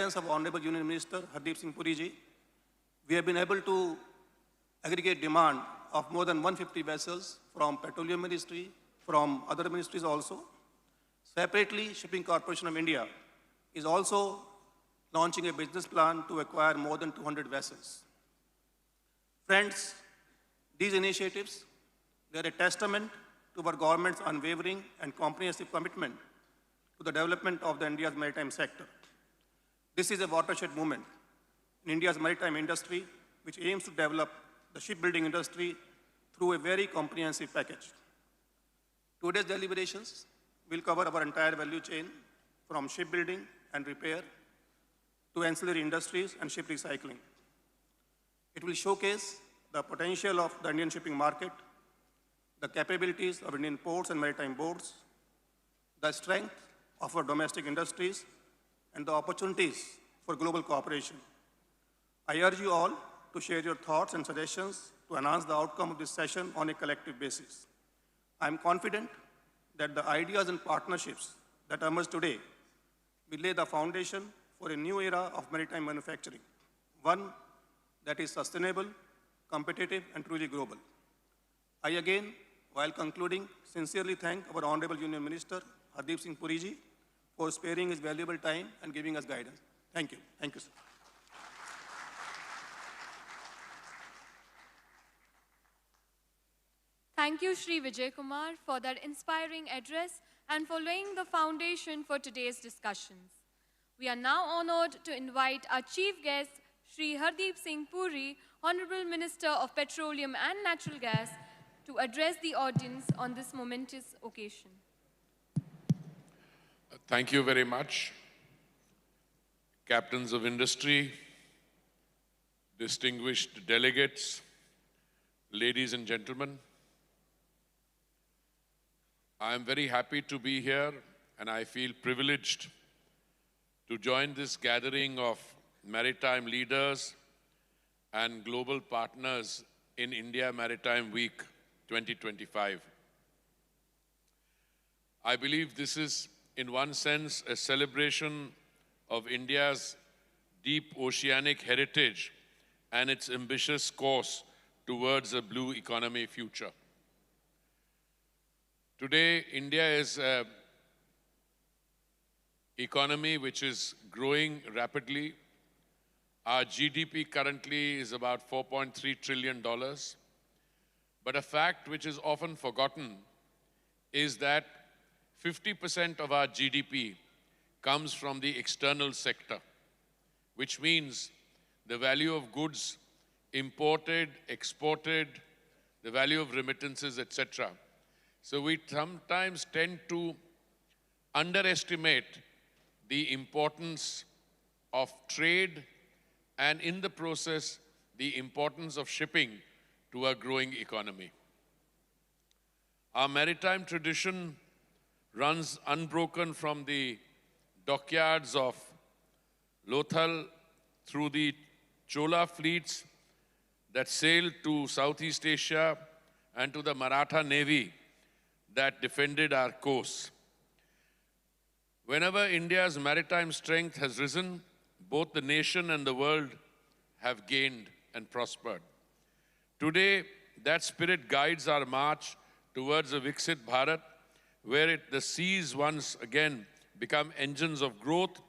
of Honorable Union Minister Hardeep Singh Puri ji, we have been able to aggregate demand of more than 150 vessels from Petroleum Ministry, from other ministries also. Separately, Shipping Corporation of India is also launching a business plan to acquire more than 200 vessels. Friends, these initiatives, they are a testament to our government's unwavering and comprehensive commitment to the development of the India's maritime sector. This is a watershed movement in India's maritime industry, which aims to develop the shipbuilding industry through a very comprehensive package. Today's deliberations will cover our entire value chain from shipbuilding and repair to ancillary industries and ship recycling. It will showcase the potential of the Indian shipping market, the capabilities of Indian ports and maritime boards, the strength of our domestic industries, and the opportunities for global cooperation. I urge you all to share your thoughts and suggestions to enhance the outcome of this session on a collective basis. I am confident that the ideas and partnerships that emerge today will lay the foundation for a new era of maritime manufacturing, one that is sustainable, competitive, and truly global. I again, while concluding, sincerely thank our Honorable Union Minister, Hardeep Singh Puri ji, for sparing his valuable time and giving us guidance. Thank you. Thank you, sir. Thank you, Shri Vijay Kumar, for that inspiring address and for laying the foundation for today's discussions. We are now honored to invite our chief guest, Shri Hardeep Singh Puri, Honorable Minister of Petroleum and Natural Gas, to address the audience on this momentous occasion. Thank you very much. Captains of industry, distinguished delegates, ladies and gentlemen, I am very happy to be here and I feel privileged to join this gathering of maritime leaders and global partners in India Maritime Week 2025. I believe this is, in one sense, a celebration of India's deep oceanic heritage and its ambitious course towards a blue economy future. Today, India is an economy which is growing rapidly. Our GDP currently is about $4.3 trillion. But a fact which is often forgotten is that 50% of our GDP comes from the external sector, which means the value of goods imported, exported, the value of remittances, etc. So we sometimes tend to underestimate the importance of trade and in the process, the importance of shipping to a growing economy. Our maritime tradition runs unbroken from the dockyards of Lothal through the Chola fleets that sailed to Southeast Asia and to the Maratha Navy that defended our coast. Whenever India's maritime strength has risen, both the nation and the world have gained and prospered. Today, that spirit guides our march towards a Viksit Bharat, where the seas once again become engines of growth,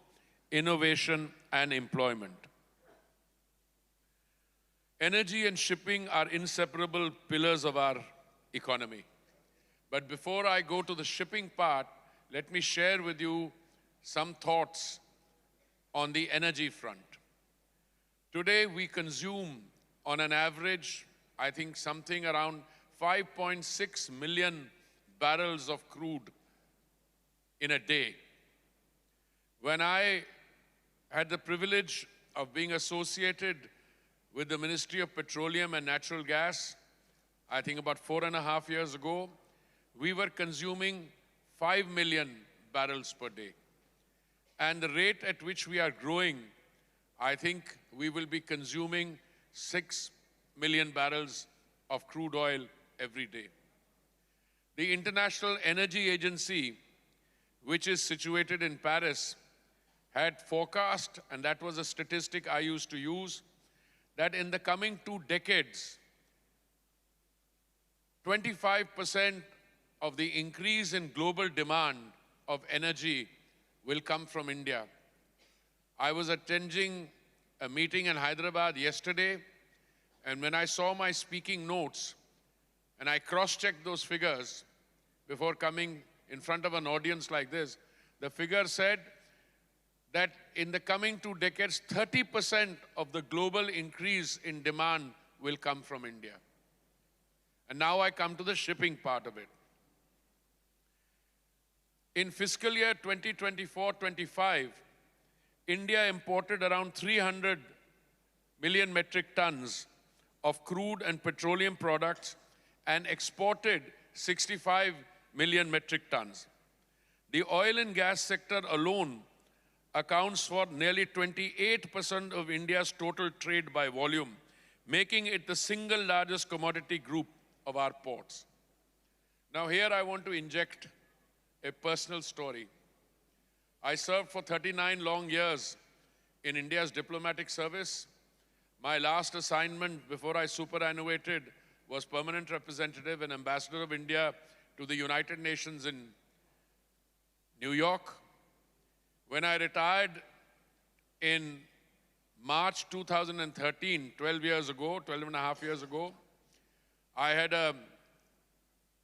innovation, and employment. Energy and shipping are inseparable pillars of our economy. But before I go to the shipping part, let me share with you some thoughts on the energy front. Today, we consume, on an average, I think something around 5.6 million barrels of crude in a day. When I had the privilege of being associated with the Ministry of Petroleum and Natural Gas, I think about 4.5 years ago, we were consuming 5 million barrels per day. And the rate at which we are growing, I think we will be consuming 6 million barrels of crude oil every day. The International Energy Agency, which is situated in Paris, had forecast, and that was a statistic I used to use, that in the coming 2 decades, 25% of the increase in global demand of energy will come from India. I was attending a meeting in Hyderabad yesterday, and when I saw my speaking notes, and I cross-checked those figures before coming in front of an audience like this, the figure said that in the coming 2 decades, 30% of the global increase in demand will come from India. And now I come to the shipping part of it. In fiscal year 2024-25, India imported around 300 million metric tons of crude and petroleum products and exported 65 million metric tons. The oil and gas sector alone accounts for nearly 28% of India's total trade by volume, making it the single largest commodity group of our ports. Now here I want to inject a personal story. I served for 39 long years in India's diplomatic service. My last assignment before I superannuated was permanent representative and ambassador of India to the United Nations in New York. When I retired in March 2013, 12 and a half years ago, I had an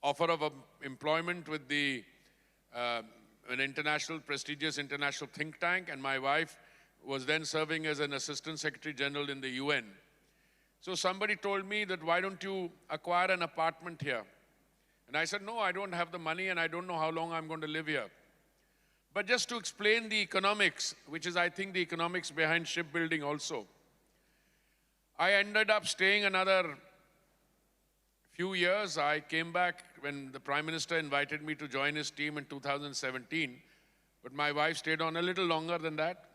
offer of employment with an international, prestigious international think tank, and my wife was then serving as an Assistant Secretary General in the UN. So somebody told me that, why don't you acquire an apartment here? And I said, no, I don't have the money and I don't know how long I'm going to live here. But just to explain the economics, which is, I think, the economics behind shipbuilding also, I ended up staying another few years. I came back when the Prime Minister invited me to join his team in 2017, but my wife stayed on a little longer than that.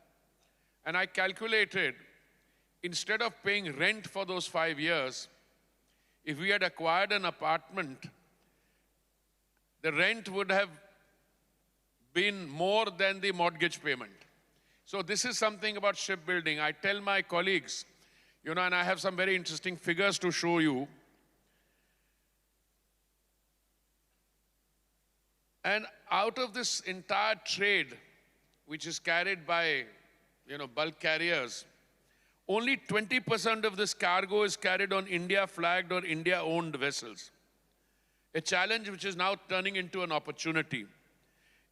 And I calculated, instead of paying rent for those 5 years, if we had acquired an apartment, the rent would have been more than the mortgage payment. So this is something about shipbuilding. I tell my colleagues, and I have some very interesting figures to show you. And out of this entire trade, which is carried by, bulk carriers, only 20% of this cargo is carried on India-flagged or India-owned vessels. A challenge which is now turning into an opportunity.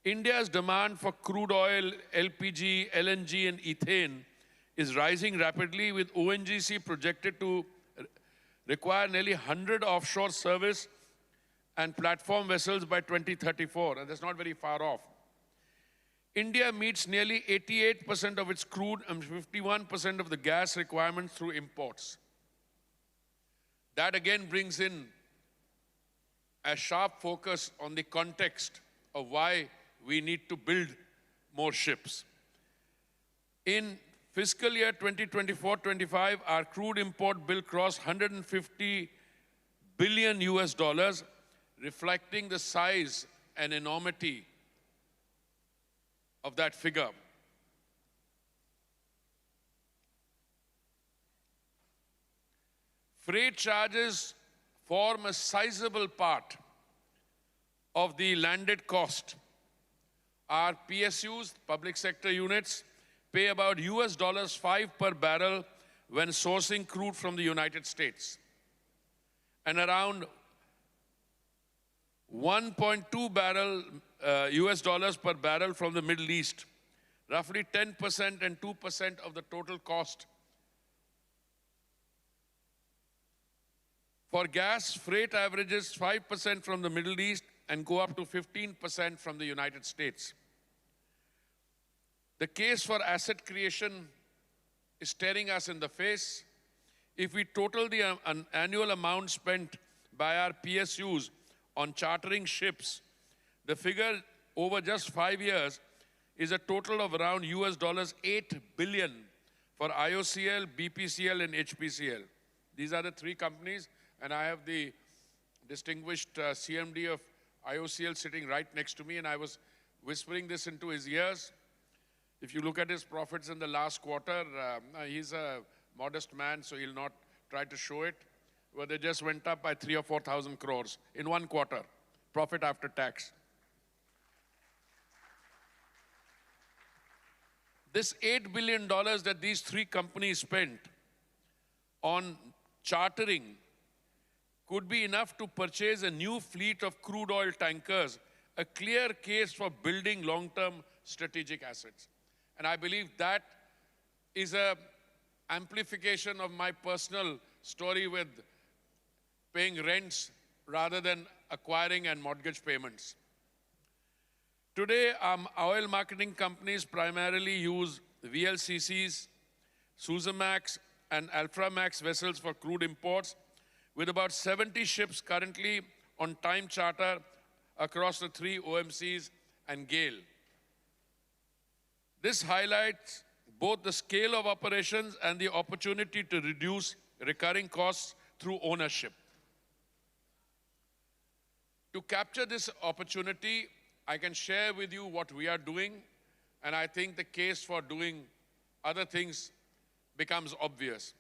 India's demand for crude oil, LPG, LNG, and ethane is rising rapidly, with ONGC projected to require nearly 100 offshore service and platform vessels by 2034, and that's not very far off. India meets nearly 88% of its crude and 51% of the gas requirements through imports. That again brings in a sharp focus on the context of why we need to build more ships. In fiscal year 2024-25, our crude import bill crossed 150 billion US dollars, reflecting the size and enormity of that figure. Freight charges form a sizable part of the landed cost. Our PSUs, public sector units, pay about US $5 per barrel when sourcing crude from the United States, and around 1.2 US dollars per barrel from the Middle East, roughly 10% and 2% of the total cost. For gas, freight averages 5% from the Middle East and go up to 15% from the United States. The case for asset creation is staring us in the face. If we total the annual amount spent by our PSUs on chartering ships, the figure over just 5 years is a total of around US $8 billion for IOCL, BPCL, and HPCL. These are the 3 companies, and I have the distinguished CMD of IOCL sitting right next to me, and I was whispering this into his ears. If you look at his profits in the last quarter, he's a modest man, so he'll not try to show it, but they just went up by 3 or 4,000 crores in one quarter, profit after tax. This $8 billion that these three companies spent on chartering could be enough to purchase a new fleet of crude oil tankers, a clear case for building long-term strategic assets. And I believe that is an amplification of my personal story with paying rents rather than acquiring and mortgage payments. Today, oil marketing companies primarily use VLCCs, Suezmax, and Ultramax vessels for crude imports, with about 70 ships currently on time charter across the three OMCs and GAIL. This highlights both the scale of operations and the opportunity to reduce recurring costs through ownership. To capture this opportunity, I can share with you what we are doing, and I think the case for doing other things becomes obvious.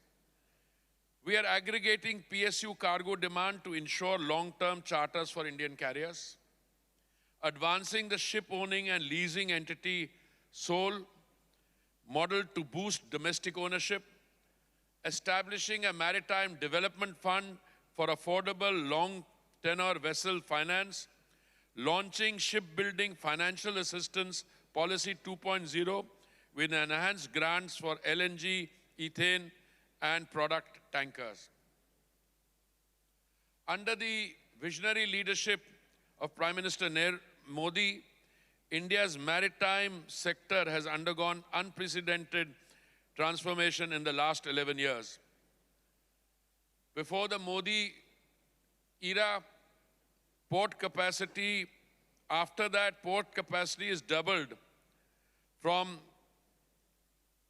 We are aggregating PSU cargo demand to ensure long-term charters for Indian carriers, advancing the ship owning and leasing entity SOL model to boost domestic ownership, establishing a maritime development fund for affordable long tenor vessel finance, launching shipbuilding financial assistance policy 2.0 with enhanced grants for LNG, ethane, and product tankers. Under the visionary leadership of Prime Minister Modi, India's maritime sector has undergone unprecedented transformation in the last 11 years. Before the Modi era, port capacity, after that, port capacity is doubled from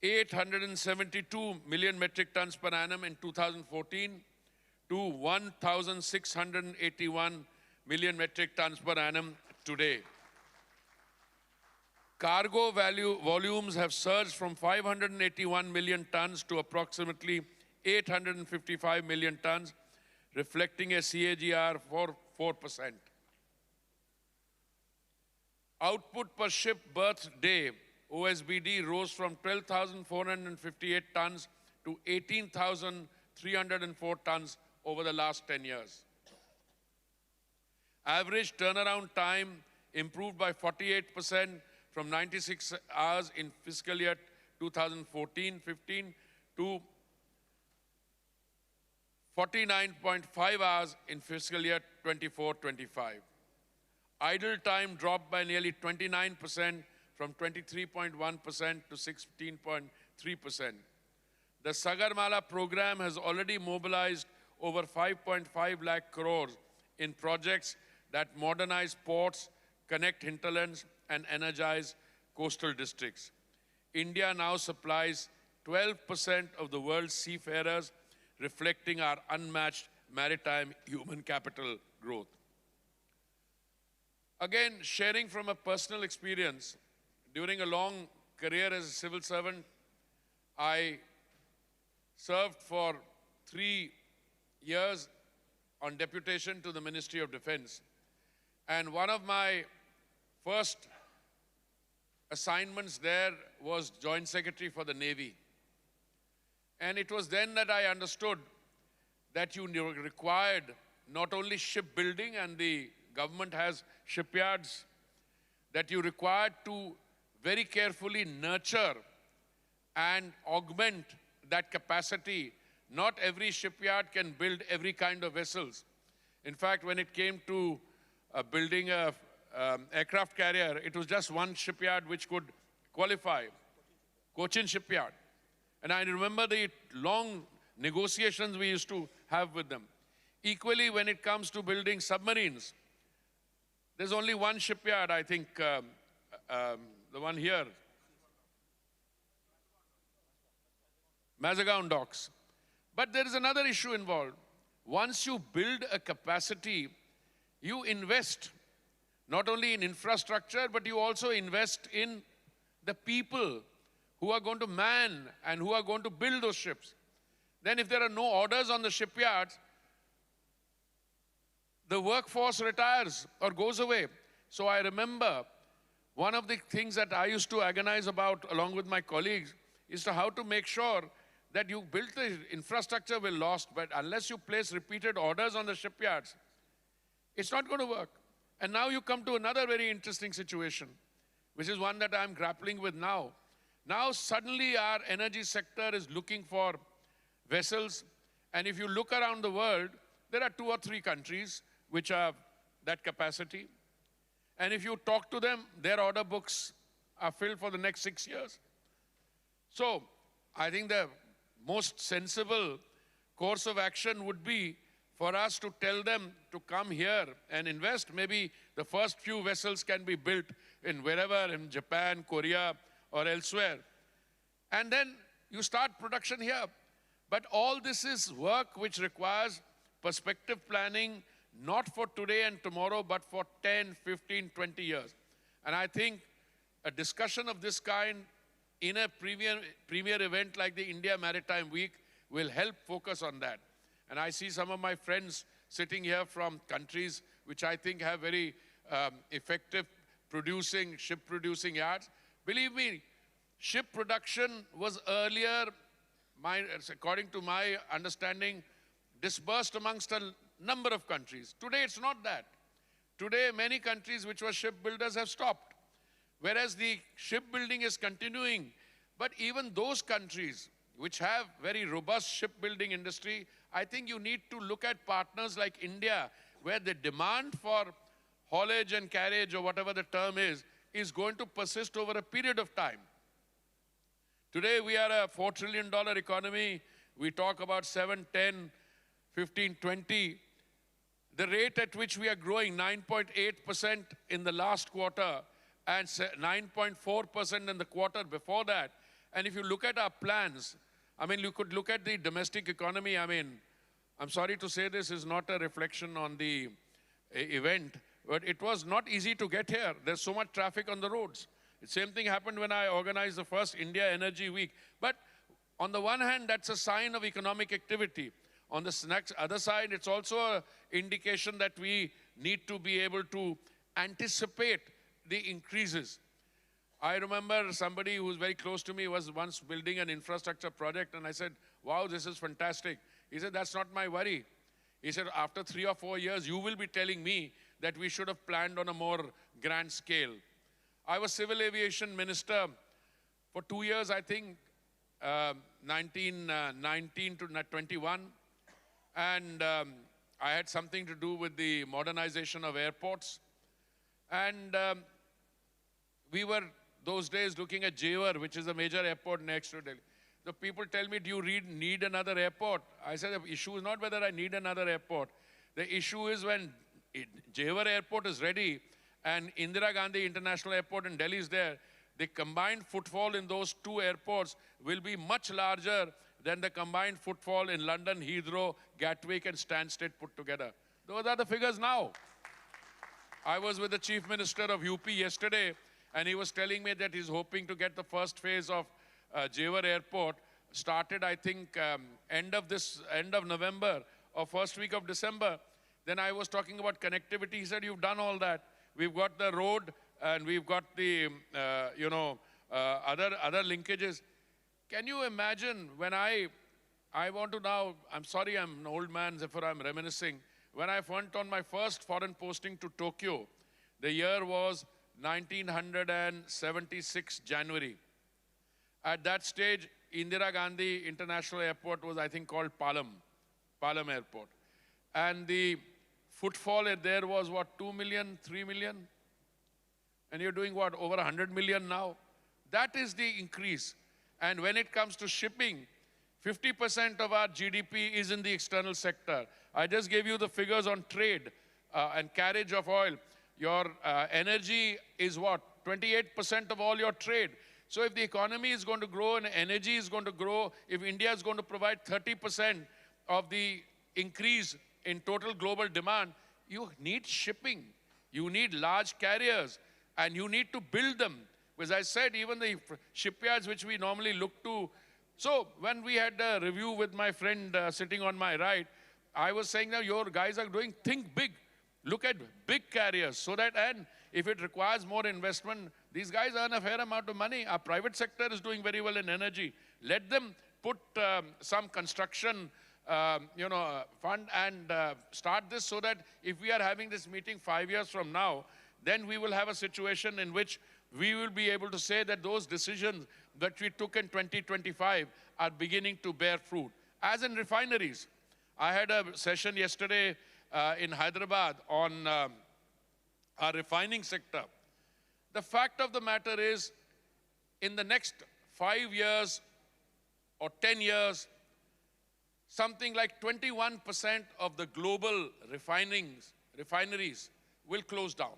872 million metric tons per annum in 2014 to 1,681 million metric tons per annum today. Cargo volumes have surged from 581 million tons to approximately 855 million tons, reflecting a CAGR for 4%. Output per ship berth day, OSBD, rose from 12,458 tons to 18,304 tons over the last 10 years. Average turnaround time improved by 48% from 96 hours in fiscal year 2014-15 to 49.5 hours in fiscal year 24-25. Idle time dropped by nearly 29% from 23.1% to 16.3%. The Sagarmala program has already mobilized over 5.5 lakh crores in projects that modernize ports, connect hinterlands, and energize coastal districts. India now supplies 12% of the world's seafarers, reflecting our unmatched maritime human capital growth. Again, sharing from a personal experience, during a long career as a civil servant, I served for 3 years on deputation to the Ministry of Defense. And one of my first assignments there was Joint Secretary for the Navy. And it was then that I understood that you required not only shipbuilding, and the government has shipyards, that you required to very carefully nurture and augment that capacity. Not every shipyard can build every kind of vessels. In fact, when it came to building a aircraft carrier, it was just one shipyard which could qualify, Cochin Shipyard. And I remember the long negotiations we used to have with them. Equally, when it comes to building submarines, there's only one shipyard, I think, the one here, Mazagon Docks. But there is another issue involved. Once you build a capacity, you invest not only in infrastructure, but you also invest in the people who are going to man and who are going to build those ships. Then if there are no orders on the shipyards, the workforce retires or goes away. So I remember one of the things that I used to agonize about along with my colleagues is to how to make sure that you build the infrastructure will last, but unless you place repeated orders on the shipyards, it's not going to work. And now you come to another very interesting situation, which is one that I'm grappling with now. Now suddenly our energy sector is looking for vessels, and if you look around the world, there are 2 or 3 countries which have that capacity. And if you talk to them, their order books are filled for the next 6 years. So I think the most sensible course of action would be for us to tell them to come here and invest. Maybe the first few vessels can be built in wherever, in Japan, Korea, or elsewhere. And then you start production here. But all this is work which requires perspective planning, not for today and tomorrow, but for 10, 15, 20 years. And I think a discussion of this kind in a premier event like the India Maritime Week will help focus on that. And I see some of my friends sitting here from countries which I think have very effective ship producing yards. Believe me, ship production was earlier, according to my understanding, dispersed amongst a number of countries. Today it's not that. Today many countries which were shipbuilders have stopped, whereas the shipbuilding is continuing. But even those countries which have very robust shipbuilding industry, I think you need to look at partners like India, where the demand for haulage and carriage, or whatever the term is going to persist over a period of time. Today we are a $4 trillion economy. We talk about 7, 10, 15, 20. The rate at which we are growing, 9.8% in the last quarter and 9.4% in the quarter before that. And if you look at our plans, I mean, you could look at the domestic economy. I mean, I'm sorry to say this is not a reflection on the event, but it was not easy to get here. There's so much traffic on the roads. The same thing happened when I organized the first India Energy Week. But on the one hand, that's a sign of economic activity. On the other side, it's also an indication that we need to be able to anticipate the increases. I remember somebody who's very close to me was once building an infrastructure project, and I said, wow, this is fantastic. He said, that's not my worry. He said, after 3 or 4 years, you will be telling me that we should have planned on a more grand scale. I was civil aviation minister for 2 years, I think, 1919 to 21. And I had something to do with the modernization of airports. And we were, those days, looking at Jewar, which is a major airport next to Delhi. The people tell me, do you need another airport? I said, the issue is not whether I need another airport. The issue is when Jewar Airport is ready and Indira Gandhi International Airport in Delhi is there, the combined footfall in those 2 airports will be much larger than the combined footfall in London, Heathrow, Gatwick, and Stansted put together. Those are the figures now. I was with the Chief Minister of UP yesterday, and he was telling me that he's hoping to get the first phase of Jewar Airport started, I think, end of November or first week of December. Then I was talking about connectivity. He said, you've done all that. We've got the road, and we've got the, other linkages. Can you imagine when I want to now, I'm sorry, I'm an old man, therefore I'm reminiscing. When I went on my first foreign posting to Tokyo, the year was 1976, January. At that stage, Indira Gandhi International Airport was, I think, called Palam Airport. And the footfall there was, what, 2 million, 3 million? And you're doing, what, over 100 million now? That is the increase. And when it comes to shipping, 50% of our GDP is in the external sector. I just gave you the figures on trade and carriage of oil. Your energy is what? 28% of all your trade. So if the economy is going to grow and energy is going to grow, if India is going to provide 30% of the increase in total global demand, you need shipping. You need large carriers, and you need to build them. Because I said, even the shipyards which we normally look to. So when we had a review with my friend sitting on my right, I was saying that your guys are doing, think big. Look at big carriers so that, and if it requires more investment, these guys earn a fair amount of money. Our private sector is doing very well in energy. Let them put some construction fund and start this so that if we are having this meeting 5 years from now, then we will have a situation in which we will be able to say that those decisions that we took in 2025 are beginning to bear fruit. As in refineries, I had a session yesterday in Hyderabad on our refining sector. The fact of the matter is, in the next 5 years or 10 years, something like 21% of the global refineries will close down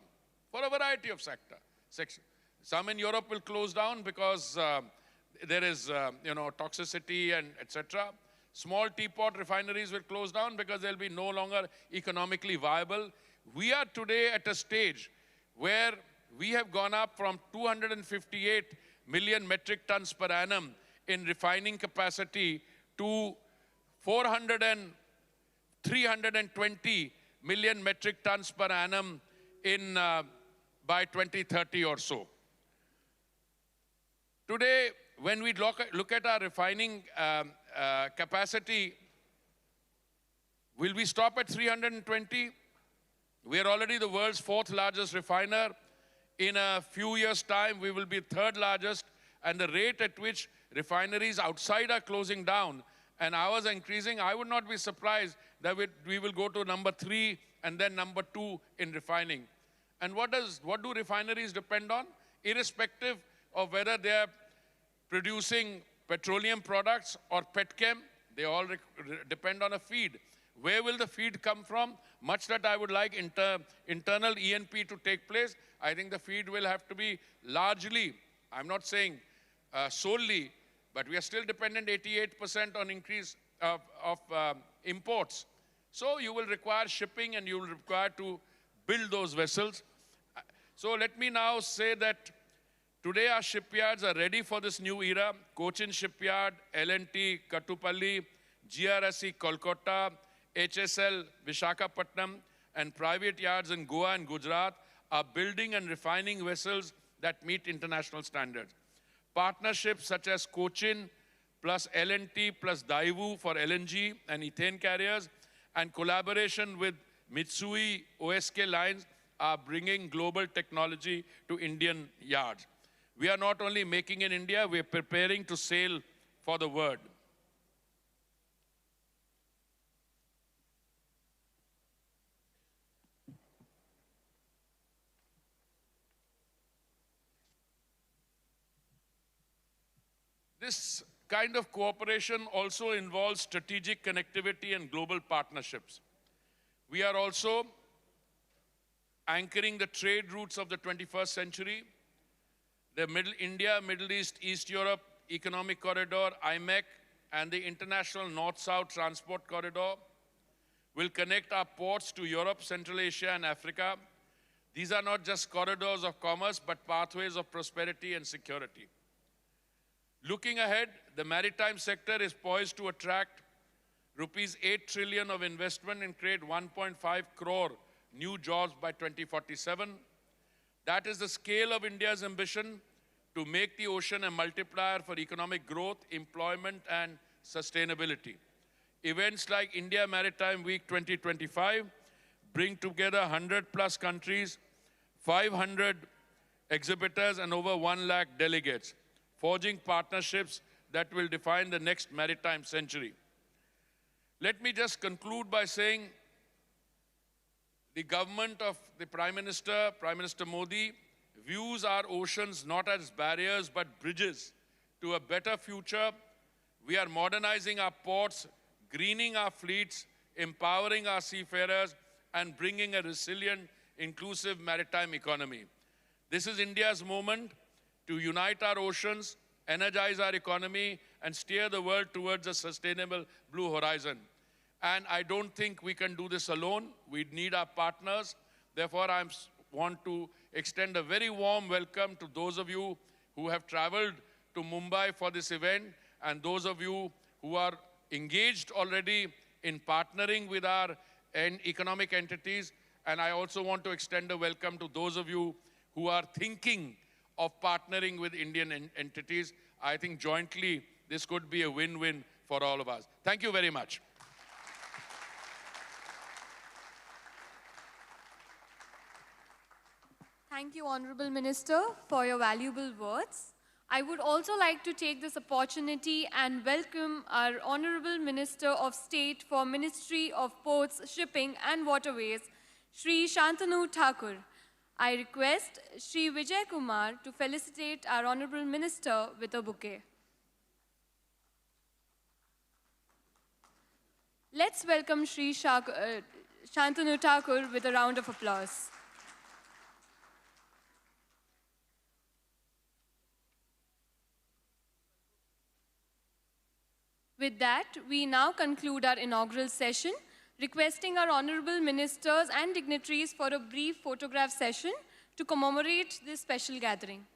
for a variety of sections. Some in Europe will close down because there is, toxicity and etc. Small teapot refineries will close down because they'll be no longer economically viable. We are today at a stage where we have gone up from 258 million metric tons per annum in refining capacity to 320 million metric tons per annum in by 2030 or so. Today, when we look at our refining capacity, will we stop at 320? We are already the world's 4th largest refiner. In a few years' time, we will be 3rd largest, and the rate at which refineries outside are closing down and ours are increasing, I would not be surprised that we will go to number 3 and then number 2 in refining. And what do refineries depend on? Irrespective of whether they are producing petroleum products or petchem, they all depend on a feed. Where will the feed come from? Much that I would like internal E&P to take place, I think the feed will have to be largely, I'm not saying solely, but we are still dependent 88% on increase of imports. So you will require shipping and you will require to build those vessels. So let me now say that today our shipyards are ready for this new era. Cochin Shipyard, L&T, Kattupalli, GRSE, Kolkata, HSL, Visakhapatnam, and private yards in Goa and Gujarat are building and refining vessels that meet international standards. Partnerships such as Cochin plus L&T plus Daewoo for LNG and ethane carriers and collaboration with Mitsui OSK lines are bringing global technology to Indian yards. We are not only making in India, we are preparing to sail for the world. This kind of cooperation also involves strategic connectivity and global partnerships. We are also anchoring the trade routes of the 21st century. The India, Middle East, East Europe Economic Corridor, IMEC, and the International North-South Transport Corridor will connect our ports to Europe, Central Asia, and Africa. These are not just corridors of commerce, but pathways of prosperity and security. Looking ahead, the maritime sector is poised to attract rupees 8 trillion of investment and create 1.5 crore new jobs by 2047. That is the scale of India's ambition to make the ocean a multiplier for economic growth, employment, and sustainability. Events like India Maritime Week 2025 bring together 100+ countries, 500 exhibitors, and over 1 lakh delegates, forging partnerships that will define the next maritime century. Let me just conclude by saying the government of the Prime Minister Modi, views our oceans not as barriers but bridges to a better future. We are modernizing our ports, greening our fleets, empowering our seafarers, and bringing a resilient, inclusive maritime economy. This is India's moment to unite our oceans, energize our economy, and steer the world towards a sustainable blue horizon. And I don't think we can do this alone. We need our partners. Therefore, I want to extend a very warm welcome to those of you who have traveled to Mumbai for this event, and those of you who are engaged already in partnering with our economic entities. And I also want to extend a welcome to those of you who are thinking of partnering with Indian entities. I think jointly this could be a win-win for all of us. Thank you very much. Thank you, Honorable Minister, for your valuable words. I would also like to take this opportunity and welcome our Honorable Minister of State for Ministry of Ports, Shipping and Waterways, Shri Shantanu Thakur. I request Shri Vijay Kumar to felicitate our Honorable Minister with a bouquet. Let's welcome Shri Shantanu Thakur with a round of applause. With that, we now conclude our inaugural session, requesting our honorable ministers and dignitaries for a brief photograph session to commemorate this special gathering.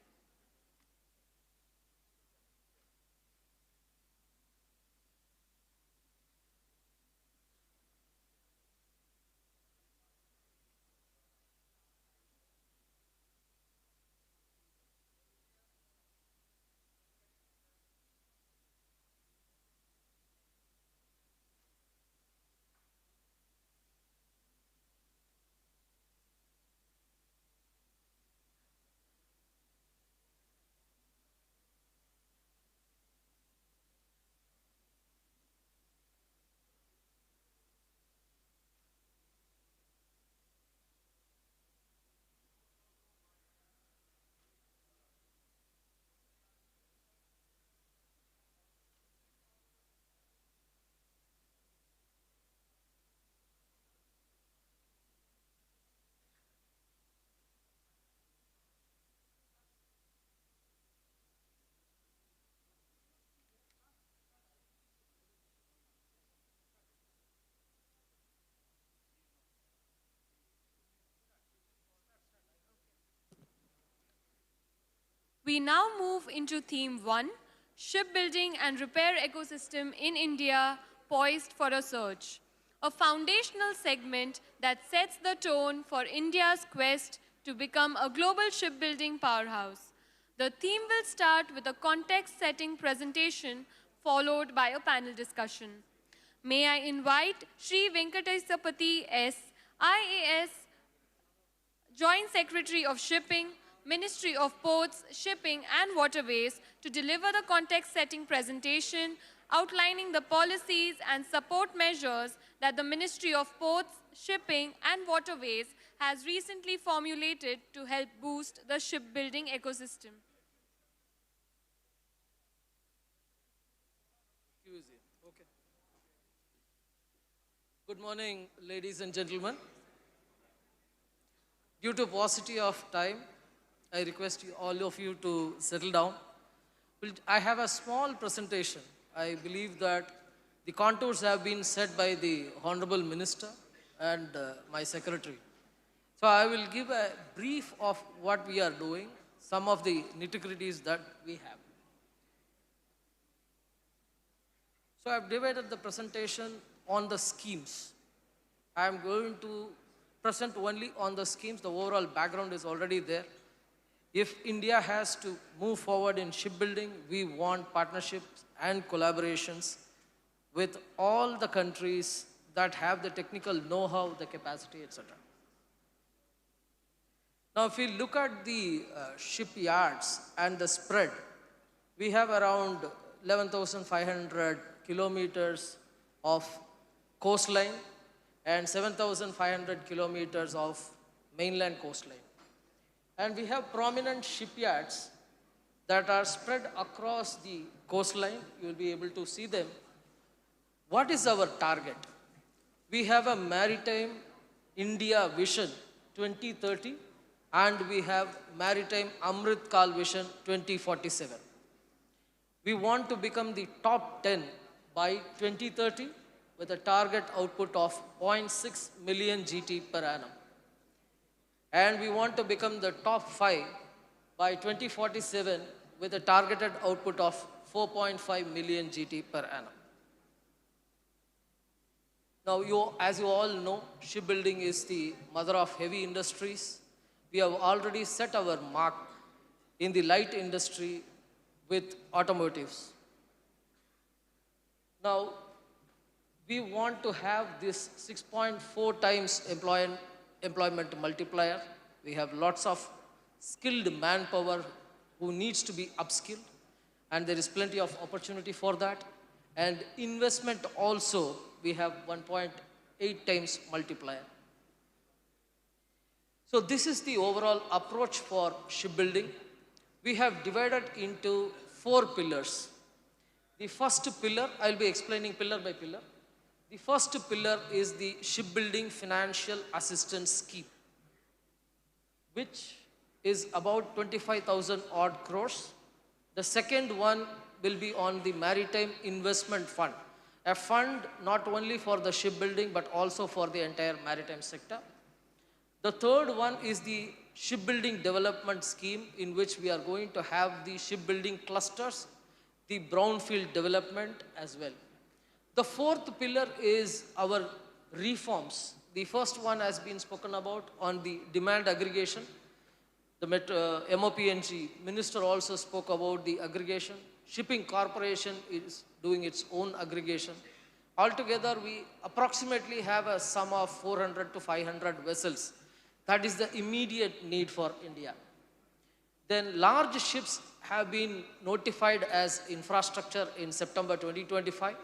We now move into theme 1, shipbuilding and repair ecosystem in India poised for a surge. A foundational segment that sets the tone for India's quest to become a global shipbuilding powerhouse. The theme will start with a context-setting presentation followed by a panel discussion. May I invite Shri Venkatesapati S., IAS, Joint Secretary of Shipping, Ministry of Ports, Shipping and Waterways to deliver the context-setting presentation outlining the policies and support measures that the Ministry of Ports, Shipping and Waterways has recently formulated to help boost the shipbuilding ecosystem. Okay. Good morning, ladies and gentlemen. Due to paucity of time, I request all of you to settle down. I have a small presentation. I believe that the contours have been set by the Honorable Minister and my Secretary. So I will give a brief of what we are doing, some of the nitty-gritties that we have. So I have divided the presentation on the schemes. I am going to present only on the schemes. The overall background is already there. If India has to move forward in shipbuilding, we want partnerships and collaborations with all the countries that have the technical know-how, the capacity, etc. Now, if we look at the shipyards and the spread, we have around 11,500 kilometers of coastline and 7,500 kilometers of mainland coastline. And we have prominent shipyards that are spread across the coastline. You will be able to see them. What is our target? We have a Maritime India Vision 2030 and we have Maritime Amrit Kal Vision 2047. We want to become the top 10 by 2030 with a target output of 0.6 million GT per annum. And we want to become the top 5 by 2047 with a targeted output of 4.5 million GT per annum. Now, as you all know, shipbuilding is the mother of heavy industries. We have already set our mark in the light industry with automotives. Now, we want to have this 6.4 times employment multiplier. We have lots of skilled manpower who needs to be upskilled, and there is plenty of opportunity for that. And investment also, we have 1.8 times multiplier. So this is the overall approach for shipbuilding. We have divided into 4 pillars. The first pillar, I'll be explaining pillar by pillar. The first pillar is the Shipbuilding Financial Assistance Scheme, which is about 25,000 odd crores. The second one will be on the Maritime Investment Fund, a fund not only for the shipbuilding but also for the entire maritime sector. The third one is the Shipbuilding Development Scheme, in which we are going to have the shipbuilding clusters, the brownfield development as well. The fourth pillar is our reforms. The first one has been spoken about on the demand aggregation. The MOPNG minister also spoke about the aggregation. Shipping Corporation is doing its own aggregation. Altogether, we approximately have a sum of 400 to 500 vessels. That is the immediate need for India. Then large ships have been notified as infrastructure in September 2025.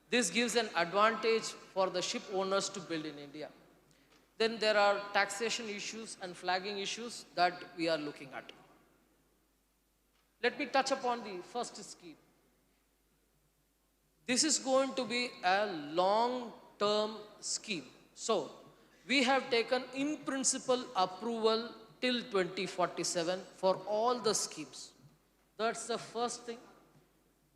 This gives an advantage for the ship owners to build in India. Then there are taxation issues and flagging issues that we are looking at. Let me touch upon the first scheme. This is going to be a long-term scheme. So, we have taken in principle approval till 2047 for all the schemes. That's the first thing.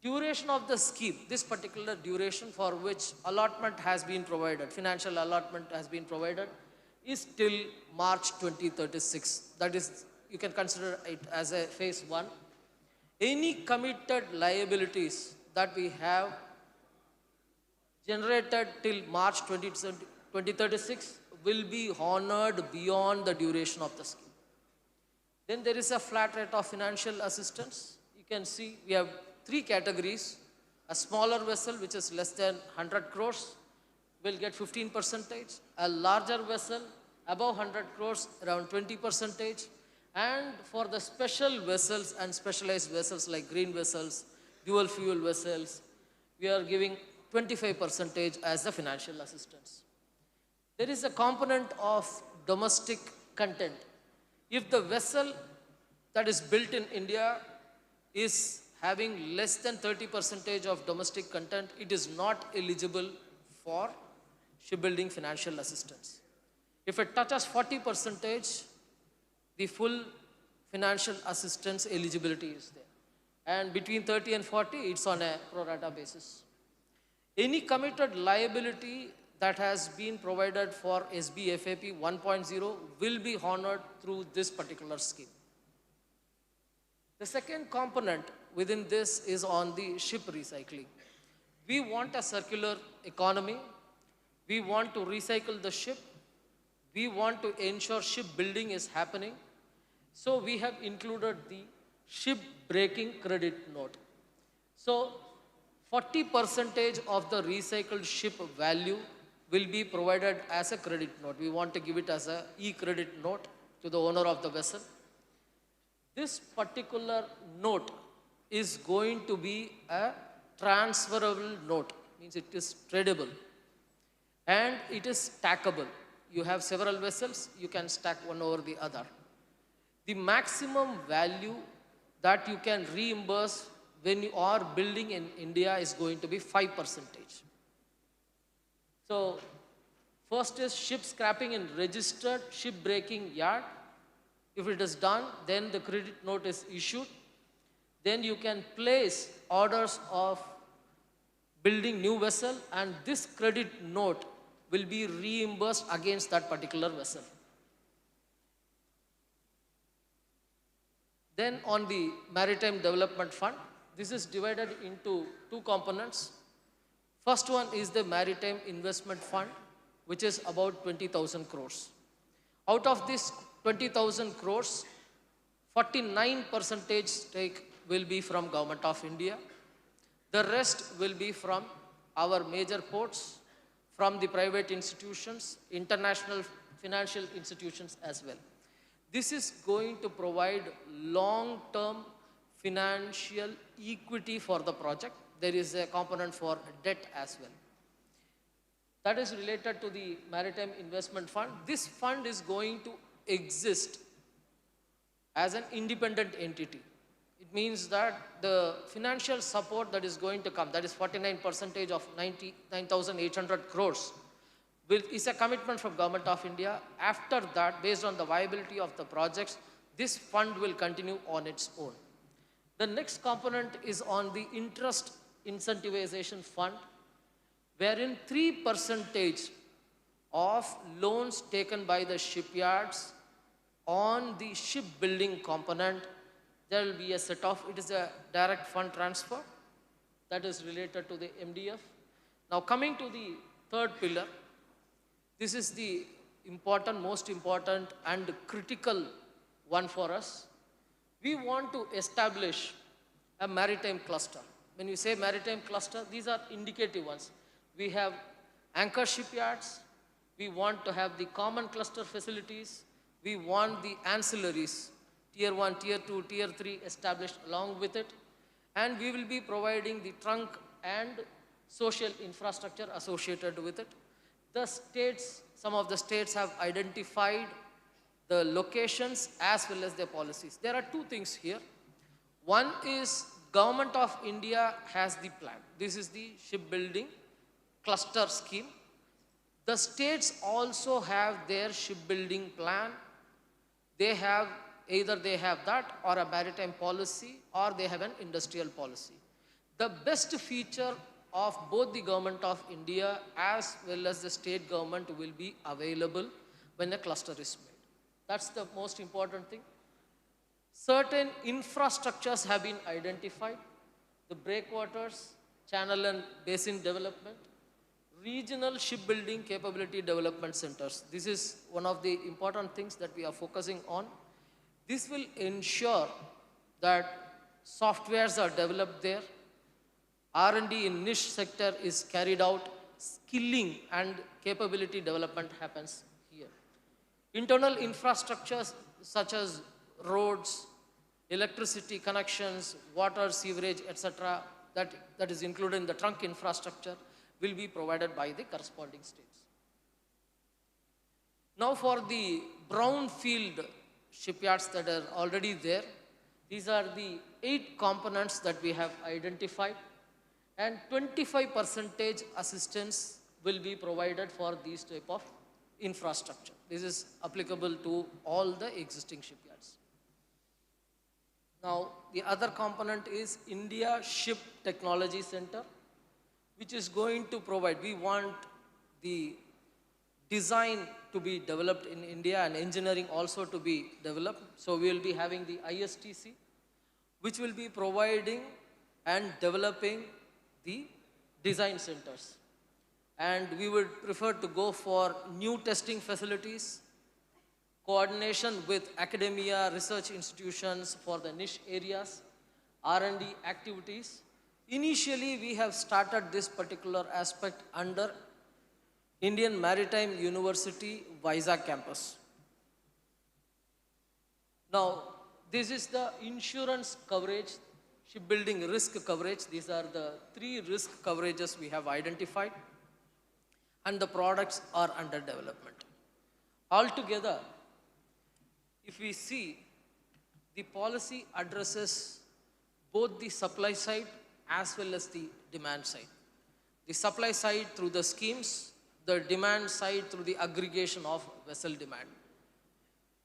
Duration of the scheme, this particular duration for which allotment has been provided, financial allotment has been provided, is till March 2036. That is, you can consider it as a phase 1. Any committed liabilities that we have generated till March 2036 will be honored beyond the duration of the scheme. Then there is a flat rate of financial assistance. You can see we have 3 categories. A smaller vessel, which is less than 100 crores, will get 15%. A larger vessel, above 100 crores, around 20%. And for the special vessels and specialized vessels like green vessels, dual fuel vessels, we are giving 25% as the financial assistance. There is a component of domestic content. If the vessel that is built in India is having less than 30% of domestic content, it is not eligible for shipbuilding financial assistance. If it touches 40%, the full financial assistance eligibility is there. And between 30 and 40, it's on a pro rata basis. Any committed liability that has been provided for SBFAP 1.0 will be honored through this particular scheme. The second component within this is on the ship recycling. We want a circular economy. We want to recycle the ship. We want to ensure shipbuilding is happening. So we have included the ship breaking credit note. So 40% of the recycled ship value will be provided as a credit note. We want to give it as a e-credit note to the owner of the vessel. This particular note is going to be a transferable note, means it is tradable, and it is stackable. You have several vessels, you can stack one over the other. The maximum value that you can reimburse when you are building in India is going to be 5%. So, first is ship scrapping in registered ship breaking yard. If it is done, then the credit note is issued. Then you can place orders of building new vessel, and this credit note will be reimbursed against that particular vessel. Then on the Maritime Development Fund, this is divided into two components. First one is the Maritime Investment Fund, which is about 20,000 crores. Out of this 20,000 crores, 49% stake will be from Government of India. The rest will be from our major ports, from the private institutions, international financial institutions as well. This is going to provide long-term financial equity for the project. There is a component for debt as well. That is related to the Maritime Investment Fund. This fund is going to exist as an independent entity. It means that the financial support that is going to come, that is 49% of 99,800 crores, is a commitment from Government of India. After that, based on the viability of the projects, this fund will continue on its own. The next component is on the interest incentivization fund, wherein 3% of loans taken by the shipyards on the shipbuilding component, there will be a set of, it is a direct fund transfer that is related to the MDF. Now coming to the third pillar, this is the important, most important and critical one for us. We want to establish a maritime cluster. When we say maritime cluster, these are indicative ones. We have anchor shipyards. We want to have the common cluster facilities. We want the ancillaries, tier 1, tier 2, tier 3 established along with it. And we will be providing the trunk and social infrastructure associated with it. The states, some of the states have identified the locations as well as their policies. There are two things here. One is Government of India has the plan. This is the shipbuilding cluster scheme. The states also have their shipbuilding plan. They have, either they have that or a maritime policy or they have an industrial policy. The best feature of both the Government of India as well as the state government will be available when a cluster is made. That's the most important thing. Certain infrastructures have been identified, the breakwaters, channel and basin development, regional shipbuilding capability development centers. This is one of the important things that we are focusing on. This will ensure that softwares are developed there, R&D in niche sector is carried out, skilling and capability development happens here. Internal infrastructures such as roads, electricity connections, water, sewerage, etc., that is included in the trunk infrastructure will be provided by the corresponding states. Now for the brownfield shipyards that are already there, these are the 8 components that we have identified, and 25% assistance will be provided for these type of infrastructure. This is applicable to all the existing shipyards. Now, the other component is India Ship Technology Center, which is going to provide, we want the design to be developed in India and engineering also to be developed. So we will be having the ISTC, which will be providing and developing the design centers. And we would prefer to go for new testing facilities, coordination with academia, research institutions for the niche areas, R&D activities. Initially, we have started this particular aspect under Indian Maritime University, Vizag campus. Now, this is the insurance coverage, shipbuilding risk coverage. These are the 3 risk coverages we have identified, and the products are under development. Altogether, if we see, the policy addresses both the supply side as well as the demand side. The supply side through the schemes, the demand side through the aggregation of vessel demand.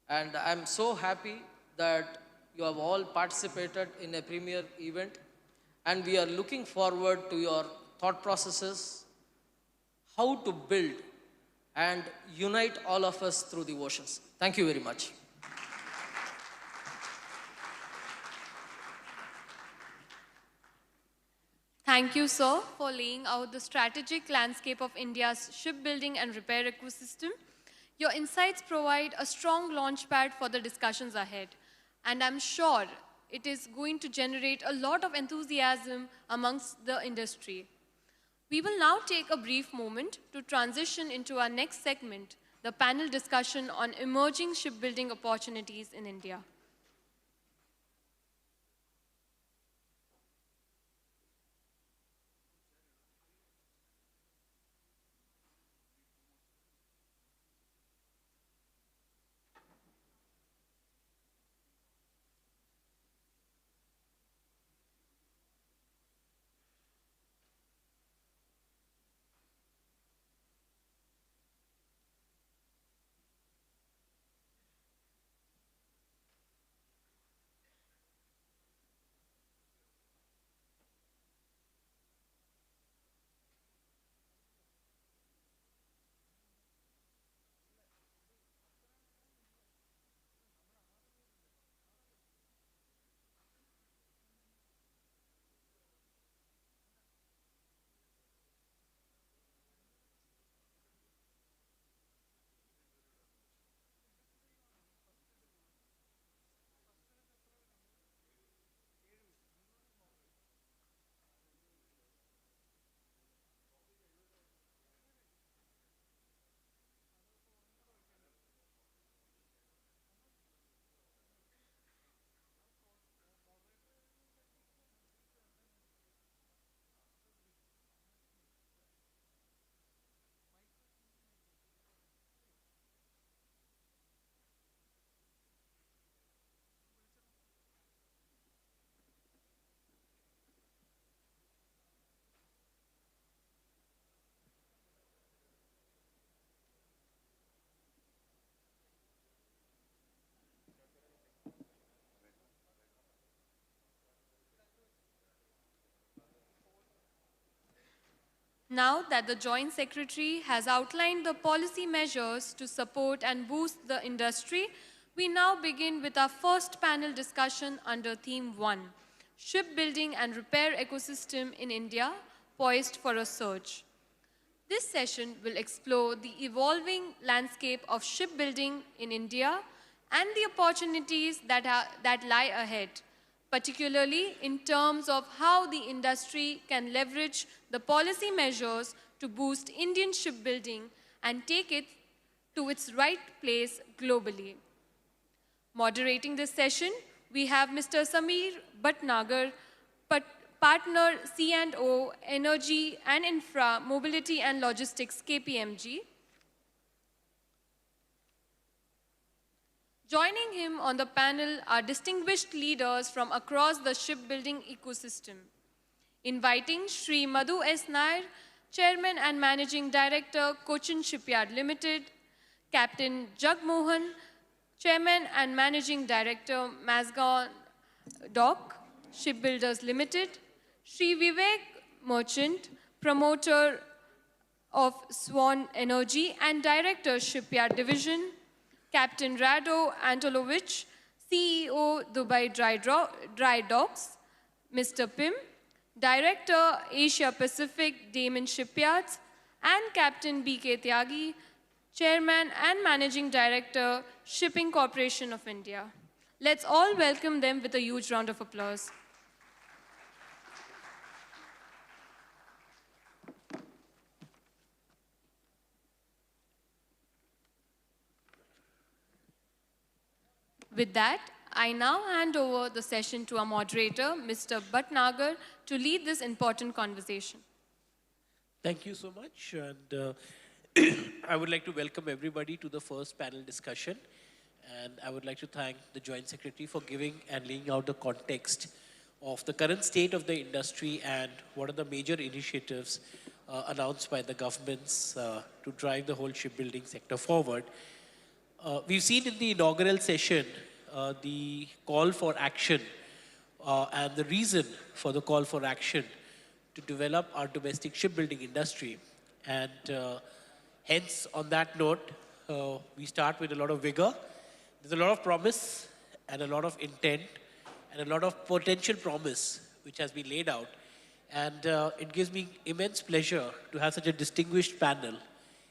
And I'm so happy that you have all participated in a premier event, and we are looking forward to your thought processes, how to build and unite all of us through the oceans. Thank you very much. Thank you, sir, for laying out the strategic landscape of India's shipbuilding and repair ecosystem. Your insights provide a strong launchpad for the discussions ahead, and I'm sure it is going to generate a lot of enthusiasm amongst the industry. We will now take a brief moment to transition into our next segment, the panel discussion on emerging shipbuilding opportunities in India. Now that the Joint Secretary has outlined the policy measures to support and boost the industry, we now begin with our first panel discussion under Theme 1, Shipbuilding and Repair Ecosystem in India, Poised for a Surge. This session will explore the evolving landscape of shipbuilding in India and the opportunities that lie ahead, particularly in terms of how the industry can leverage the policy measures to boost Indian shipbuilding and take it to its right place globally. Moderating this session, we have Mr. Sameer Bhatnagar, Partner C&O, Energy and Infra, Mobility and Logistics, KPMG. Joining him on the panel are distinguished leaders from across the shipbuilding ecosystem. Inviting Shri Madhu S. Nair, Chairman and Managing Director, Cochin Shipyard Limited, Captain Jagmohan, Chairman and Managing Director, Mazgaon Dock Shipbuilders Limited, Shri Vivek Merchant, Promoter of Swan Energy and Director, Shipyard Division, Captain Rado Antolovich, CEO, Dubai Dry Docks, Mr. Pim, Director, Asia Pacific, Damon Shipyards, and Captain B.K. Tyagi, Chairman and Managing Director, Shipping Corporation of India. Let's all welcome them with a huge round of applause. With that, I now hand over the session to our moderator, Mr. Bhatnagar, to lead this important conversation. Thank you so much. And I would like to welcome everybody to the first panel discussion. And I would like to thank the Joint Secretary for giving and laying out the context of the current state of the industry and what are the major initiatives announced by the governments to drive the whole shipbuilding sector forward. We've seen in the inaugural session the call for action and the reason for the call for action to develop our domestic shipbuilding industry. And hence, on that note, we start with a lot of vigor. There's a lot of promise and a lot of intent and a lot of potential promise which has been laid out. And it gives me immense pleasure to have such a distinguished panel.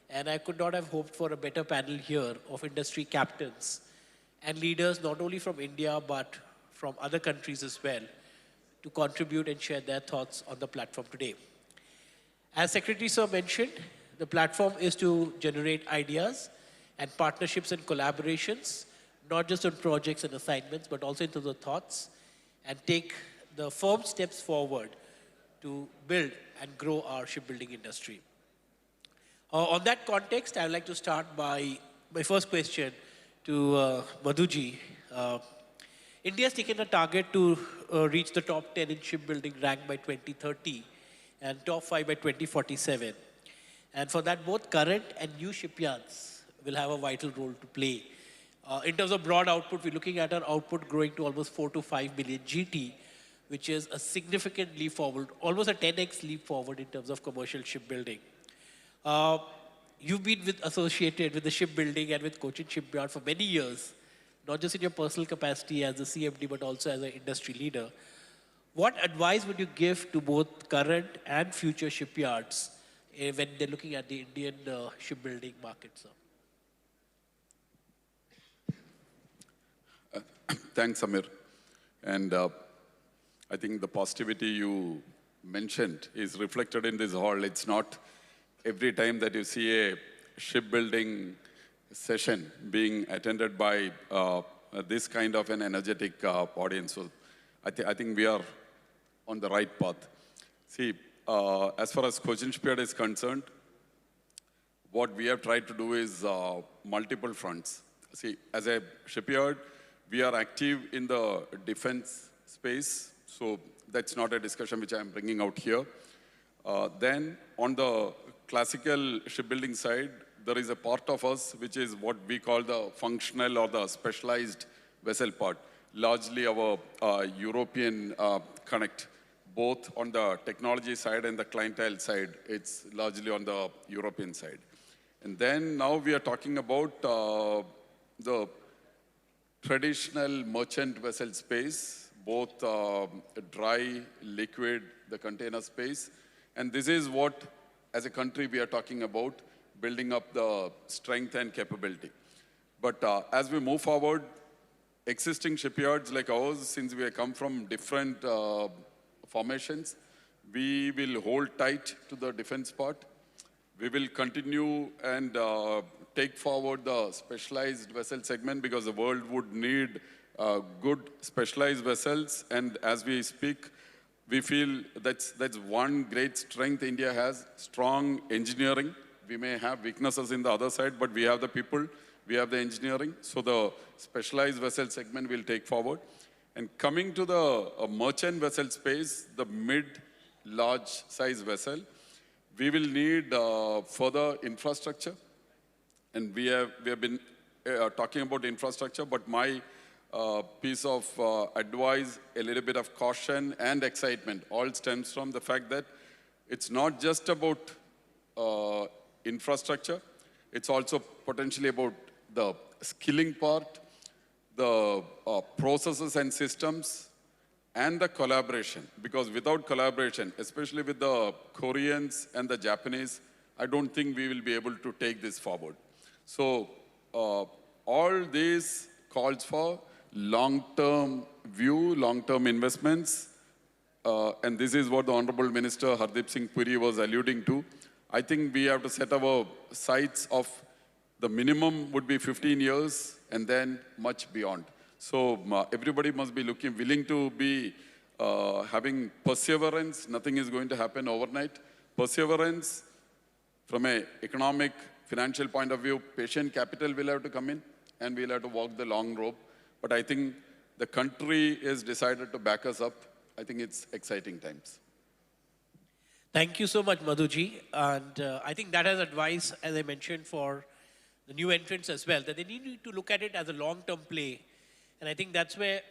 And I could not have hoped for a better panel here of industry captains and leaders not only from India but from other countries as well to contribute and share their thoughts on the platform today. As Secretary Sir mentioned, the platform is to generate ideas and partnerships and collaborations, not just on projects and assignments, but also into the thoughts, and take the firm steps forward to build and grow our shipbuilding industry. On that context, I would like to start by my first question to Madhuji. India has taken a target to reach the top 10 in shipbuilding rank by 2030 and top 5 by 2047. And for that, both current and new shipyards will have a vital role to play. In terms of broad output, we're looking at our output growing to almost 4 to 5 billion GT, which is a significant leap forward, almost a 10x leap forward in terms of commercial shipbuilding. You've been associated with the shipbuilding and with Cochin Shipyard for many years, not just in your personal capacity as a CMD, but also as an industry leader. What advice would you give to both current and future shipyards when they're looking at the Indian shipbuilding market, sir? Thanks, Amir. And I think the positivity you mentioned is reflected in this hall. It's not every time that you see a shipbuilding session being attended by this kind of an energetic audience. So I think we are on the right path. See, as far as Cochin Shipyard is concerned, what we have tried to do is multiple fronts. See, as a shipyard, we are active in the defense space, so that's not a discussion which I'm bringing out here. Then, on the classical shipbuilding side, there is a part of us which is what we call the functional or the specialized vessel part, largely our European connect, both on the technology side and the clientele side. It's largely on the European side. And then now we are talking about the traditional merchant vessel space, both dry, liquid, the container space. And this is what, as a country, we are talking about, building up the strength and capability. But as we move forward, existing shipyards like ours, since we have come from different formations, we will hold tight to the defense part. We will continue and take forward the specialized vessel segment because the world would need good specialized vessels. And as we speak, we feel that's one great strength India has, strong engineering. We may have weaknesses in the other side, but we have the people, we have the engineering. So the specialized vessel segment will take forward. And coming to the merchant vessel space, the mid-large size vessel, we will need further infrastructure. And we have been talking about infrastructure, but my piece of advice, a little bit of caution and excitement, all stems from the fact that it's not just about infrastructure, it's also potentially about the skilling part, the processes and systems, and the collaboration. Because without collaboration, especially with the Koreans and the Japanese, I don't think we will be able to take this forward. So all this calls for long-term view, long-term investments, and this is what the Honorable Minister Hardeep Singh Puri was alluding to. I think we have to set our sights of the minimum would be 15 years and then much beyond. So everybody must be willing to be having perseverance. Nothing is going to happen overnight. Perseverance from an economic, financial point of view, patient capital will have to come in and we'll have to walk the long rope. But I think the country has decided to back us up. I think it's exciting times. Thank you so much, Madhuji. And I think that has advice, as I mentioned, for the new entrants as well, that they need to look at it as a long-term play. And I think that's where,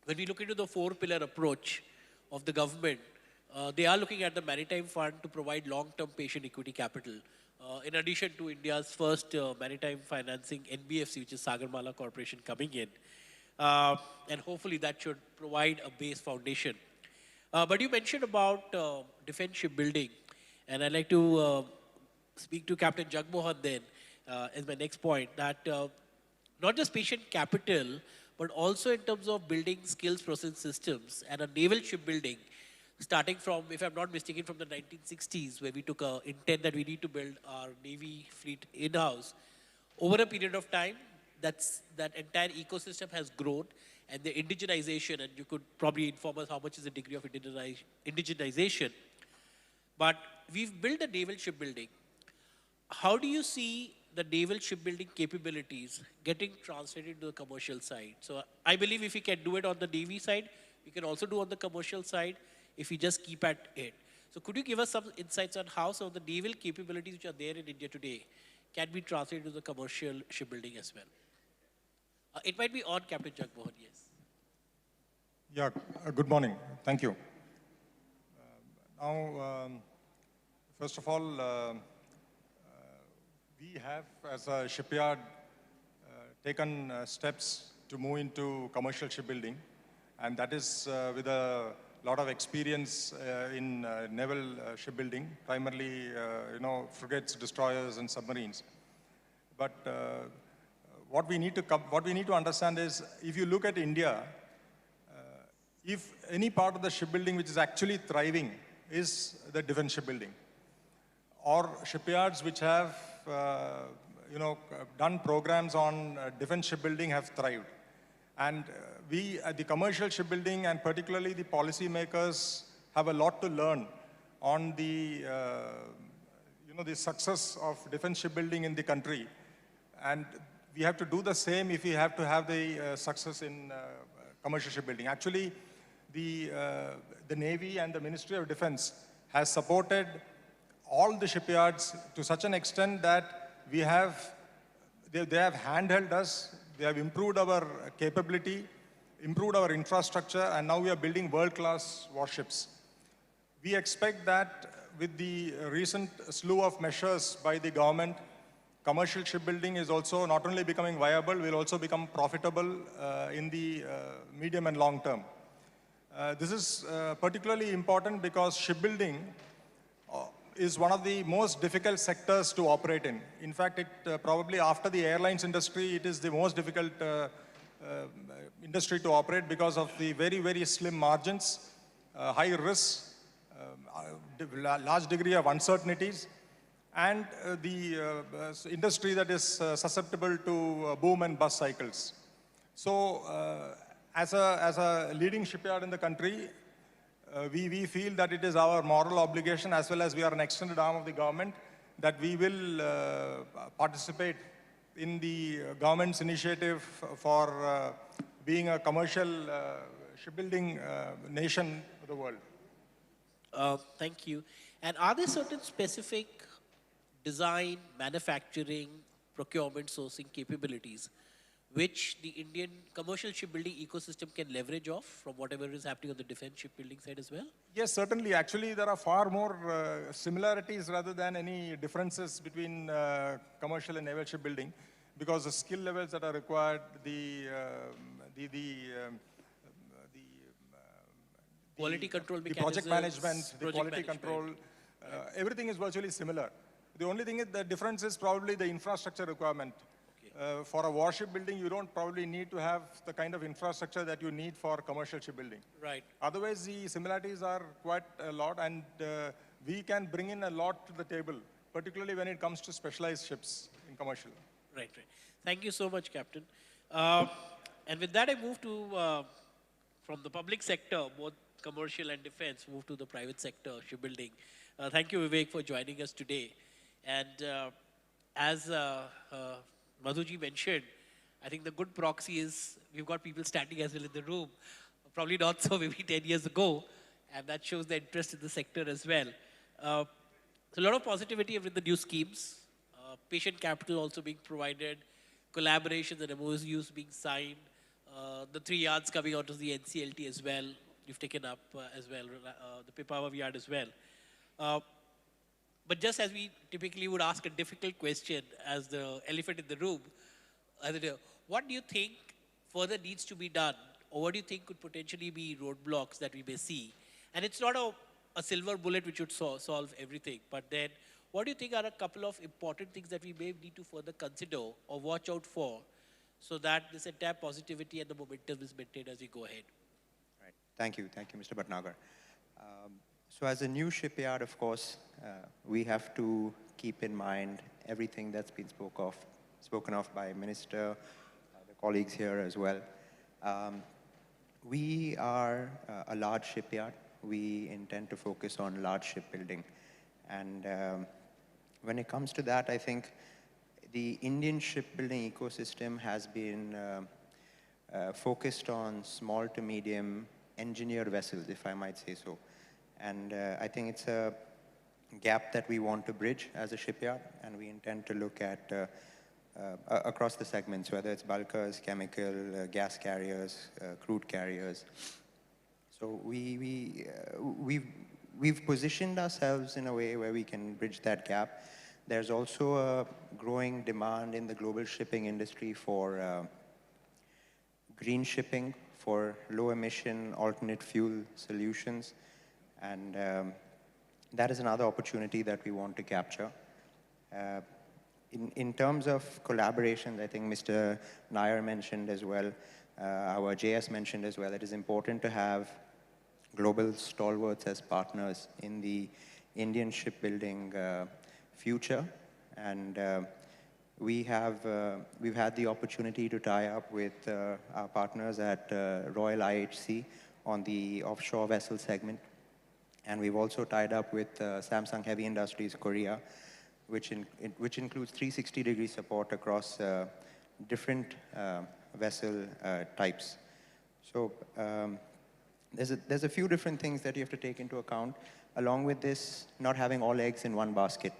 when we look into the four-pillar approach of the government, they are looking at the Maritime Fund to provide long-term patient equity capital. In addition to India's first maritime financing NBFC, which is Sagarmala Corporation coming in. And hopefully that should provide a base foundation. But you mentioned about defense shipbuilding, and I'd like to speak to Captain Jagmohan then as my next point, that not just patient capital, but also in terms of building skills process systems and a naval shipbuilding, starting from, if I'm not mistaken, from the 1960s, where we took a intent that we need to build our Navy fleet in-house. Over a period of time, that entire ecosystem has grown, and the indigenization, and you could probably inform us how much is the degree of indigenization. But we've built a naval shipbuilding. How do you see the naval shipbuilding capabilities getting translated to the commercial side? So I believe if we can do it on the Navy side, we can also do on the commercial side if we just keep at it. So could you give us some insights on how some of the naval capabilities which are there in India today can be translated to the commercial shipbuilding as well? It might be on Captain Jagmohan, yes. Yeah, good morning. Thank you. Now, first of all, we have, as a shipyard, taken steps to move into commercial shipbuilding, and that is with a lot of experience in naval shipbuilding, primarily, frigates, destroyers, and submarines. But what we need to understand is, if you look at India, if any part of the shipbuilding which is actually thriving is the defense shipbuilding, or shipyards which have done programs on defense shipbuilding have thrived. And we at the commercial shipbuilding, and particularly the policymakers, have a lot to learn on the the success of defense shipbuilding in the country. And we have to do the same if we have to have the success in commercial shipbuilding. Actually, the Navy and the Ministry of Defense has supported all the shipyards to such an extent that they have handheld us, they have improved our capability, improved our infrastructure, and now we are building world-class warships. We expect that with the recent slew of measures by the government, commercial shipbuilding is also not only becoming viable, will also become profitable in the medium and long term. This is particularly important because shipbuilding is one of the most difficult sectors to operate in. In fact, it probably after the airlines industry, it is the most difficult industry to operate because of the very, very slim margins, high risks, large degree of uncertainties, and the industry that is susceptible to boom and bust cycles. So as a leading shipyard in the country, we feel that it is our moral obligation, as well as we are an extended arm of the government, that we will participate in the government's initiative for being a commercial shipbuilding nation of the world. Thank you. And are there certain specific design, manufacturing, procurement, sourcing capabilities which the Indian commercial shipbuilding ecosystem can leverage off from whatever is happening on the defense shipbuilding side as well? Yes, certainly. Actually, there are far more similarities rather than any differences between commercial and naval shipbuilding, because the skill levels that are required, the quality control the project management, the quality management. control, everything is virtually similar. The only thing is the difference is probably the infrastructure requirement. For a warship building, you don't probably need to have the kind of infrastructure that you need for commercial shipbuilding. Right. Otherwise, the similarities are quite a lot, and we can bring in a lot to the table, particularly when it comes to specialized ships in commercial. Right, right. Thank you so much, Captain. And with that, I move to, from the public sector, both commercial and defense, move to the private sector, shipbuilding. Thank you, Vivek, for joining us today. And as Madhuji mentioned, I think the good proxy is we've got people standing as well in the room, probably not so maybe 10 years ago, and that shows the interest in the sector as well. So a lot of positivity with the new schemes, patient capital also being provided, collaborations and MOUs being signed, the 3 yards coming out of the NCLT as well, you've taken up as well, the Pipavav yard as well. But just as we typically would ask a difficult question as the elephant in the room, what do you think further needs to be done, or what do you think could potentially be roadblocks that we may see And it's not a silver bullet which would solve everything. But then, what do you think are a couple of important things that we may need to further consider or watch out for so that this entire positivity and the momentum is maintained as we go ahead? Right. Thank you, Mr. Bhatnagar. So as a new shipyard, of course, we have to keep in mind everything that's been spoken of by Minister, the colleagues here as well. We are a large shipyard. We intend to focus on large shipbuilding. And when it comes to that, I think the Indian shipbuilding ecosystem has been focused on small to medium engineered vessels, if I might say so. And I think it's a gap that we want to bridge as a shipyard, and we intend to look at across the segments, whether it's bulkers, chemical, gas carriers, crude carriers. So we've positioned ourselves in a way where we can bridge that gap. There's also a growing demand in the global shipping industry for green shipping, for low emission alternate fuel solutions. And that is another opportunity that we want to capture. In terms of collaborations, I think Mr. Nair mentioned as well, our JS mentioned as well, it is important to have global stalwarts as partners in the Indian shipbuilding future. And we've had the opportunity to tie up with our partners at Royal IHC on the offshore vessel segment. And we've also tied up with Samsung Heavy Industries Korea, which includes 360-degree support across different vessel types. So there's a few different things that you have to take into account, along with this, not having all eggs in one basket.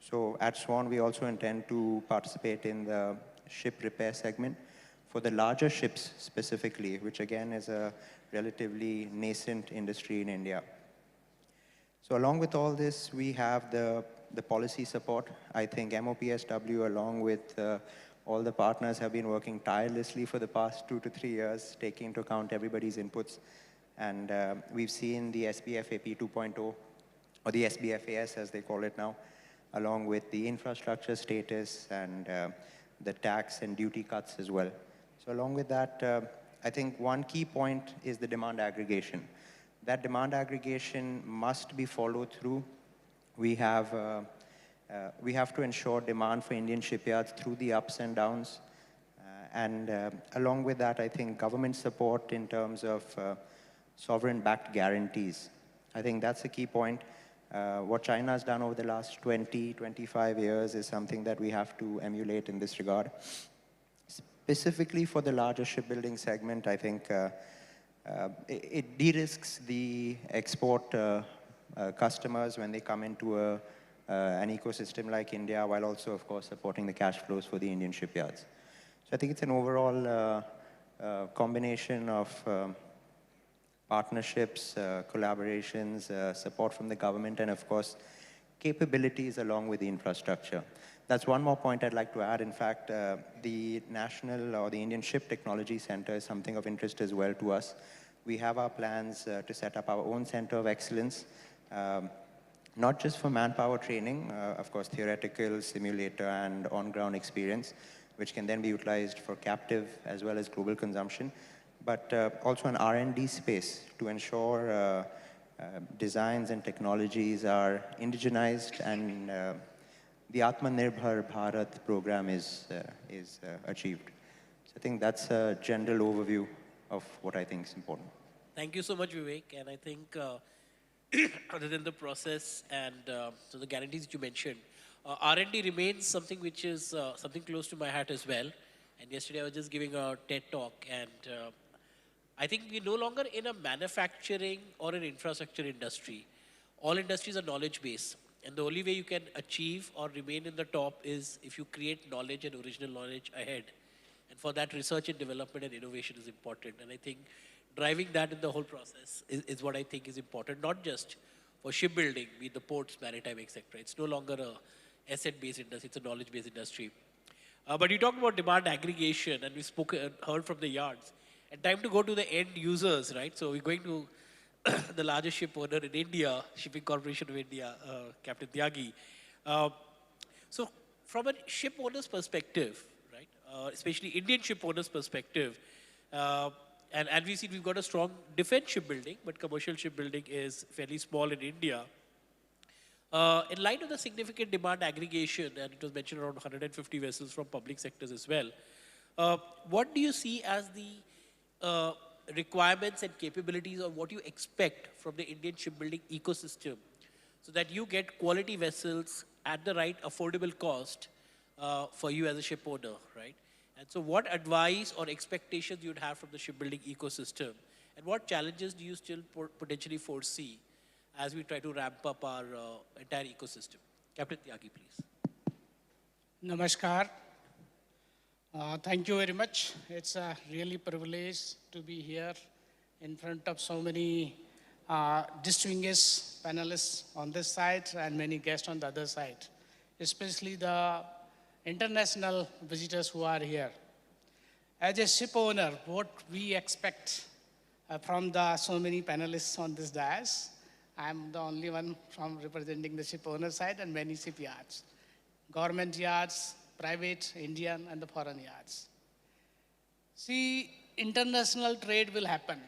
So at Swan, we also intend to participate in the ship repair segment for the larger ships specifically, which again is a relatively nascent industry in India. So along with all this, we have the policy support. I think MOPSW, along with all the partners, have been working tirelessly for the past 2 to 3 years, taking into account everybody's inputs. And we've seen the SBFAP 2.0, or the SBFAS as they call it now, along with the infrastructure status and the tax and duty cuts as well. So along with that, I think one key point is the demand aggregation. That demand aggregation must be followed through. We have to ensure demand for Indian shipyards through the ups and downs. And along with that, I think government support in terms of sovereign-backed guarantees. I think that's a key point. What China has done over the last 20, 25 years is something that we have to emulate in this regard. Specifically for the larger shipbuilding segment, I think it de-risks the export customers when they come into an ecosystem like India, while also, of course, supporting the cash flows for the Indian shipyards. So I think it's an overall combination of partnerships, collaborations, support from the government, and of course, capabilities along with the infrastructure. That's one more point I'd like to add. In fact, the National or the Indian Ship Technology Center is something of interest as well to us. We have our plans to set up our own center of excellence, not just for manpower training, of course, theoretical, simulator, and on-ground experience, which can then be utilized for captive as well as global consumption, but also an R&D space to ensure designs and technologies are indigenized and the Atmanirbhar Bharat program is achieved. So I think that's a general overview of what I think is important. Thank you so much, Vivek. And I think other than the process and so the guarantees that you mentioned, R&D remains something which is something close to my heart as well. And yesterday I was just giving a TED talk, and I think we're no longer in a manufacturing or an infrastructure industry. All industries are knowledge-based. And the only way you can achieve or remain in the top is if you create knowledge and original knowledge ahead. And for that, research and development and innovation is important. And I think driving that in the whole process is what I think is important, not just for shipbuilding, be it the ports, maritime, etc. It's no longer a asset-based industry, it's a knowledge-based industry. But you talked about demand aggregation, and we heard from the yards. And time to go to the end users, right? So we're going to the largest ship owner in India, Shipping Corporation of India, Captain Tyagi. Uh, so from a ship owner's perspective, right, especially Indian ship owner's perspective, and we see we've got a strong defense shipbuilding, but commercial shipbuilding is fairly small in India. In light of the significant demand aggregation, and it was mentioned around 150 vessels from public sectors as well, what do you see as the requirements and capabilities, or what you expect from the Indian shipbuilding ecosystem so that you get quality vessels at the right affordable cost for you as a ship owner, right? And so what advice or expectations you'd have from the shipbuilding ecosystem, and what challenges do you still potentially foresee as we try to ramp up our entire ecosystem? Captain Tyagi, please. Namaskar. Thank you very much. It's a really privilege to be here in front of so many distinguished panelists on this side and many guests on the other side, especially the international visitors who are here. As a ship owner, what we expect from the so many panelists on this dais, I'm the only one from representing the ship owner side and many shipyards, government yards, private, Indian, and the foreign yards. See, international trade will happen.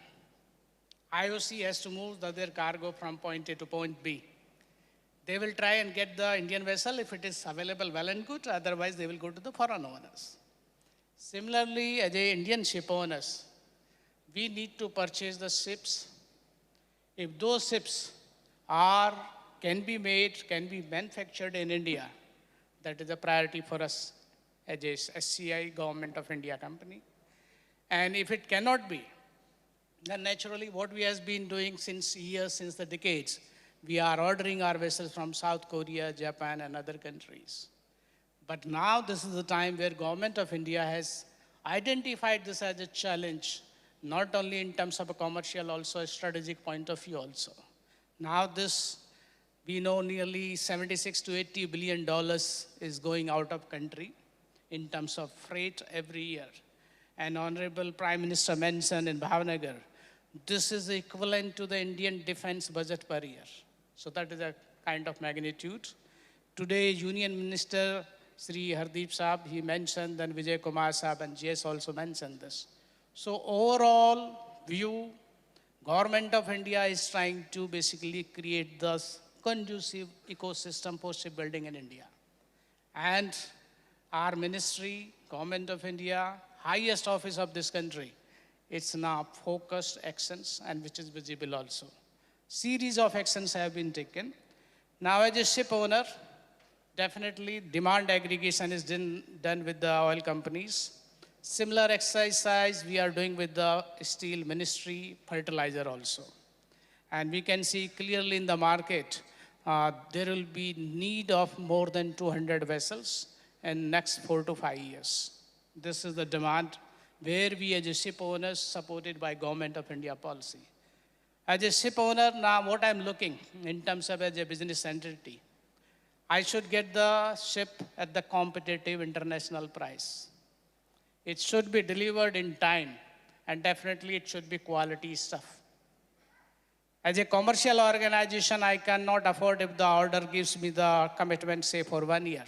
IOC has to move their cargo from point A to point B. They will try and get the Indian vessel if it is available well and good, otherwise they will go to the foreign owners. Similarly, as a Indian ship owners, we need to purchase the ships. If those ships can be made, can be manufactured in India, that is a priority for us as a SCI, Government of India company. And if it cannot be, then naturally what we have been doing since years, since the decades, we are ordering our vessels from South Korea, Japan, and other countries. But now this is the time where Government of India has identified this as a challenge, not only in terms of a commercial, also a strategic point of view also. Now this, we know nearly 76 to 80 billion dollars is going out of country in terms of freight every year. And Honorable Prime Minister mentioned in Bhavnagar, this is equivalent to the Indian defense budget per year. So that is a kind of magnitude. Today, Union Minister Sri Hardeep Saab, he mentioned, then Vijay Kumar Saab and GS also mentioned this. So overall view, Government of India is trying to basically create this conducive ecosystem for shipbuilding in India. And our ministry, Government of India, highest office of this country, it's now focused actions and which is visible also. Series of actions have been taken. Now as a ship owner, definitely demand aggregation is done with the oil companies. Similar exercise we are doing with the steel ministry, fertilizer also. And we can see clearly in the market, there will be need of more than 200 vessels in next 4 to 5 years. This is the demand where we as a ship owners supported by Government of India policy. As a ship owner, now what I'm looking in terms of as a business entity, I should get the ship at the competitive international price. It should be delivered in time, and definitely it should be quality stuff. As a commercial organization, I cannot afford if the order gives me the commitment, say, for 1 year.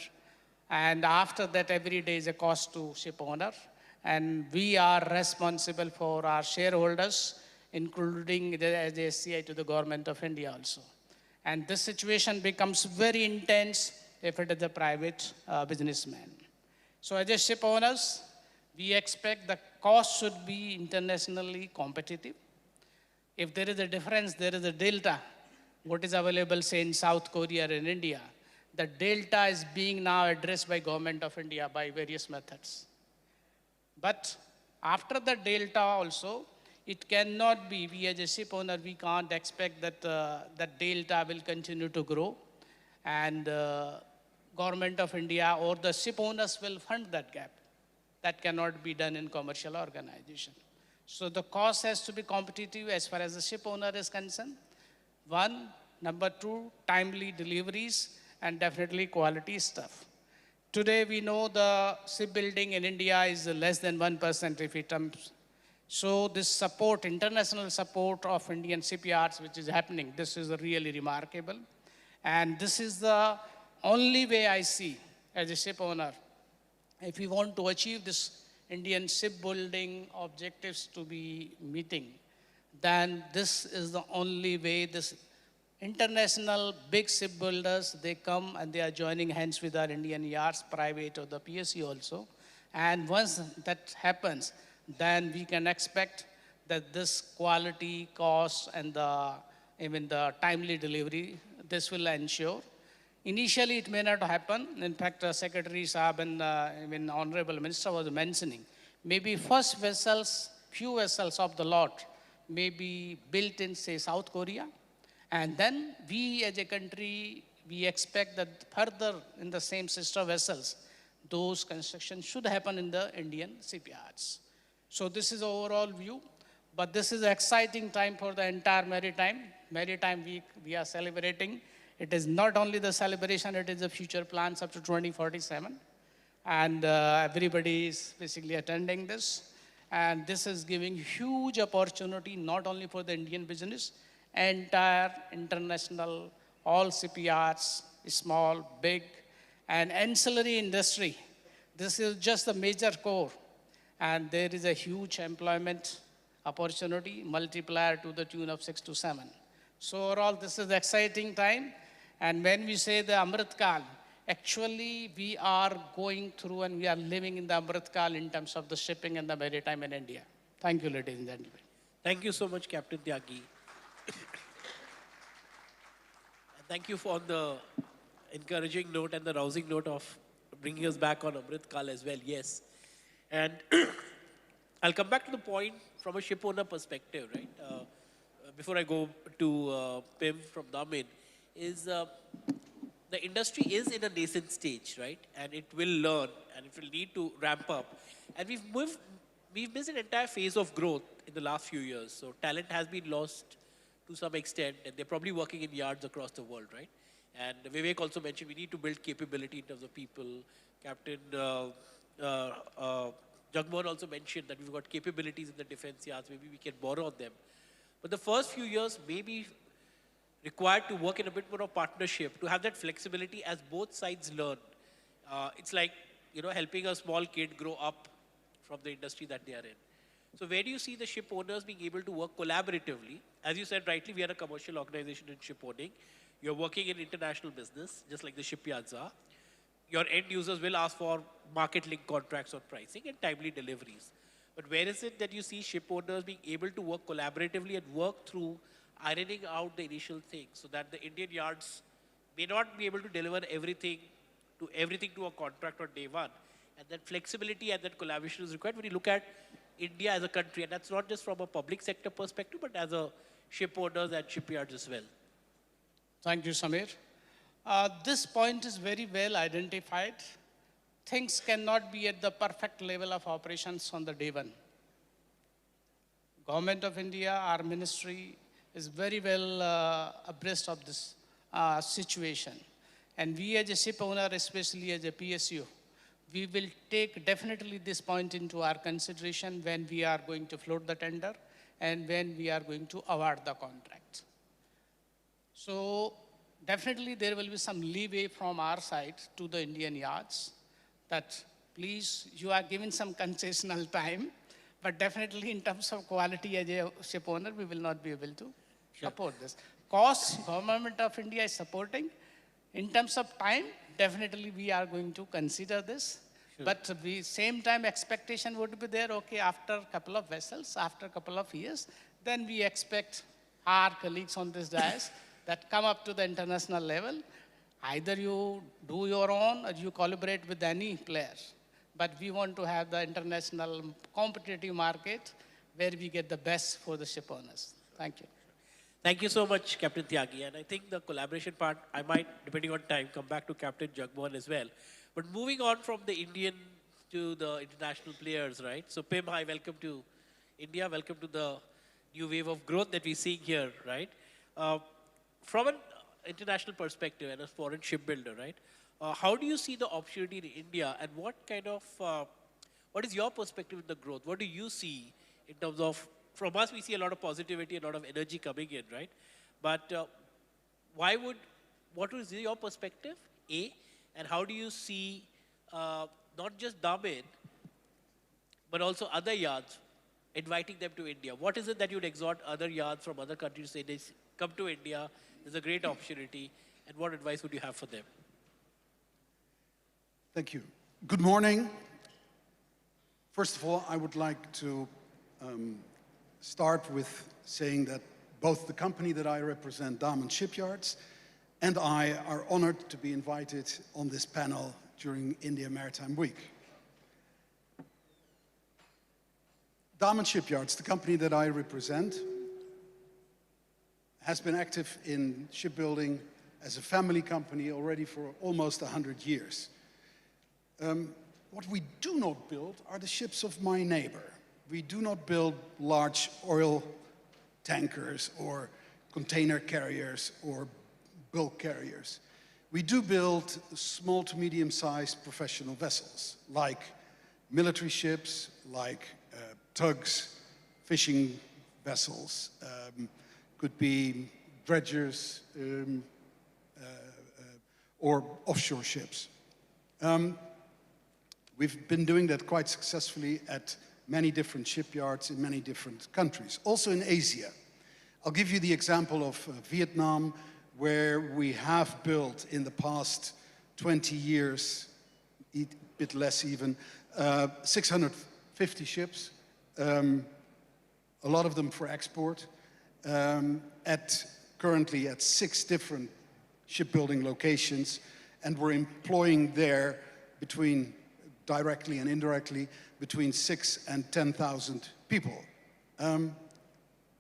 And after that, every day is a cost to ship owner. And we are responsible for our shareholders, including as a SCI to the Government of India also. And this situation becomes very intense if it is a private businessman. So as a ship owners, we expect the cost should be internationally competitive. If there is a difference, there is a delta, what is available, say, in South Korea and India, the delta is being now addressed by Government of India by various methods. But after the delta also, it cannot be, we as a ship owner, we can't expect that that delta will continue to grow. And Government of India or the ship owners will fund that gap. That cannot be done in commercial organization. So the cost has to be competitive as far as the ship owner is concerned. One, number two, timely deliveries, and definitely quality stuff. Today we know the shipbuilding in India is less than 1% if it comes. So this support, international support of Indian shipyards, which is happening, this is really remarkable. And this is the only way I see as a ship owner. If we want to achieve this Indian shipbuilding objectives to be meeting, then this is the only way. This international big shipbuilders, they come and they are joining hands with our Indian yards, private or the PSU also. And once that happens, then we can expect that this quality, cost, and even the timely delivery, this will ensure. Initially, it may not happen. In fact, Secretary Saab and even Honorable Minister was mentioning, maybe first vessels, few vessels of the lot may be built in, say, South Korea. And then we as a country, we expect that further in the same sister vessels, those constructions should happen in the Indian shipyards. So this is the overall view. But this is an exciting time for the entire Maritime. Maritime Week we are celebrating. It is not only the celebration, it is the future plans up to 2047. And everybody is basically attending this. And this is giving huge opportunity, not only for the Indian business, entire international, all shipyards, small, big, and ancillary industry. This is just the major core. And there is a huge employment opportunity, multiplier to the tune of 6 to 7. So overall, this is an exciting time. And when we say the Amrit Kal, actually we are going through and we are living in the Amrit Kal in terms of the shipping and the maritime in India. Thank you, ladies and gentlemen. Thank you so much, Captain Tyagi. And thank you for the encouraging note and the rousing note of bringing us back on Amrit Kal as well. Yes. And I'll come back to the point from a ship owner perspective, right? Before I go to Pim from Damin, is the industry is in a nascent stage, right? And it will learn and it will need to ramp up. And we've missed an entire phase of growth in the last few years. So talent has been lost to some extent, and they're probably working in yards across the world, right? And Vivek also mentioned we need to build capability in terms of people. Captain Jagmohan also mentioned that we've got capabilities in the defense yards, maybe we can borrow on them. But the first few years may be required to work in a bit more of partnership, to have that flexibility as both sides learn. It's like, helping a small kid grow up from the industry that they are in. So where do you see the ship owners being able to work collaboratively? As you said rightly, we are a commercial organization in ship owning. You're working in international business, just like the shipyards are. Your end users will ask for market-linked contracts on pricing and timely deliveries. But where is it that you see ship owners being able to work collaboratively and work through ironing out the initial things so that the Indian yards may not be able to deliver everything to a contract on day one? And that flexibility and that collaboration is required when you look at India as a country. And that's not just from a public sector perspective, but as a ship owners and shipyards as well. Thank you, Samir. This point is very well identified. Things cannot be at the perfect level of operations on the day one. Government of India, our ministry, is very well abreast of this situation. And we as a ship owner, especially as a PSU, we will take definitely this point into our consideration when we are going to float the tender and when we are going to award the contract. So definitely there will be some leeway from our side to the Indian yards that please, you are given some concessional time, but definitely in terms of quality as a ship owner, we will not be able to support this. Cost, Government of India is supporting. In terms of time, definitely we are going to consider this. Sure. But the same time expectation would be there, okay, after a couple of vessels, after a couple of years, then we expect our colleagues on this dais that come up to the international level. Either you do your own or you collaborate with any player. But we want to have the international competitive market where we get the best for the ship owners. Thank you. Thank you so much, Captain Tyagi. And I think the collaboration part, I might, depending on time, come back to Captain Jagmohan as well. But moving on from the Indian to the international players, right? So Pim, hi, welcome to India. Welcome to the new wave of growth that we're seeing here, right? From an international perspective and a foreign shipbuilder, right? How do you see the opportunity in India and what kind of, what is your perspective in the growth? What do you see in terms of, from us we see a lot of positivity, a lot of energy coming in, right? But what is your perspective, A, and how do you see not just Damin, but also other yards, inviting them to India? What is it that you'd exhort other yards from other countries to say, come to India, there's a great opportunity, and what advice would you have for them? Thank you. Good morning. First of all, I would like to start with saying that both the company that I represent, Damen Shipyards, and I are honored to be invited on this panel during India Maritime Week. Damen Shipyards, the company that I represent, has been active in shipbuilding as a family company already for almost 100 years. What we do not build are the ships of my neighbor. We do not build large oil tankers or container carriers or bulk carriers. We do build small to medium-sized professional vessels, like military ships, like tugs, fishing vessels, could be dredgers or offshore ships. We've been doing that quite successfully at many different shipyards in many different countries, also in Asia. I'll give you the example of Vietnam, where we have built in the past 20 years, a bit less even, 650 ships, a lot of them for export, currently at 6 different shipbuilding locations, and we're employing there directly and indirectly, between 6,000 and 10,000 people,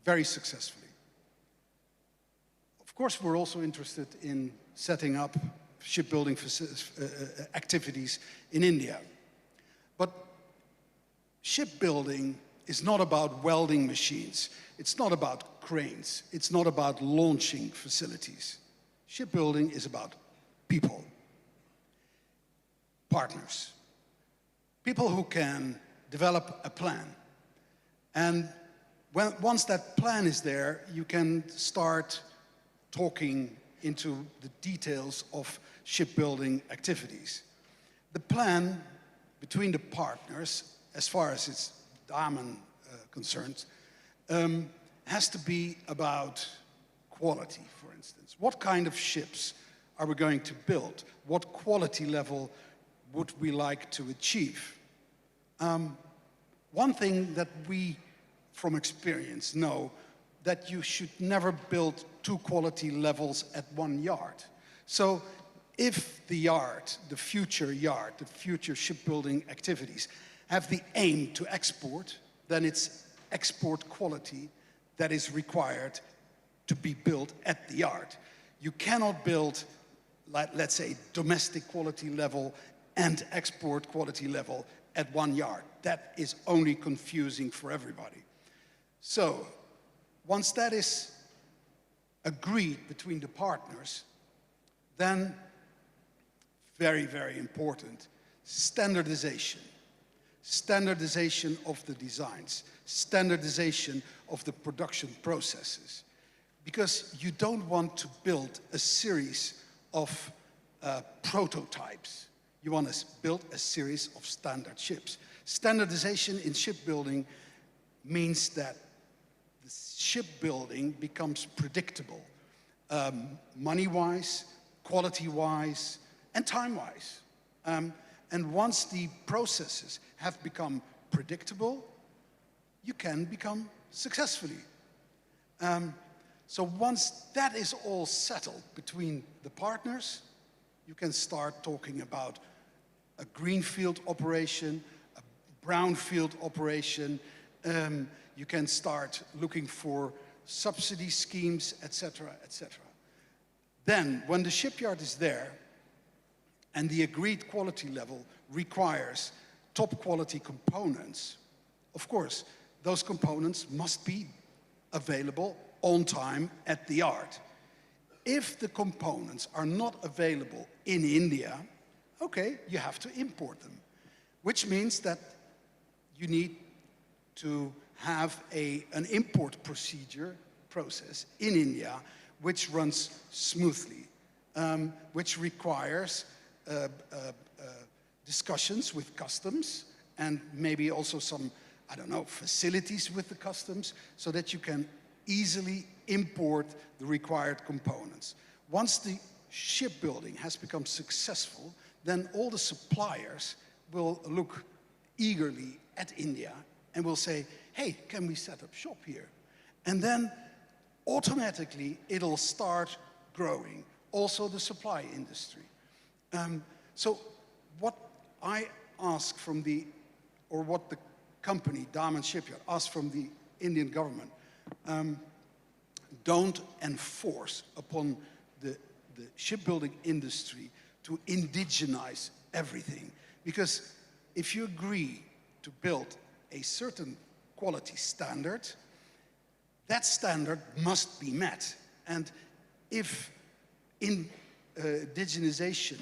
very successfully. Of course, we're also interested in setting up shipbuilding activities in India. But shipbuilding is not about welding machines. It's not about cranes. It's not about launching facilities. Shipbuilding is about people, partners, people who can develop a plan. And once that plan is there, you can start talking into the details of shipbuilding activities. The plan between the partners, as far as it's Damen concerned, has to be about quality, for instance. What kind of ships are we going to build? What quality level would we like to achieve? One thing that we, from experience, know that you should never build 2 quality levels at one yard. So if the yard, the future shipbuilding activities, have the aim to export, then it's export quality that is required to be built at the yard. You cannot build, let's say, domestic quality level and export quality level at one yard. That is only confusing for everybody. So, once that is agreed between the partners, then, very, very important, standardization. Standardization of the designs, standardization of the production processes. Because you don't want to build a series of prototypes. You want to build a series of standard ships. Standardization in shipbuilding means that the shipbuilding becomes predictable, money-wise, quality-wise, and time-wise. And once the processes have become predictable, you can become successfully. So once that is all settled between the partners, you can start talking about a greenfield operation, a brownfield operation. You can start looking for subsidy schemes, etc., etc. Then, when the shipyard is there, and the agreed quality level requires top quality components, of course, those components must be available on time at the yard. If the components are not available in India, okay, you have to import them, which means that you need to have an import process in India which runs smoothly, which requires discussions with customs and maybe also some, I don't know, facilities with the customs so that you can easily import the required components. Once the shipbuilding has become successful, then all the suppliers will look eagerly at India and will say, hey, can we set up shop here? And then automatically it'll start growing, also the supply industry. So what I ask from what the company, Daman Shipyard, asks from the Indian government, don't enforce upon the shipbuilding industry to indigenize everything. Because if you agree to build a certain quality standard, that standard must be met. And if indigenization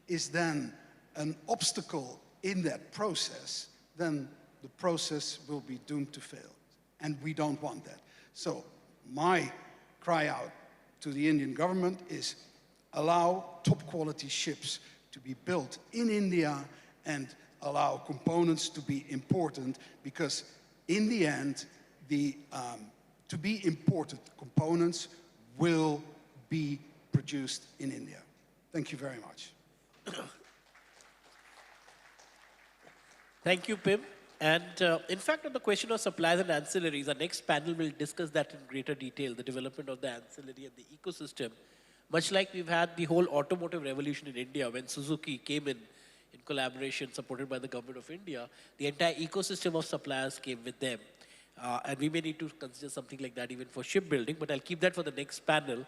is then an obstacle in that process, then the process will be doomed to fail. And we don't want that. So my cry out to the Indian government is allow top quality ships to be built in India and allow components to be important, because in the end, the to be imported components will be produced in India. Thank you very much. Thank you, Pim. And in fact, on the question of supplies and ancillaries, our next panel will discuss that in greater detail, the development of the ancillary and the ecosystem. Much like we've had the whole automotive revolution in India, when Suzuki came in collaboration supported by the government of India, the entire ecosystem of suppliers came with them. And we may need to consider something like that even for shipbuilding, but I'll keep that for the next panel.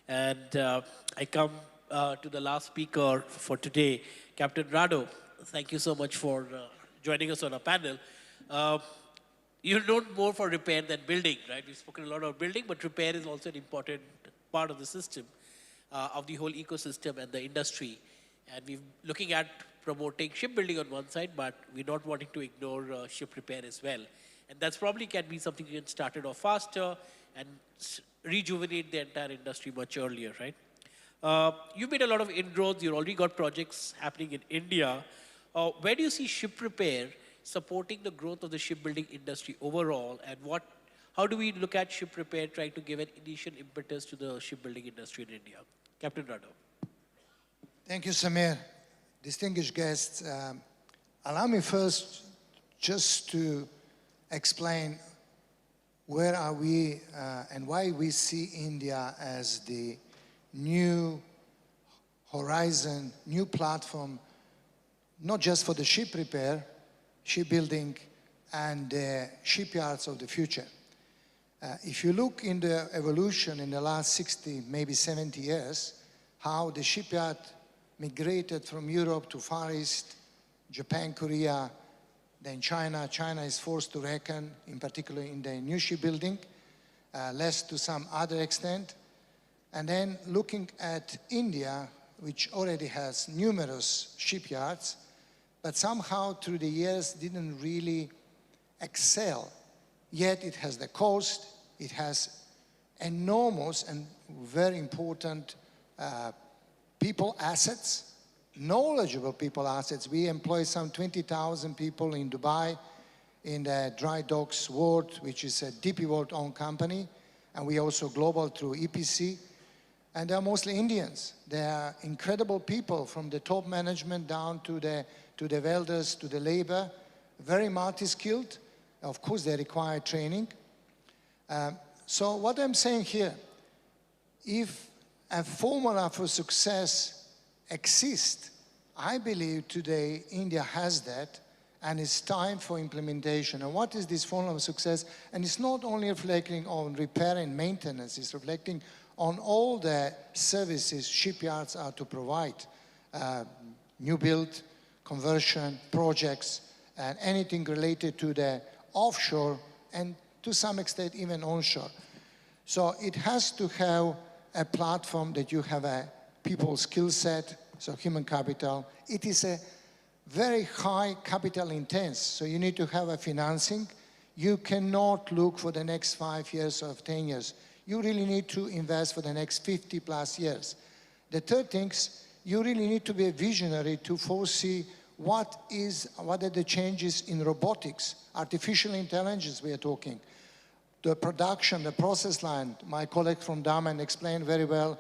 And I come to the last speaker for today, Captain Rado. Thank you so much for joining us on our panel. You're known more for repair than building, right? We've spoken a lot about building, but repair is also an important part of the system, of the whole ecosystem and the industry. And we're looking at promoting shipbuilding on one side, but we're not wanting to ignore ship repair as well. And that's probably can be something you can start it off faster and rejuvenate the entire industry much earlier, right? You've made a lot of inroads. You've already got projects happening in India. Where do you see ship repair supporting the growth of the shipbuilding industry overall? And how do we look at ship repair trying to give an initial impetus to the shipbuilding industry in India? Captain Rado. Thank you, Samir. Distinguished guests, allow me first just to explain where are we and why we see India as the new horizon, new platform, not just for the ship repair, shipbuilding, and shipyards of the future. If you look in the evolution in the last 60, maybe 70 years, how the shipyard migrated from Europe to Far East, Japan, Korea, then China. China is forced to reckon, in particular in the new shipbuilding, less to some other extent. And then looking at India, which already has numerous shipyards, but somehow through the years didn't really excel. Yet it has the coast, it has enormous and very important people assets, knowledgeable people assets. We employ some 20,000 people in Dubai, in the Dry Docks World, which is a DP World-owned company, and we also global through EPC. And they're mostly Indians. They are incredible people, from the top management down to the welders, to the labor, very multi-skilled. Of course, they require training. So what I'm saying here, if a formula for success exists, I believe today India has that, and it's time for implementation. And what is this formula of success? And it's not only reflecting on repair and maintenance, it's reflecting on all the services shipyards are to provide. New build, conversion, projects, and anything related to the offshore and to some extent even onshore. So it has to have a platform that you have a people skill set, so human capital. It is a very high capital intense, so you need to have a financing, you cannot look for the next 5 years or 10 years. You really need to invest for the next 50 plus years. The third thing is you really need to be a visionary to foresee what are the changes in robotics, artificial intelligence we are talking, the production, the process line. My colleague from Daman explained very well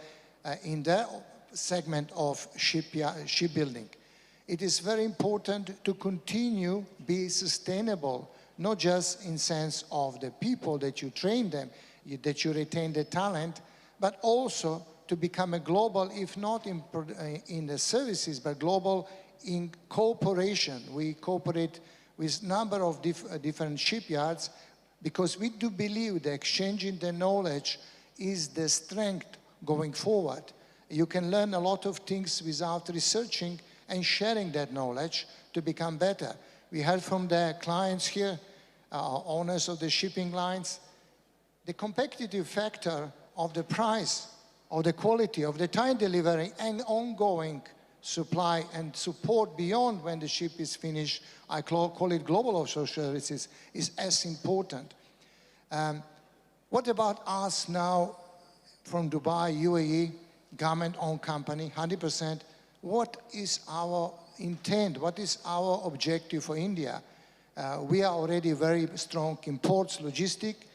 in their segment of shipbuilding. It is very important to continue be sustainable, not just in sense of the people that you train them, that you retain the talent, but also to become a global, if not in the services, but global in cooperation. We cooperate with a number of different shipyards because we do believe that exchanging the knowledge is the strength going forward. You can learn a lot of things without researching and sharing that knowledge to become better. We heard from the clients here, owners of the shipping lines, the competitive factor of the price, of the quality, of the time delivery, and ongoing supply and support beyond when the ship is finished, I call it global offshore services, is as important. What about us now from Dubai, UAE, government-owned company, 100%? What is our intent? What is our objective for India? We are already very strong in ports, logistics,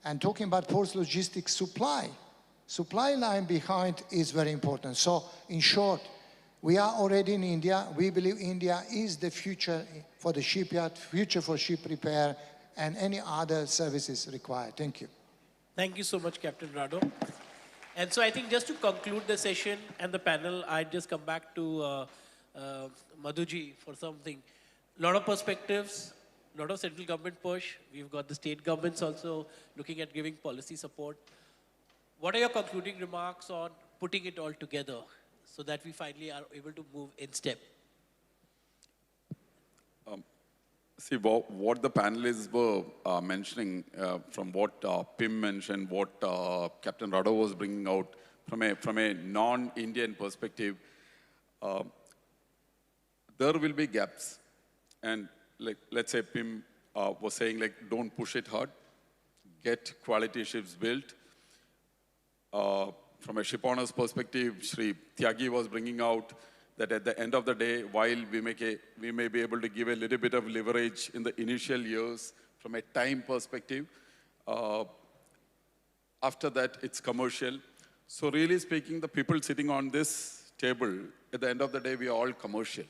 and talking about ports, logistics, supply line behind is very important. So in short, we are already in India. We believe India is the future for the shipyard, future for ship repair, and any other services required. Thank you. Thank you so much, Captain Rado. And so I think just to conclude the session and the panel, I'd just come back to Madhuji for something. A lot of perspectives, a lot of central government push. We've got the state governments also looking at giving policy support. What are your concluding remarks on putting it all together so that we finally are able to move in step? See, what the panelists were mentioning, from what Pim mentioned, what Captain Rado was bringing out from a non-Indian perspective, there will be gaps. And like, let's say Pim was saying, like, don't push it hard, get quality ships built. From a ship owner's perspective, Shri Tyagi was bringing out that at the end of the day, while we may be able to give a little bit of leverage in the initial years from a time perspective, after that, it's commercial. So really speaking, the people sitting on this table, at the end of the day, we are all commercial.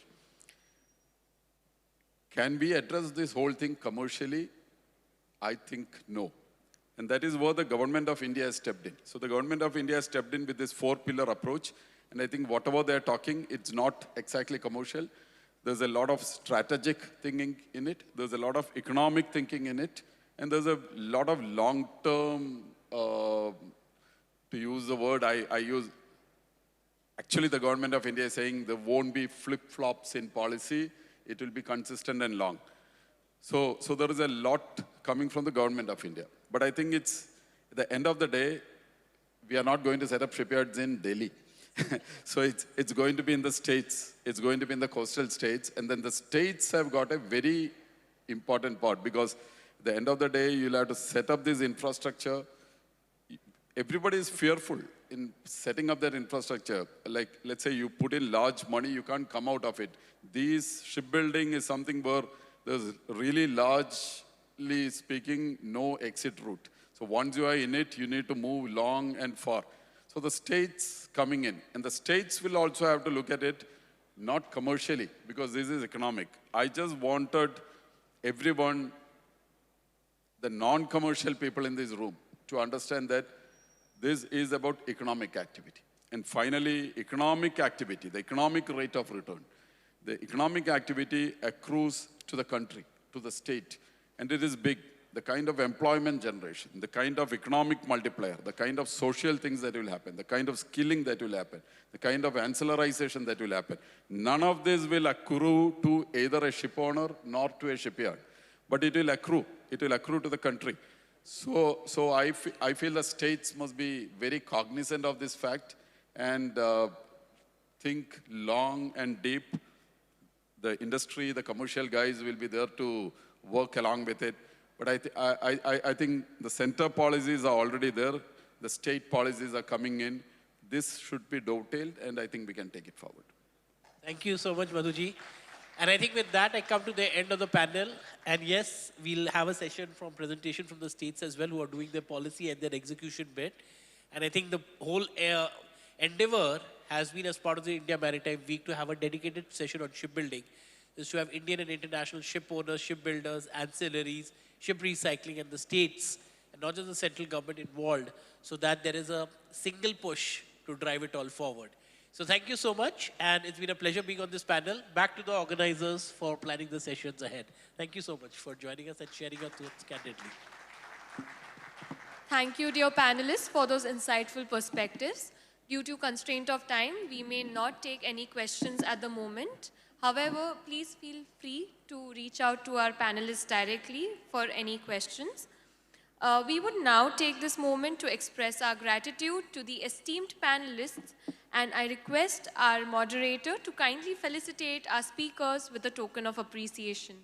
Can we address this whole thing commercially? I think no. And that is where the government of India has stepped in. So the government of India has stepped in with this 4-pillar approach. And I think whatever they're talking, it's not exactly commercial. There's a lot of strategic thinking in it. There's a lot of economic thinking in it. And there's a lot of long-term, to use the word I use, actually the government of India is saying there won't be flip-flops in policy. It will be consistent and long. So there is a lot coming from the government of India. But I think it's, at the end of the day, we are not going to set up shipyards in Delhi. So it's going to be in the states. It's going to be in the coastal states. And then the states have got a very important part because at the end of the day, you'll have to set up this infrastructure. Everybody is fearful in setting up their infrastructure. Like, let's say you put in large money, you can't come out of it. These shipbuilding is something where there's really largely speaking, no exit route. So once you are in it, you need to move long and far. So the states coming in, and the states will also have to look at it, not commercially, because this is economic. I just wanted everyone, the non-commercial people in this room, to understand that this is about economic activity. And finally, economic activity, the economic rate of return. The economic activity accrues to the country, to the state, and it is big. The kind of employment generation, the kind of economic multiplier, the kind of social things that will happen, the kind of skilling that will happen, the kind of ancillarization that will happen. None of this will accrue to either a ship owner nor to a shipyard, but it will accrue. It will accrue to the country. So I feel the states must be very cognizant of this fact and think long and deep. The industry, the commercial guys will be there to work along with it. But I think the center policies are already there. The state policies are coming in. This should be dovetailed, and I think we can take it forward. Thank you so much, Madhuji. And I think with that, I come to the end of the panel. And yes, we'll have a session from presentation from the states as well, who are doing their policy and their execution bit. And I think the whole endeavor has been, as part of the India Maritime Week, to have a dedicated session on shipbuilding, is to have Indian and international ship owners, shipbuilders, ancillaries, ship recycling, and the states, and not just the central government involved, so that there is a single push to drive it all forward. So thank you so much, and it's been a pleasure being on this panel. Back to the organizers for planning the sessions ahead. Thank you so much for joining us and sharing your thoughts candidly. Thank you, dear panelists, for those insightful perspectives. Due to constraint of time, we may not take any questions at the moment. However, please feel free to reach out to our panelists directly for any questions. We would now take this moment to express our gratitude to the esteemed panelists, and I request our moderator to kindly felicitate our speakers with a token of appreciation.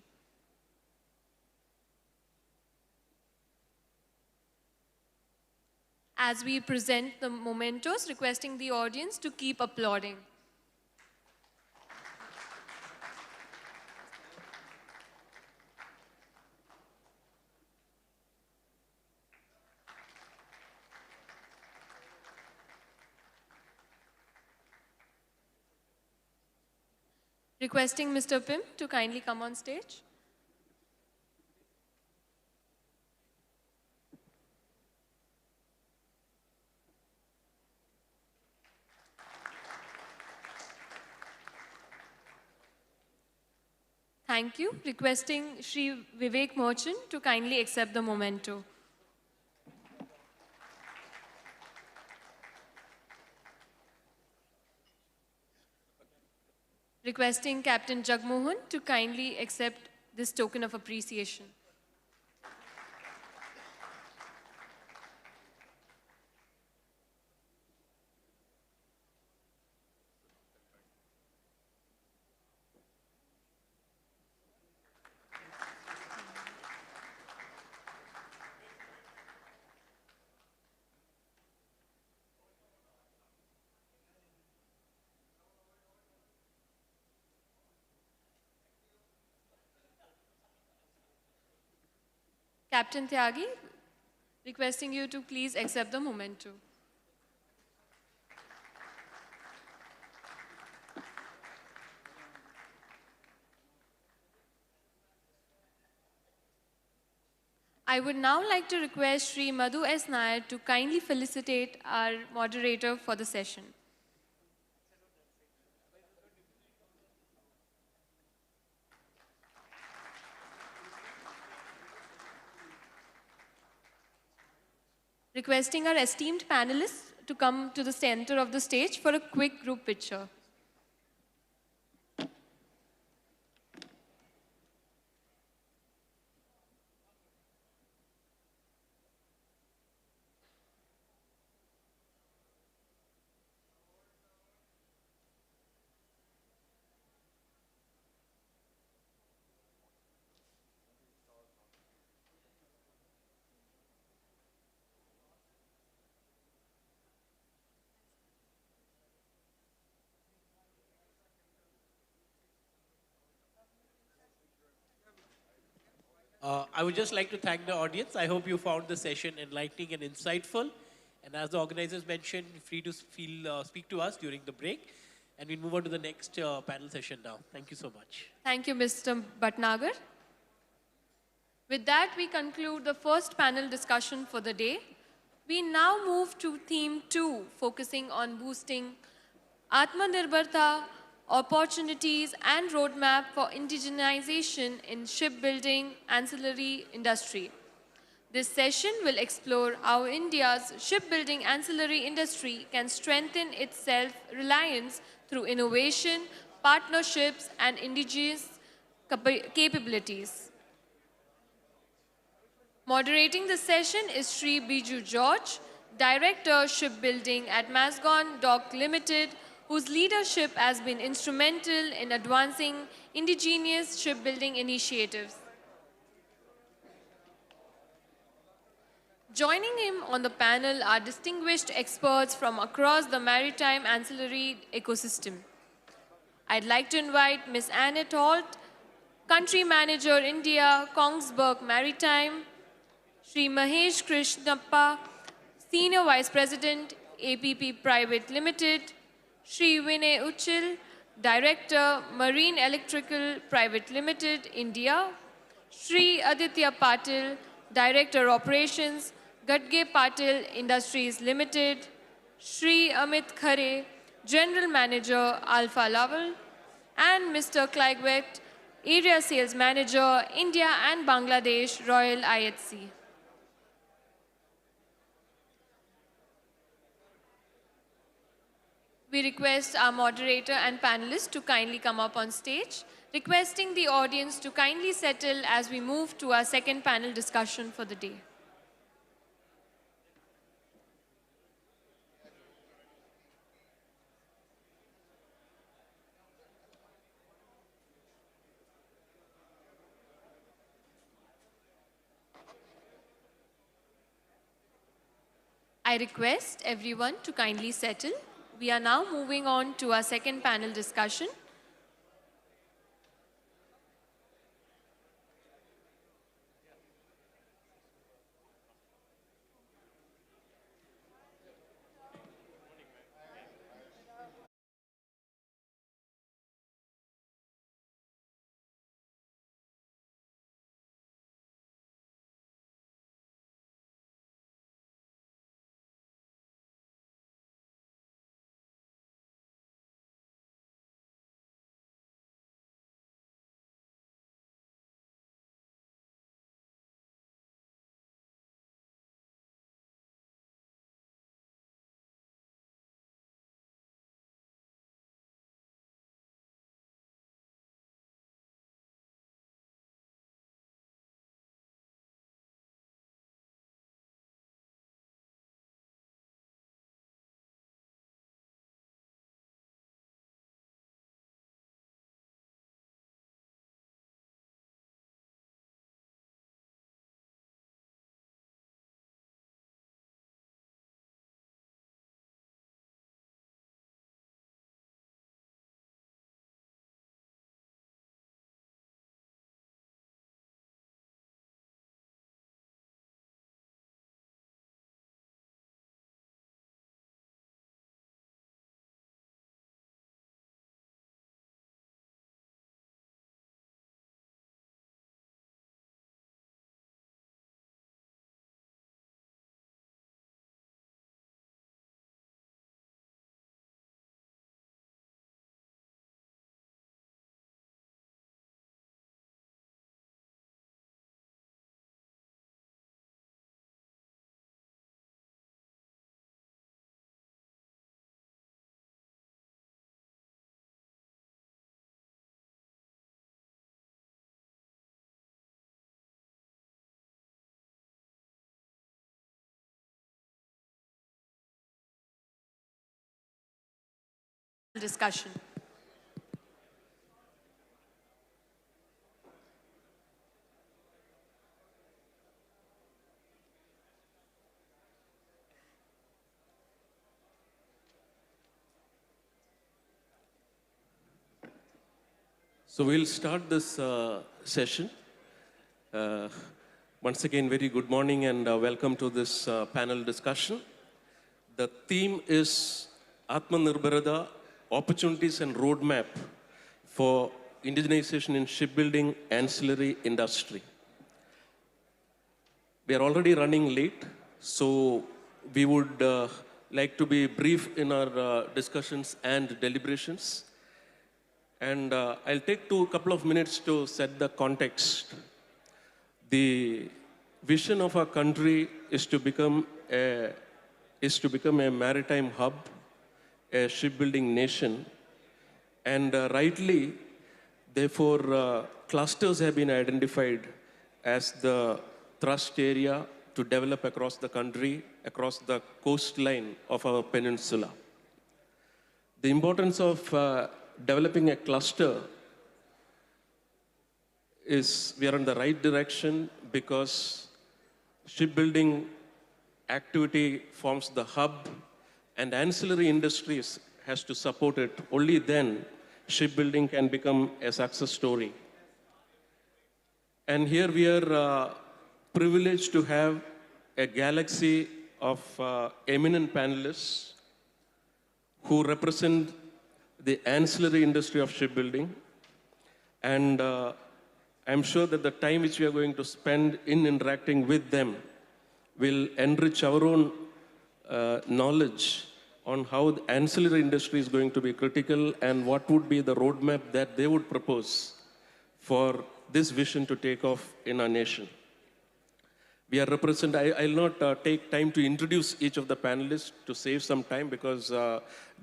As we present the mementos, requesting the audience to keep applauding. Requesting Mr. Pim to kindly come on stage. Thank you. Requesting Shri Vivek Merchant to kindly accept the memento. Requesting Captain Jagmohan to kindly accept this token of appreciation. Captain Tyagi, requesting you to please accept the memento. I would now like to request Sri Madhu S. Nair to kindly felicitate our moderator for the session. Requesting our esteemed panelists to come to the center of the stage for a quick group picture. I would just like to thank the audience. I hope you found the session enlightening and insightful. And as the organizers mentioned, free to speak to us during the break. And we'll move on to the next panel session now. Thank you so much. Thank you, Mr. Bhatnagar. With that, we conclude the first panel discussion for the day. We now move to theme 2, focusing on boosting Atmanirbharta, opportunities and roadmap for indigenization in shipbuilding ancillary industry. This session will explore how India's shipbuilding ancillary industry can strengthen its self-reliance through innovation, partnerships, and indigenous capabilities. Moderating the session is Sri Biju George, Director Shipbuilding at Masgon Dock Limited, whose leadership has been instrumental in advancing indigenous shipbuilding initiatives. Joining him on the panel are distinguished experts from across the maritime ancillary ecosystem. I'd like to invite Ms. Annette Holt, Country Manager India, Kongsberg Maritime, Sri Mahesh Krishnappa, Senior Vice President, APP Private Limited, Sri Vinay Uchil, Director, Marine Electrical Private Limited, India, Sri Aditya Patil, Director Operations, Gadge Patil Industries Limited, Sri Amit Khare, General Manager, Alpha Laval, and Mr. Claigwet, Area Sales Manager, India and Bangladesh, Royal IHC. We request our moderator and panelists to kindly come up on stage, requesting the audience to kindly settle as we move to our second panel discussion for the day. I request everyone to kindly settle. We are now moving on to our second panel discussion. Discussion. So we'll start this session. Once again, very good morning and welcome to this panel discussion. The theme is Atmanirbharata, Opportunities and Roadmap for Indigenization in Shipbuilding Ancillary Industry. We are already running late, so we would like to be brief in our discussions and deliberations. And I'll take a couple of minutes to set the context. The vision of our country is to become a maritime hub, a shipbuilding nation, and rightly, therefore, clusters have been identified as the thrust area to develop across the country, across the coastline of our peninsula. The importance of developing a cluster is we are in the right direction because shipbuilding activity forms the hub and ancillary industries has to support it. Only then shipbuilding can become a success story. And here we are privileged to have a galaxy of eminent panelists who represent the ancillary industry of shipbuilding. And I'm sure that the time which we are going to spend in interacting with them will enrich our own knowledge on how the ancillary industry is going to be critical and what would be the roadmap that they would propose for this vision to take off in our nation. We are represented, I'll not take time to introduce each of the panelists to save some time because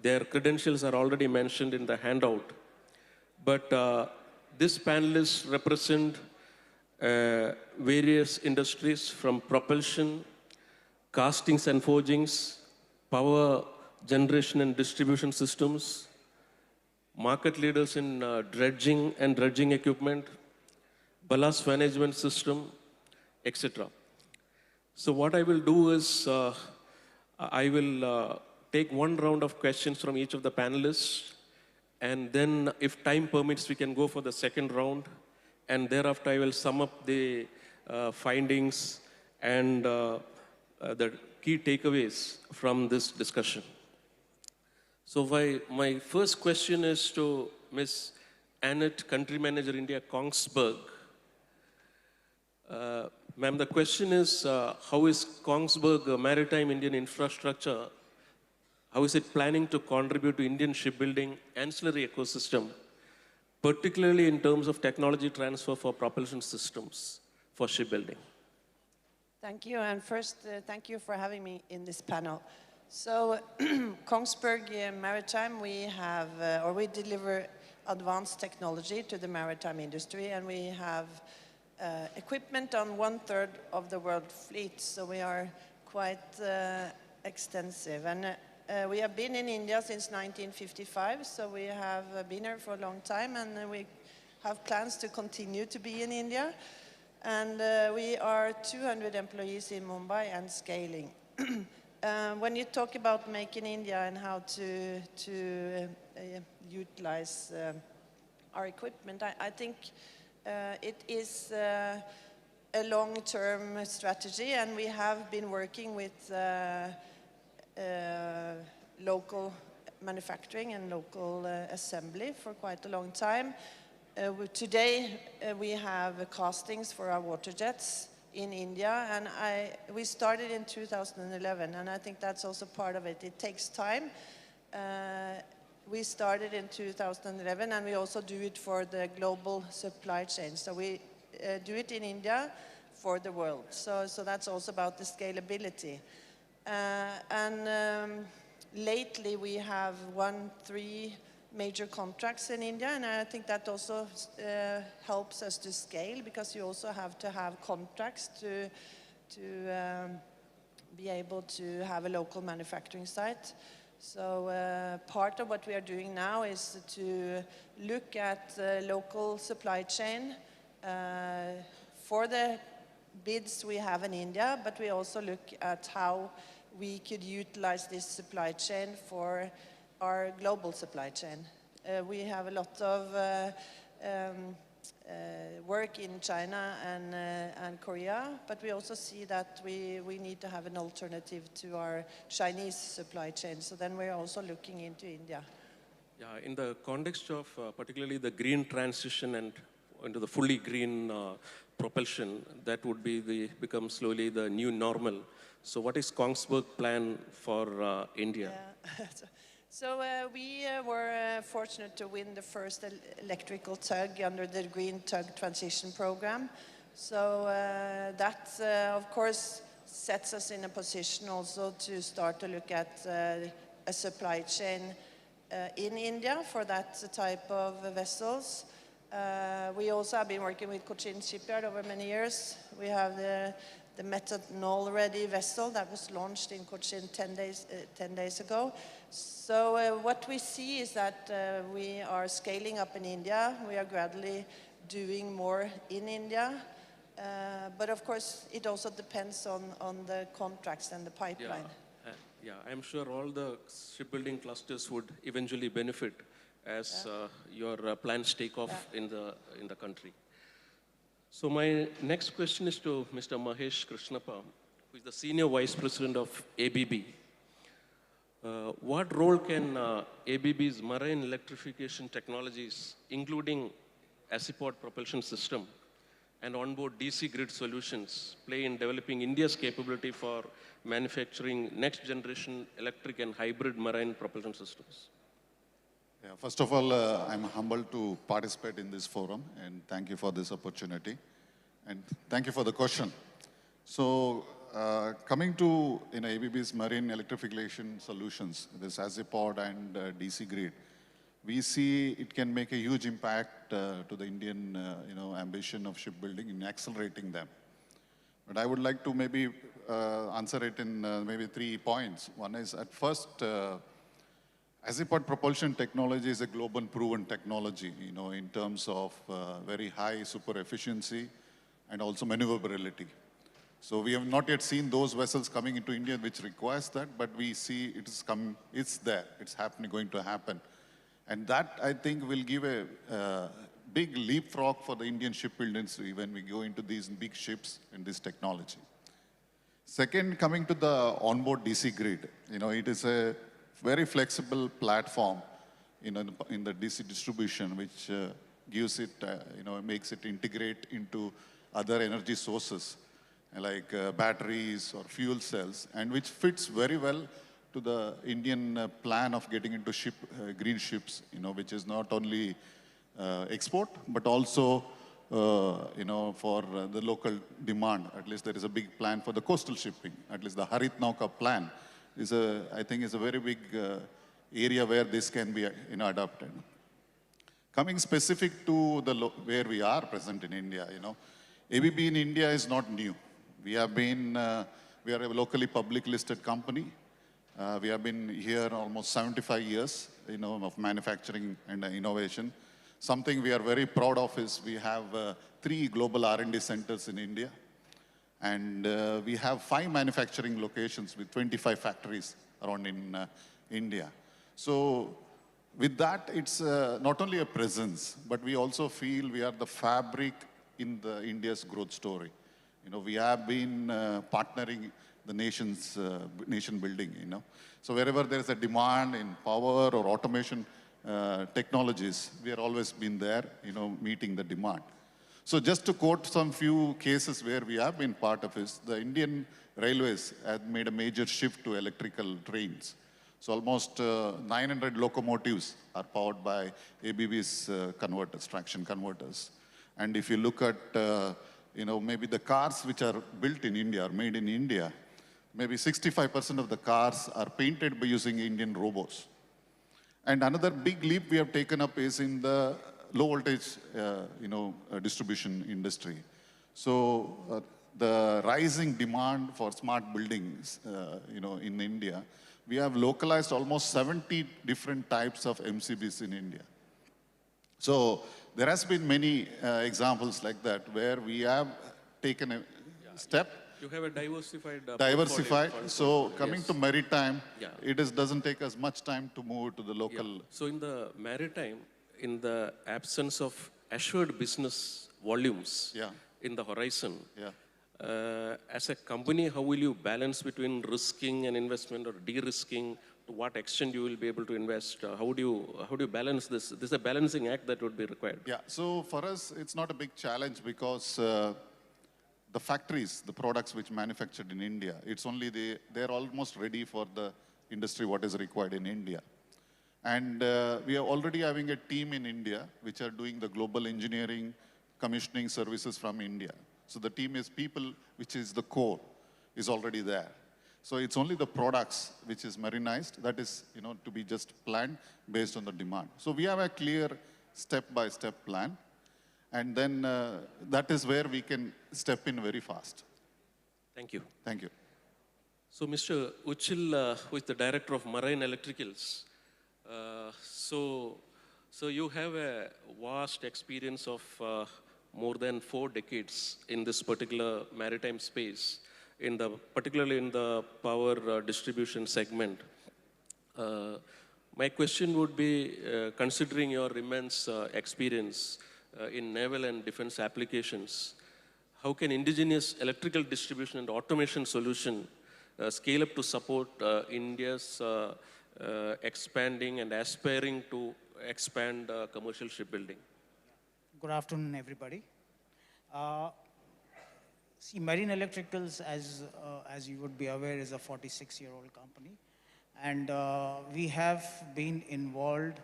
their credentials are already mentioned in the handout. But these panelists represent various industries from propulsion, castings and forgings, power generation and distribution systems, market leaders in dredging and dredging equipment, ballast management system, etc. So what I will do is I will take one round of questions from each of the panelists, and then if time permits, we can go for the second round, and thereafter I will sum up the findings and the key takeaways from this discussion. So my first question is to Ms. Annette, Country Manager India, Kongsberg. Ma'am, the question is, how is Kongsberg Maritime Indian Infrastructure, how is it planning to contribute to Indian shipbuilding ancillary ecosystem, particularly in terms of technology transfer for propulsion systems for shipbuilding? Thank you, and first, thank you for having me in this panel. So, Kongsberg Maritime, we have, we deliver advanced technology to the maritime industry, and we have equipment on 1/3 of the world fleet, so we are quite extensive. And we have been in India since 1955, so we have been here for a long time, and we have plans to continue to be in India. And we are 200 employees in Mumbai and scaling. When you talk about Make in India and how to utilize our equipment, I think it is a long-term strategy, and we have been working with local manufacturing and local assembly for quite a long time. Today, we have castings for our water jets in India, and we started in 2011, and I think that's also part of it. It takes time. We started in 2011, and we also do it for the global supply chain. So we do it in India for the world. So that's also about the scalability. Lately, we have won 3 major contracts in India, and I think that also helps us to scale, because you also have to have contracts to be able to have a local manufacturing site. So part of what we are doing now is to look at the local supply chain for the bids we have in India, but we also look at how we could utilize this supply chain for our global supply chain. We have a lot of work in China and Korea, but we also see that we need to have an alternative to our Chinese supply chain. So then we're also looking into India. Yeah, in the context of particularly the green transition and into the fully green propulsion, that would be become slowly the new normal. So what is Kongsberg plan for India? Yeah. So we were fortunate to win the first electrical tug under the Green Tug Transition Program. So that, of course, sets us in a position also to start to look at a supply chain in India for that type of vessels. We also have been working with Cochin Shipyard over many years. We have the methanol-ready vessel that was launched in Cochin 10 days ago. So what we see is that we are scaling up in India. We are gradually doing more in India. But of course, it also depends on the contracts and the pipeline. Yeah, I'm sure all the shipbuilding clusters would eventually benefit as your plans take off in the country. So my next question is to Mr. Mahesh Krishnappa, who is the Senior Vice President of ABB. What role can ABB's marine electrification technologies, including Acipod propulsion system and onboard DC grid solutions, play in developing India's capability for manufacturing next generation electric and hybrid marine propulsion systems? Yeah, first of all, I'm humbled to participate in this forum, and thank you for this opportunity. And thank you for the question. So, coming to ABB's marine electrification solutions, this Acipod and DC grid, we see it can make a huge impact to the Indian ambition of shipbuilding in accelerating them. But I would like to maybe answer it in maybe 3 points. One is, at first, Acipod propulsion technology is a global proven technology, in terms of very high super efficiency and also maneuverability. So we have not yet seen those vessels coming into India which requires that, but we see it is coming, it's there, it's happening, going to happen. And that, I think, will give a big leapfrog for the Indian shipbuilding industry when we go into these big ships and this technology. Second, coming to the onboard DC grid, it is a very flexible platform in the DC distribution, which gives it, makes it integrate into other energy sources like batteries or fuel cells, and which fits very well to the Indian plan of getting into green ships, which is not only export, but also, for the local demand. At least there is a big plan for the coastal shipping. At least the Harit Nauka plan is I think is a very big area where this can be adopted. Coming specific to where we are present in India, ABB in India is not new. We are a locally public listed company. We have been here almost 75 years, of manufacturing and innovation. Something we are very proud of is we have 3 global R&D centers in India. And we have 5 manufacturing locations with 25 factories around in India. So with that, it's not only a presence, but we also feel we are the fabric in India's growth story. We have been partnering the nation building, So wherever there is a demand in power or automation technologies, we have always been there, meeting the demand. So just to quote some few cases where we have been part of is, the Indian Railways have made a major shift to electrical trains. So almost 900 locomotives are powered by ABB's converters, traction converters. And if you look at, maybe the cars which are built in India, are made in India, maybe 65% of the cars are painted by using Indian robots. And another big leap we have taken up is in the low voltage, distribution industry. So the rising demand for smart buildings, in India, we have localized almost 70 different types of MCBs in India. So there has been many examples like that where we have taken a step. You have a diversified. So coming to maritime, it doesn't take us much time to move to the local. Yeah. So in the maritime, in the absence of assured business volumes in the horizon, as a company, how will you balance between risking an investment or de-risking? To what extent you will be able to invest? How do you balance this? This is a balancing act that would be required. Yeah. So for us, it's not a big challenge because the factories, the products which manufactured in India, they're almost ready for the industry what is required in India. And we are already having a team in India which are doing the global engineering, commissioning services from India. So the team is people, which is the core, is already there. So it's only the products which is marinized that is, to be just planned based on the demand. So we have a clear step-by-step plan. And then that is where we can step in very fast. Thank you. Thank you. So Mr. Uchil, who is the Director of Marine Electricals, so you have a vast experience of more than 4 decades in this particular maritime space, particularly in the power distribution segment. My question would be, considering your immense experience in naval and defense applications, how can indigenous electrical distribution and automation solution scale up to support India's expanding and aspiring to expand commercial shipbuilding? Good afternoon, everybody. See, Marine Electricals, as you would be aware, is a 46-year-old company. And we have been involved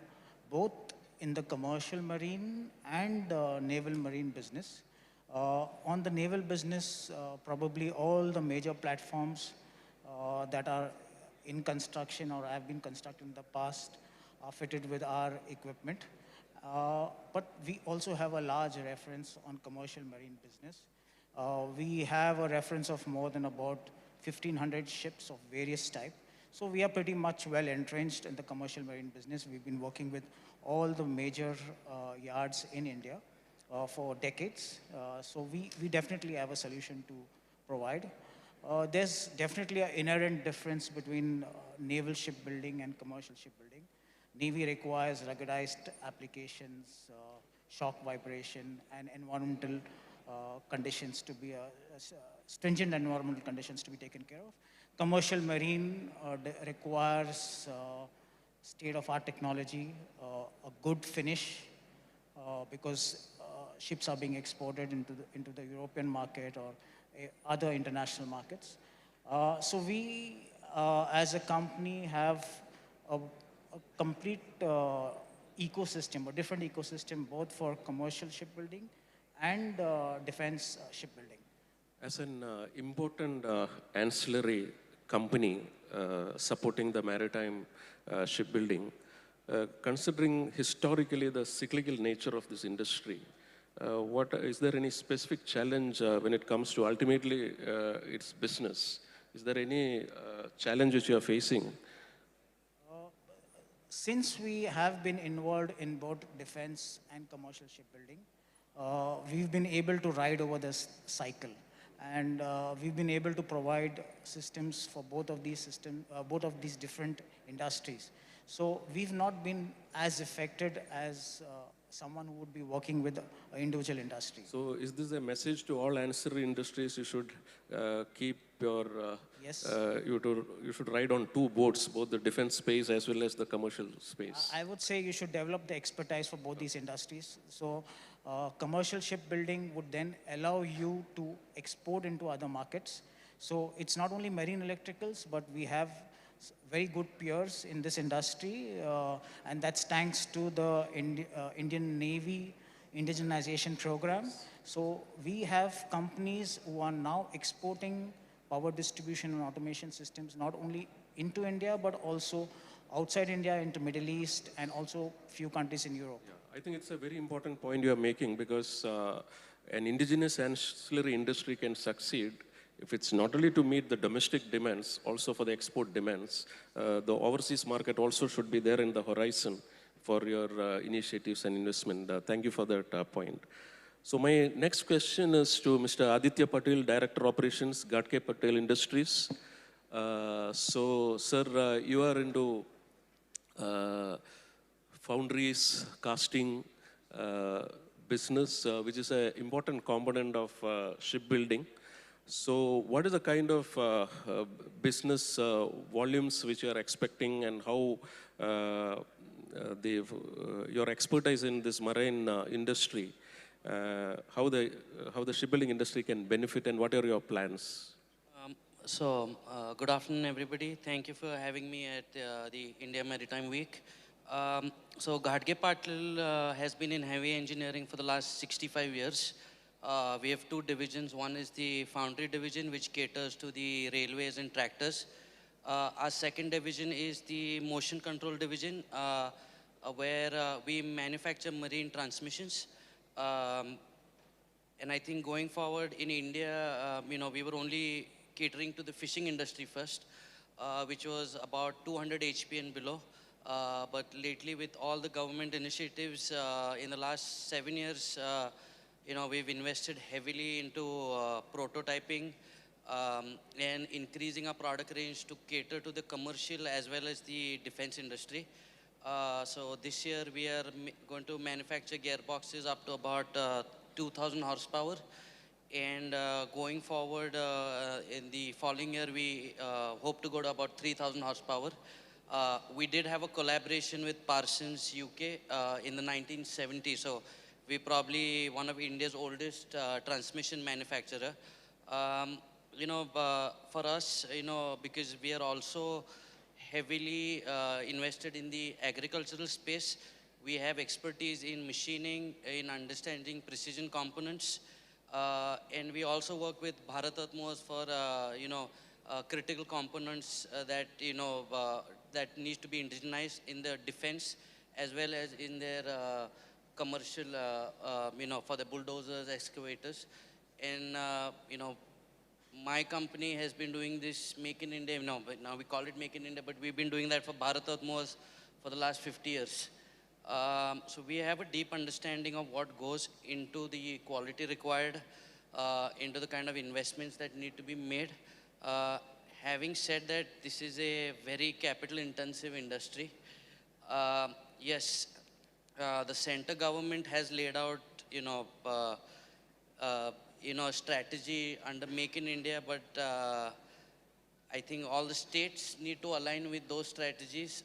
both in the commercial marine and naval marine business. On the naval business, probably all the major platforms that are in construction or have been constructed in the past are fitted with our equipment. But we also have a large reference on commercial marine business. We have a reference of more than about 1,500 ships of various types. So we are pretty much well entrenched in the commercial marine business. We've been working with all the major yards in India for decades. So we definitely have a solution to provide. There's definitely an inherent difference between naval shipbuilding and commercial shipbuilding. Navy requires ruggedized applications, shock vibration, and environmental conditions to be stringent environmental conditions to be taken care of. Commercial marine requires state-of-art technology, a good finish, because ships are being exported into the European market or other international markets. So we, as a company, have a complete ecosystem, a different ecosystem, both for commercial shipbuilding and defense shipbuilding. As an important ancillary company supporting the maritime shipbuilding, considering historically the cyclical nature of this industry, is there any specific challenge when it comes to ultimately its business? Is there any challenge which you are facing? Since we have been involved in both defense and commercial shipbuilding, we've been able to ride over this cycle. And we've been able to provide systems for both of these different industries. So we've not been as affected as someone who would be working with an individual industry. So is this a message to all ancillary industries? You should keep your, yes. You should ride on two boats, both the defense space as well as the commercial space. I would say you should develop the expertise for both these industries. So commercial shipbuilding would then allow you to export into other markets. So it's not only marine electricals, but we have very good peers in this industry, and that's thanks to the Indian Navy indigenization program. So we have companies who are now exporting power distribution and automation systems not only into India, but also outside India, into Middle East, and also few countries in Europe. Yeah, I think it's a very important point you are making, because an indigenous ancillary industry can succeed if it's not only to meet the domestic demands, also for the export demands. The overseas market also should be there in the horizon for your initiatives and investment. Thank you for that point. So my next question is to Mr. Aditya Patel, Director Operations, Gatke Patel Industries. So, sir, you are into foundries, casting business, which is an important component of shipbuilding. So what is the kind of business volumes which you are expecting, and how your expertise in this marine industry, how the shipbuilding industry can benefit, and what are your plans? Good afternoon, everybody. Thank you for having me at the India Maritime Week. So Ghadge Patil has been in heavy engineering for the last 65 years. We have two divisions. One is the foundry division, which caters to the railways and tractors. Our second division is the motion control division, where we manufacture marine transmissions. And I think going forward in India, we were only catering to the fishing industry first, which was about 200 HP and below. But lately, with all the government initiatives in the last 7 years, we've invested heavily into prototyping and increasing our product range to cater to the commercial as well as the defense industry. So this year we are going to manufacture gearboxes up to about 2,000 horsepower. And going forward in the following year, we hope to go to about 3,000 horsepower. We did have a collaboration with Parsons UK in the 1970s. So we're probably one of India's oldest transmission manufacturer. For us, because we are also heavily invested in the agricultural space, we have expertise in machining, in understanding precision components, and we also work with Bharat Atmos for, critical components that needs to be indigenized in the defense as well as in their commercial, for the bulldozers, excavators. And, my company has been doing this Make in India, but now we call it Make in India, but we've been doing that for Bharat Atmos for the last 50 years. So we have a deep understanding of what goes into the quality required, into the kind of investments that need to be made. Having said that, this is a very capital intensive industry. Yes, the center government has laid out, a strategy under Make in India, but I think all the states need to align with those strategies.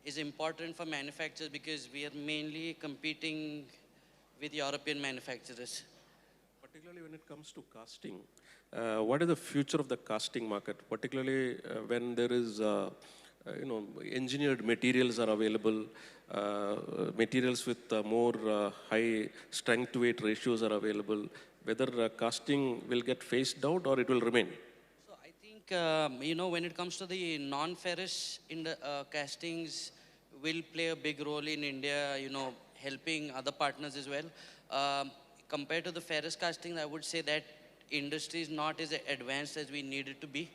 Is important for manufacturers because we are mainly competing with European manufacturers. Particularly when it comes to casting, what is the future of the casting market? Particularly when there is, engineered materials are available, materials with more high strength to weight ratios are available. Whether casting will get phased out or it will remain? When it comes to the non-ferrous castings, will play a big role in India, helping other partners as well. Compared to the ferrous casting, I would say that industry is not as advanced as we need it to be.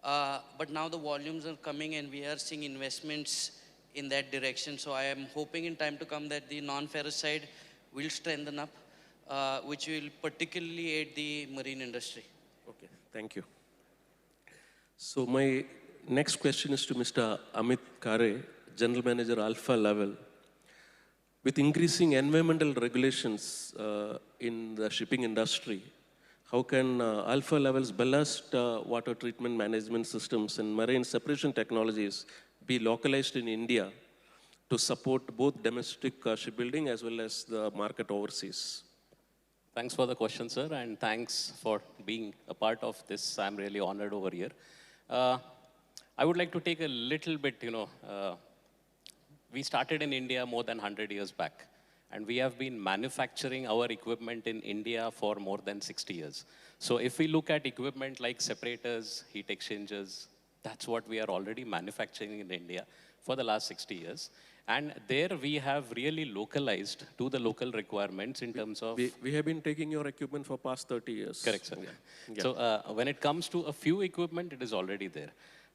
But now the volumes are coming and we are seeing investments in that direction. So I am hoping in time to come that the non-ferrous side will strengthen up, which will particularly aid the marine industry. Okay, thank you. So my next question is to Mr. Amit Kare, General Manager, Alpha Level. With increasing environmental regulations in the shipping industry, how can Alpha Level's ballast water treatment management systems and marine separation technologies be localized in India to support both domestic shipbuilding as well as the market overseas? Thanks for the question, sir, and thanks for being a part of this. I'm really honored over here. I would like to take a little bit, we started in India more than 100 years back, and we have been manufacturing our equipment in India for more than 60 years. So if we look at equipment like separators, heat exchangers, that's what we are already manufacturing in India for the last 60 years. And there we have really localized to the local requirements in terms of... We have been taking your equipment for past 30 years. Correct, sir. Yeah. So when it comes to a few equipment, it is already there.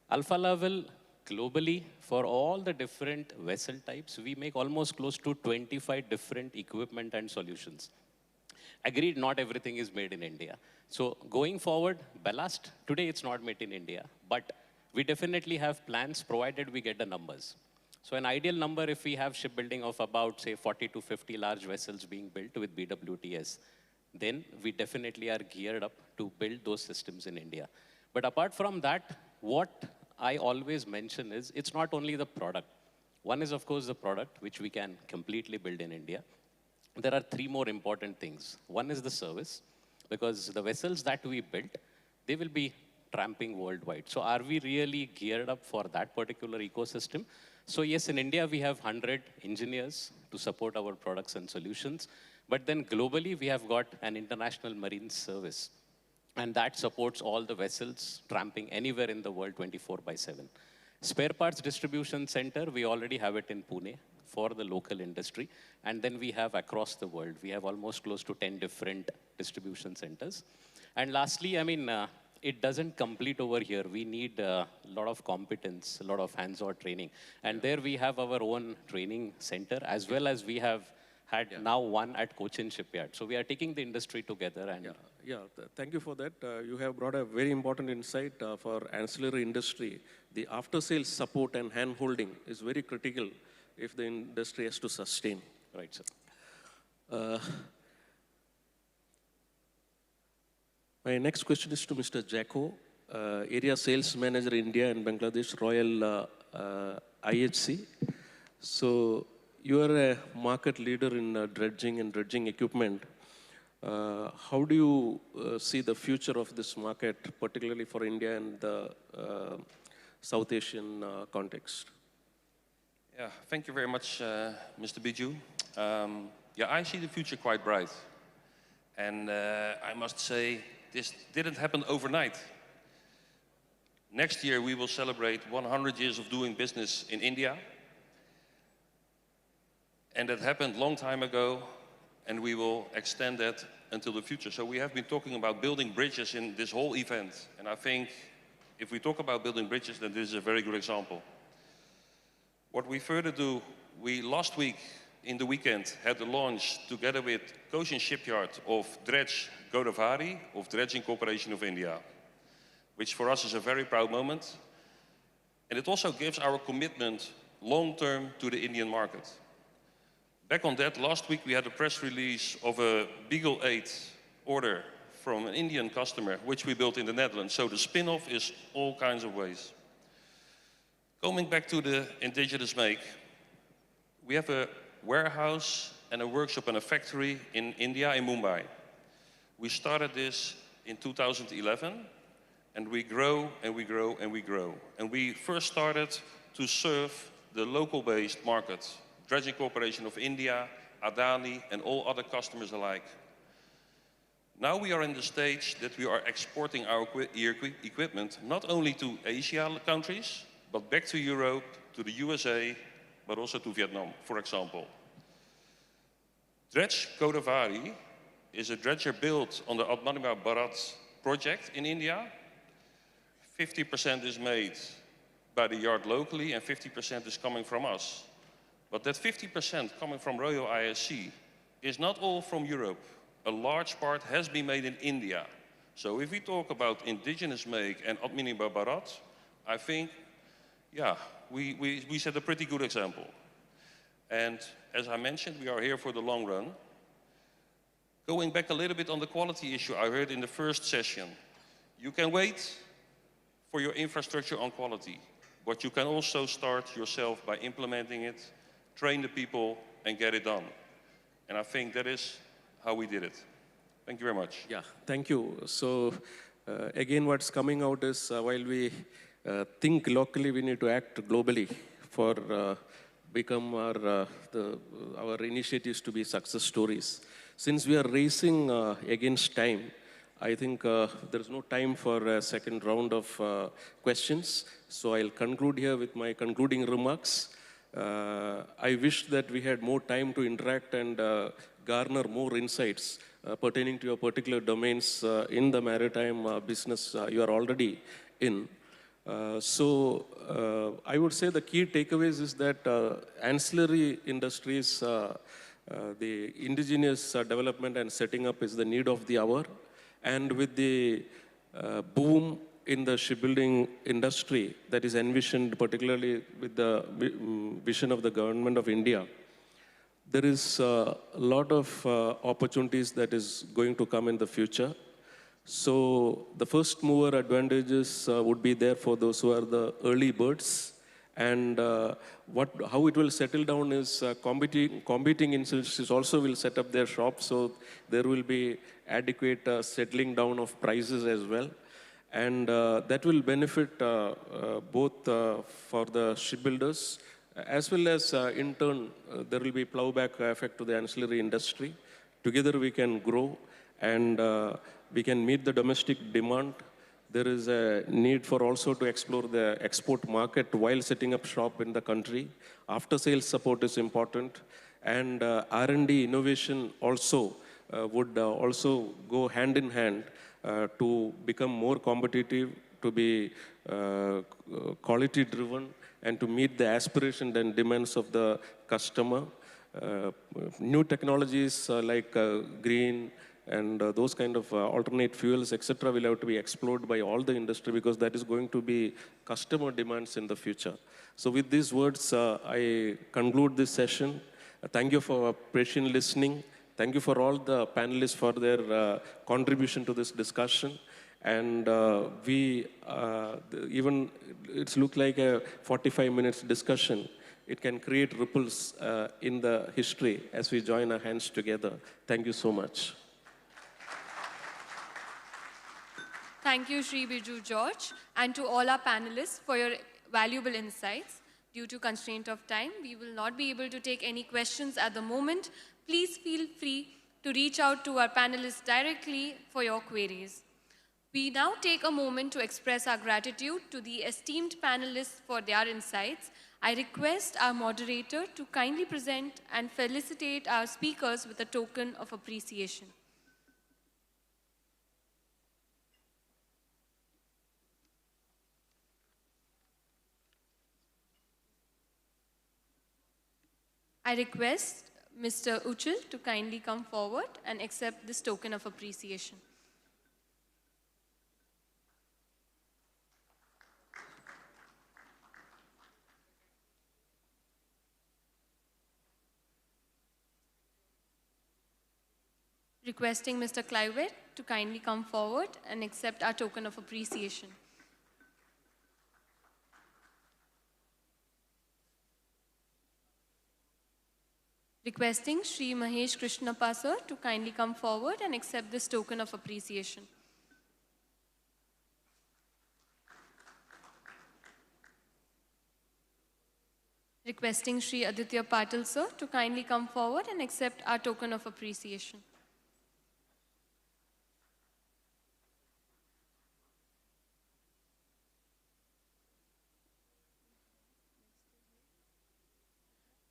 Alpha Level, globally, for all the different vessel types, we make almost close to 25 different equipment and solutions. Agreed, not everything is made in India. So going forward, ballast, today it's not made in India, but we definitely have plans provided we get the numbers. So an ideal number, if we have shipbuilding of about, say, 40 to 50 large vessels being built with BWTS, then we definitely are geared up to build those systems in India. But apart from that, what I always mention is, it's not only the product. One is, of course, the product, which we can completely build in India. There are three more important things. One is the service, because the vessels that we built, they will be tramping worldwide. So are we really geared up for that particular ecosystem? So yes, in India, we have 100 engineers to support our products and solutions. But then globally, we have got an international marine service. And that supports all the vessels tramping anywhere in the world 24/7. Spare parts distribution center, we already have it in Pune for the local industry. And then we have across the world. We have almost close to 10 different distribution centers. And lastly, it doesn't complete over here. We need a lot of competence, a lot of hands-on training. And there we have our own training center, as well as we have had now one at Cochin Shipyard. So we are taking the industry together and Thank you for that. You have brought a very important insight for ancillary industry. The after-sales support and hand-holding is very critical if the industry has to sustain. Right, sir. My next question is to Mr. Jacko, Area Sales Manager India and Bangladesh, Royal IHC. So you are a market leader in dredging and dredging equipment. How do you see the future of this market, particularly for India and the South Asian context? Yeah, thank you very much, Mr. Biju. Yeah, I see the future quite bright. And I must say, this didn't happen overnight. Next year, we will celebrate 100 years of doing business in India. And that happened a long time ago, and we will extend that until the future. So we have been talking about building bridges in this whole event. And I think if we talk about building bridges, then this is a very good example. What we further do, we last week, in the weekend, had the launch together with Cochin Shipyard of Dredge Godavari of Dredging Corporation of India, which for us is a very proud moment. And it also gives our commitment long-term to the Indian market. Back on that, last week we had a press release of a Beagle 8 order from an Indian customer, which we built in the Netherlands. So the spin-off is all kinds of ways. Coming back to the indigenous make, we have a warehouse and a workshop and a factory in India, in Mumbai. We started this in 2011, and we grow and we grow and we grow. And we first started to serve the local-based market, Dredging Corporation of India, Adani, and all other customers alike. Now we are in the stage that we are exporting our equipment not only to Asia countries, but back to Europe, to the USA, but also to Vietnam, for example. Dredge Godavari is a dredger built on the Atmanirbhar Bharat project in India. 50% is made by the yard locally and 50% is coming from us. But that 50% coming from Royal ISC is not all from Europe. A large part has been made in India. So if we talk about indigenous make and Atmanirbhar Bharat, I think, yeah, we set a pretty good example. And as I mentioned, we are here for the long run. Going back a little bit on the quality issue I heard in the first session, you can wait for your infrastructure on quality, but you can also start yourself by implementing it, train the people, and get it done. And I think that is how we did it. Thank you very much. Yeah, thank you. So again, what's coming out is while we think locally, we need to act globally for become our initiatives to be success stories. Since we are racing against time, I think there's no time for a second round of questions. So I'll conclude here with my concluding remarks. I wish that we had more time to interact and garner more insights pertaining to your particular domains in the maritime business you are already in. I would say the key takeaways is that ancillary industries, the indigenous development and setting up is the need of the hour. And with the boom in the shipbuilding industry that is envisioned, particularly with the vision of the government of India, there is a lot of opportunities that is going to come in the future. So the first mover advantages would be there for those who are the early birds. And how it will settle down is competing institutions also will set up their shops. So there will be adequate settling down of prices as well. And that will benefit both for the shipbuilders as well as in turn, there will be plowback effect to the ancillary industry. Together we can grow and we can meet the domestic demand. There is a need for also to explore the export market while setting up shop in the country. After sales support is important. And R&D innovation also would also go hand in hand to become more competitive, to be quality driven, and to meet the aspirations and demands of the customer. new technologies like green and those kind of alternate fuels, etc., will have to be explored by all the industry because that is going to be customer demands in the future. So with these words, I conclude this session. Thank you for patient listening. Thank you for all the panelists for their contribution to this discussion. And even it's looked like a 45 minutes discussion. It can create ripples in the history as we join our hands together. Thank you so much. Thank you, Sri Biju George, and to all our panelists for your valuable insights. Due to constraint of time, we will not be able to take any questions at the moment. Please feel free to reach out to our panelists directly for your queries. We now take a moment to express our gratitude to the esteemed panelists for their insights. I request our moderator to kindly present and felicitate our speakers with a token of appreciation. I request Mr. Uchil to kindly come forward and accept this token of appreciation. Requesting Mr. Clivet to kindly come forward and accept our token of appreciation. Requesting Sri Mahesh Krishnappa sir to kindly come forward and accept this token of appreciation. Requesting Sri Aditya Patil sir to kindly come forward and accept our token of appreciation.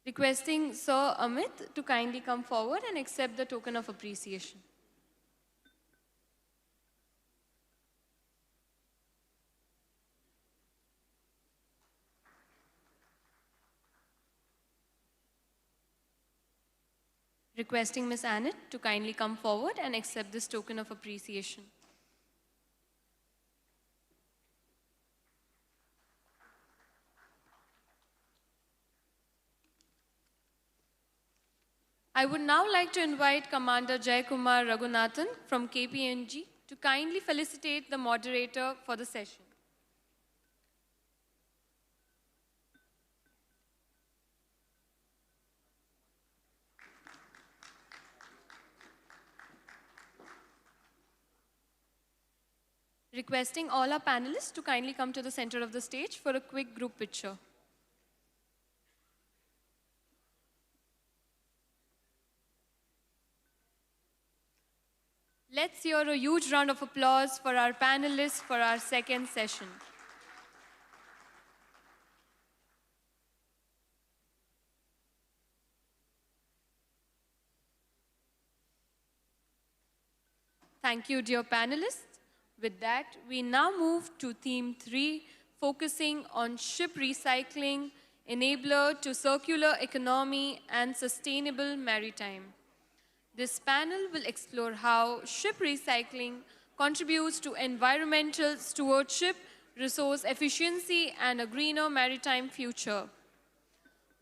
Requesting Sir Amit to kindly come forward and accept the token of appreciation. Requesting Ms. Annette to kindly come forward and accept this token of appreciation. I would now like to invite Commander Jayakumar Raghunathan from KPMG to kindly felicitate the moderator for the session. Requesting all our panelists to kindly come to the center of the stage for a quick group picture. Let's hear a huge round of applause for our panelists for our second session. Thank you, dear panelists. With that, we now move to theme 3, focusing on ship recycling, enabler to circular economy and sustainable maritime. This panel will explore how ship recycling contributes to environmental stewardship, resource efficiency, and a greener maritime future.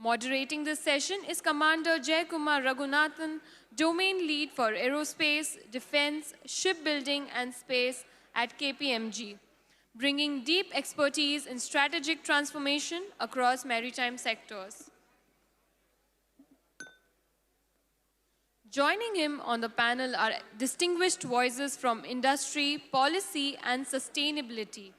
Moderating this session is Commander Jayakumar Raghunathan, Domain Lead for Aerospace, Defense, Shipbuilding, and Space at KPMG, bringing deep expertise in strategic transformation across maritime sectors. Joining him on the panel are distinguished voices from industry, policy, and sustainability.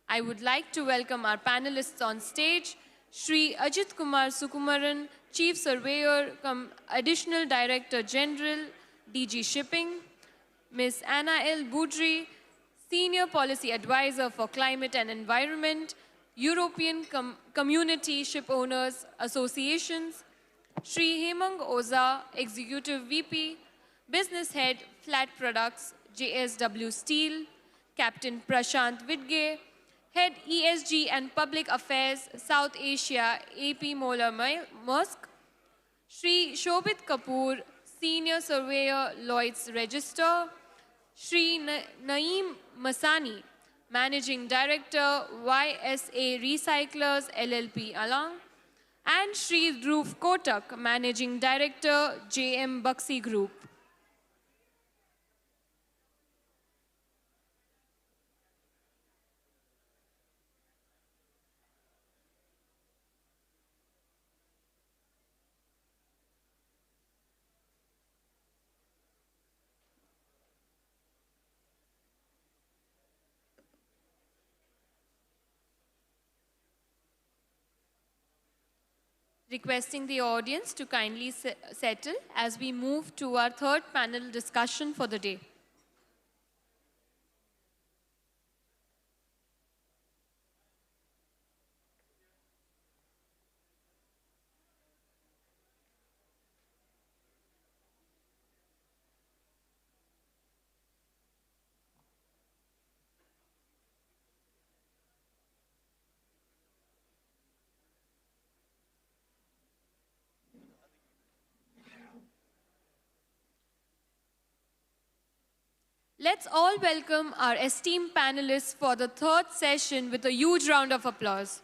I would like to welcome our panelists on stage, Shri Ajit Kumar Sukumaran, Chief Surveyor, Additional Director General, DG Shipping, Ms. Anna L. Boudry, Senior Policy Advisor for Climate and Environment, European Community Ship Owners Associations, Shri Hemang Oza, Executive VP, Business Head, Flat Products, JSW Steel, Captain Prashant Vidge, Head ESG and Public Affairs, South Asia, AP Moller Maersk, Shri Shobit Kapoor, Senior Surveyor, Lloyd's Register, Shri Naeem Masani, Managing Director, YSA Recyclers LLP Alang, and Shri Dhruv Kotak, Managing Director, JM Baxi Group. Requesting the audience to kindly settle as we move to our third panel discussion for the day. Let's all welcome our esteemed panelists for the third session with a huge round of applause.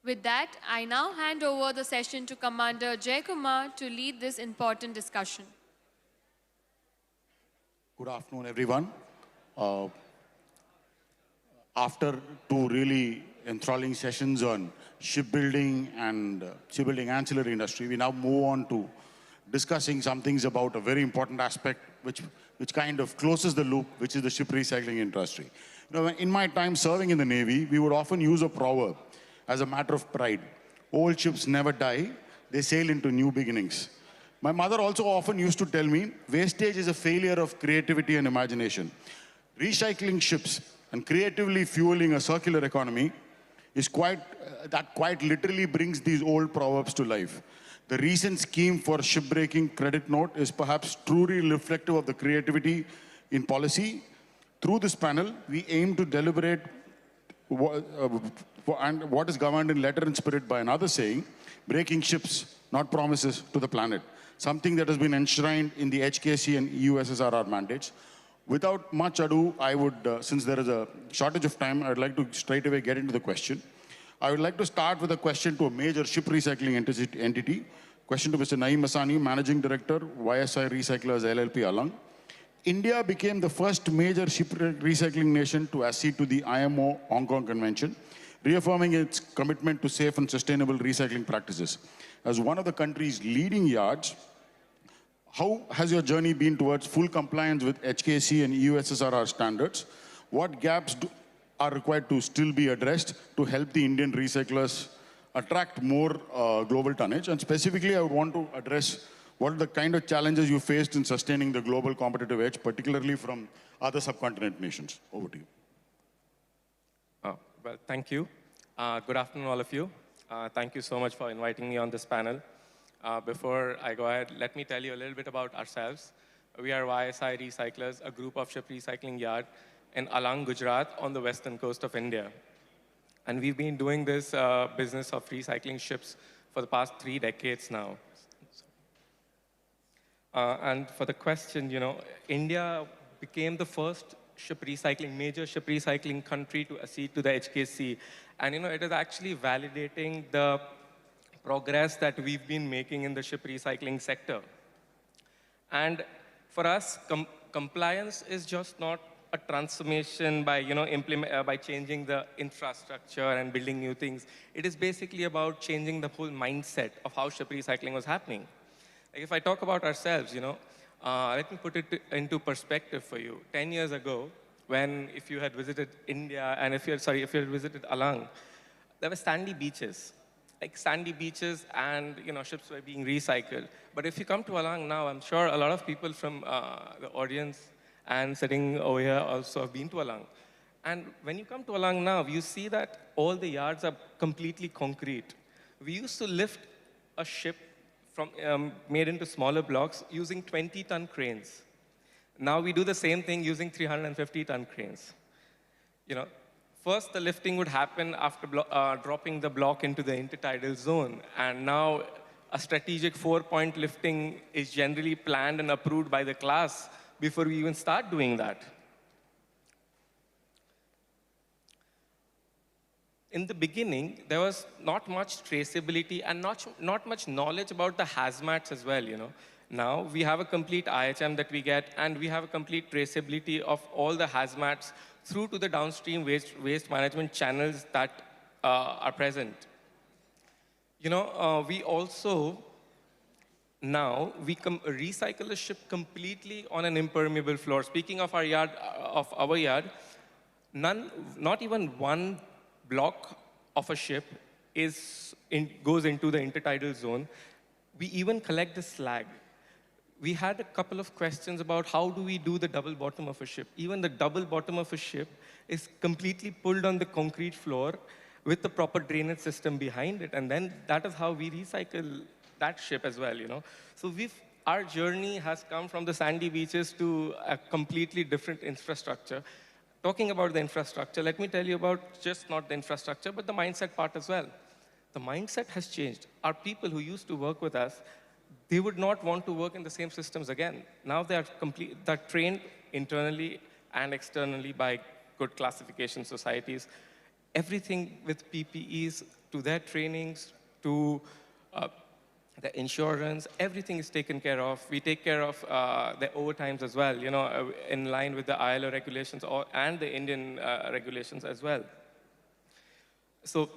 With that, I now hand over the session to Commander Jay Kumar to lead this important discussion. Good afternoon, everyone. After two really enthralling sessions on shipbuilding and shipbuilding ancillary industry, we now move on to discussing some things about a very important aspect which kind of closes the loop, which is the ship recycling industry. You know, in my time serving in the Navy, we would often use a proverb as a matter of pride. Old ships never die, they sail into new beginnings. My mother also often used to tell me, wastage is a failure of creativity and imagination. Recycling ships and creatively fueling a circular economy is that quite literally brings these old proverbs to life. The recent scheme for shipbreaking credit note is perhaps truly reflective of the creativity in policy. Through this panel, we aim to deliberate what is governed in letter and spirit by another saying, breaking ships, not promises to the planet. Something that has been enshrined in the HKC and EU-SSRR mandates. Without much ado, I would, since there is a shortage of time, I would like to straight away get into the question. I would like to start with a question to a major ship recycling entity. Question to Mr. Naeem Masani, Managing Director, YSI Recyclers LLP Alang. India became the first major ship recycling nation to accede to the IMO Hong Kong Convention, reaffirming its commitment to safe and sustainable recycling practices. As one of the country's leading yards, how has your journey been towards full compliance with HKC and EU-SSRR standards? What gaps are required to still be addressed to help the Indian recyclers attract more global tonnage? And specifically, I would want to address what are the kind of challenges you faced in sustaining the global competitive edge, particularly from other subcontinent nations? Over to you. Well, thank you. Good afternoon, all of you. Thank you so much for inviting me on this panel. Before I go ahead, let me tell you a little bit about ourselves. We are YSI Recyclers, a group of ship recycling yard in Alang, Gujarat, on the western coast of India. And we've been doing this business of recycling ships for the past 3 decades now. And for the question, you know, India became the first major ship recycling country to accede to the HKC. And, you know, it is actually validating the progress that we've been making in the ship recycling sector. And for us, compliance is just not a transformation by, you know, by changing the infrastructure and building new things. It is basically about changing the whole mindset of how ship recycling was happening. Like if I talk about ourselves, you know, let me put it into perspective for you. 10 years ago, if you had visited India and if you had visited Alang, there were sandy beaches. like sandy beaches and ships were being recycled. But if you come to Alang now, I'm sure a lot of people from the audience and sitting over here also have been to Alang. And when you come to Alang now, you see that all the yards are completely concrete. We used to lift a ship from, made into smaller blocks using 20-ton cranes. Now we do the same thing using 350-ton cranes. First the lifting would happen after dropping the block into the intertidal zone. And now a strategic 4-point lifting is generally planned and approved by the class before we even start doing that. In the beginning, there was not much traceability and not much knowledge about the hazmats as well, Now we have a complete IHM that we get, and we have a complete traceability of all the hazmats through to the downstream waste management channels that are present. We also, now, we recycle the ship completely on an impermeable floor. Speaking of our yard, not even one block of a ship goes into the intertidal zone. We even collect the slag. We had a couple of questions about how do we do the double bottom of a ship. Even the double bottom of a ship is completely pulled on the concrete floor with the proper drainage system behind it. And then that is how we recycle that ship as well, So our journey has come from the sandy beaches to a completely different infrastructure. Talking about the infrastructure, let me tell you about just not the infrastructure, but the mindset part as well. The mindset has changed. Our people who used to work with us, they would not want to work in the same systems again. Now they're trained internally and externally by good classification societies. Everything with PPEs, to their trainings, to the insurance, everything is taken care of. We take care of the overtimes as well, in line with the ILO regulations and the Indian regulations as well. So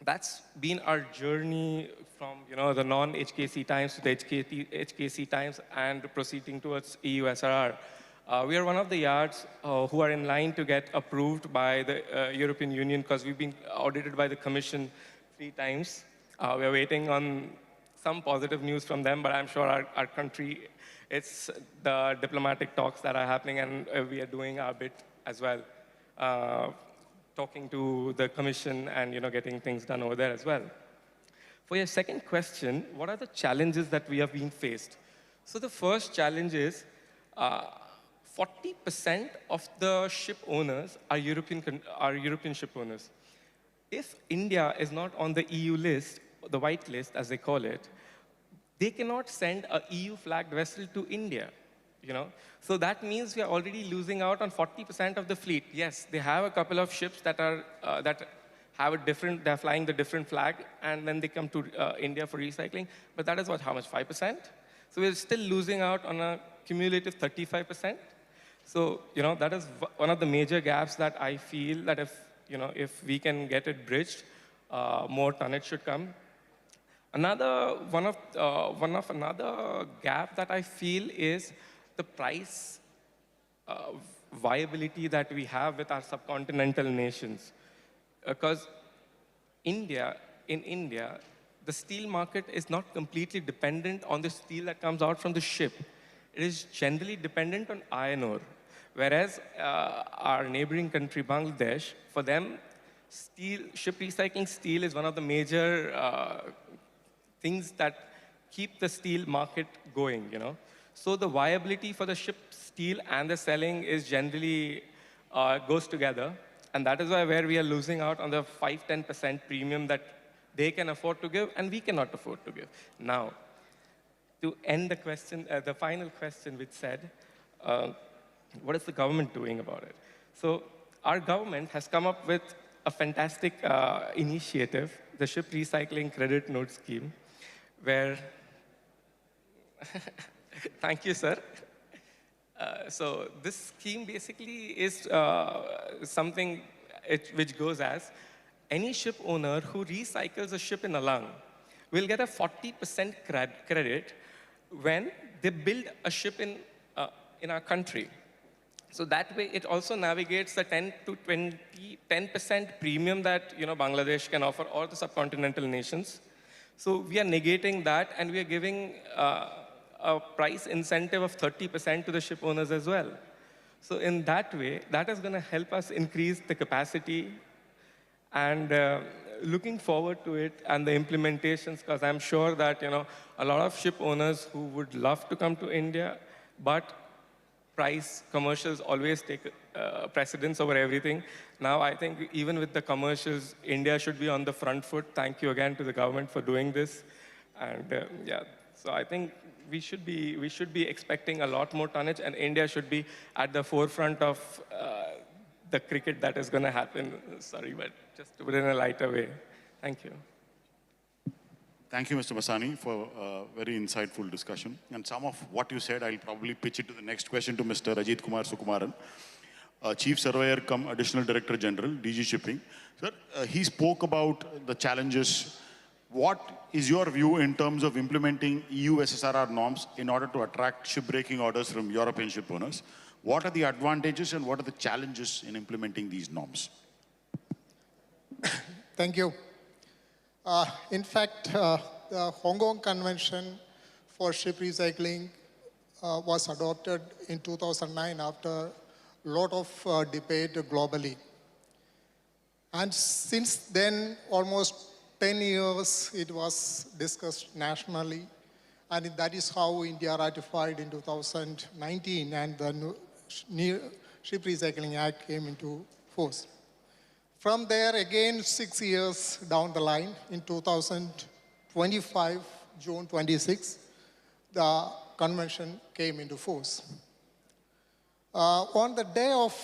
that's been our journey from, the non-HKC times to the HKC times and proceeding towards EU SRR. We are one of the yards who are in line to get approved by the European Union because we've been audited by the Commission 3 times. We're waiting on some positive news from them, but I'm sure our country, it's the diplomatic talks that are happening, and we are doing our bit as well, talking to the Commission and getting things done over there as well. For your second question, what are the challenges that we have been faced? So the first challenge is 40% of the ship owners are European ship owners. If India is not on the EU list, the white list as they call it, they cannot send a EU flagged vessel to India, So that means we are already losing out on 40% of the fleet. Yes, they have a couple of ships that are they're flying the different flag, and then they come to India for recycling. But that is how much, 5%? So we're still losing out on a cumulative 35%. So, that is one of the major gaps that I feel that if we can get it bridged, more tonnage should come. Another gap that I feel is the price viability that we have with our subcontinental nations. Because in India, the steel market is not completely dependent on the steel that comes out from the ship. It is generally dependent on iron ore. Whereas our neighboring country, Bangladesh, for them, ship recycling steel is one of the major things that keep the steel market going, So the viability for the ship steel and the selling is generally goes together. And that is where we are losing out on the 5-10% premium that they can afford to give and we cannot afford to give. Now, to end the question, the final question which said, what is the government doing about it? So our government has come up with a fantastic initiative, the Ship Recycling Credit Note Scheme, where, thank you, sir. So this scheme basically is something which goes as, any ship owner who recycles a ship in Alang will get a 40% credit when they build a ship in our country. So that way, it also navigates the 10 to 20, 10% premium that Bangladesh can offer, or the subcontinental nations. So we are negating that, and we are giving a price incentive of 30% to the ship owners as well. So in that way, that is going to help us increase the capacity, and looking forward to it and the implementations, because I'm sure that a lot of ship owners who would love to come to India, but price, commercials always take precedence over everything. Now, I think even with the commercials, India should be on the front foot. Thank you again to the government for doing this. And yeah, so I think we should be expecting a lot more tonnage, and India should be at the forefront of the cricket that is going to happen. Sorry, but just to put it in a lighter way. Thank you. Thank you, Mr. Masani, for a very insightful discussion. And some of what you said, I'll probably pitch it to the next question to Mr. Ajit Kumar Sukumaran, Chief Surveyor cum Additional Director General, DG Shipping. Sir, he spoke about the challenges. What is your view in terms of implementing EU SSRR norms in order to attract shipbreaking orders from European ship owners? What are the advantages and what are the challenges in implementing these norms? Thank you. In fact, the Hong Kong Convention for Ship Recycling was adopted in 2009 after a lot of debate globally. And since then, almost 10 years, it was discussed nationally. And that is how India ratified in 2019, and the new Ship Recycling Act came into force. From there, again, 6 years down the line, in 2025, June 26, the convention came into force. On the day of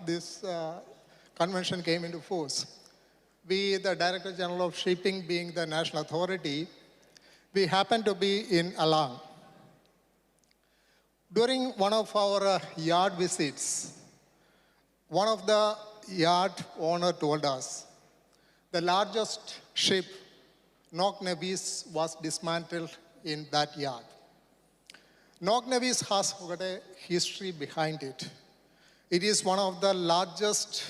this convention came into force, we, the Director General of Shipping, being the national authority, we happened to be in Alang. During one of our yard visits, one of the yard owner told us the largest ship, Nok Nevis, was dismantled in that yard. Nok Nevis has got a history behind it. It is one of the largest,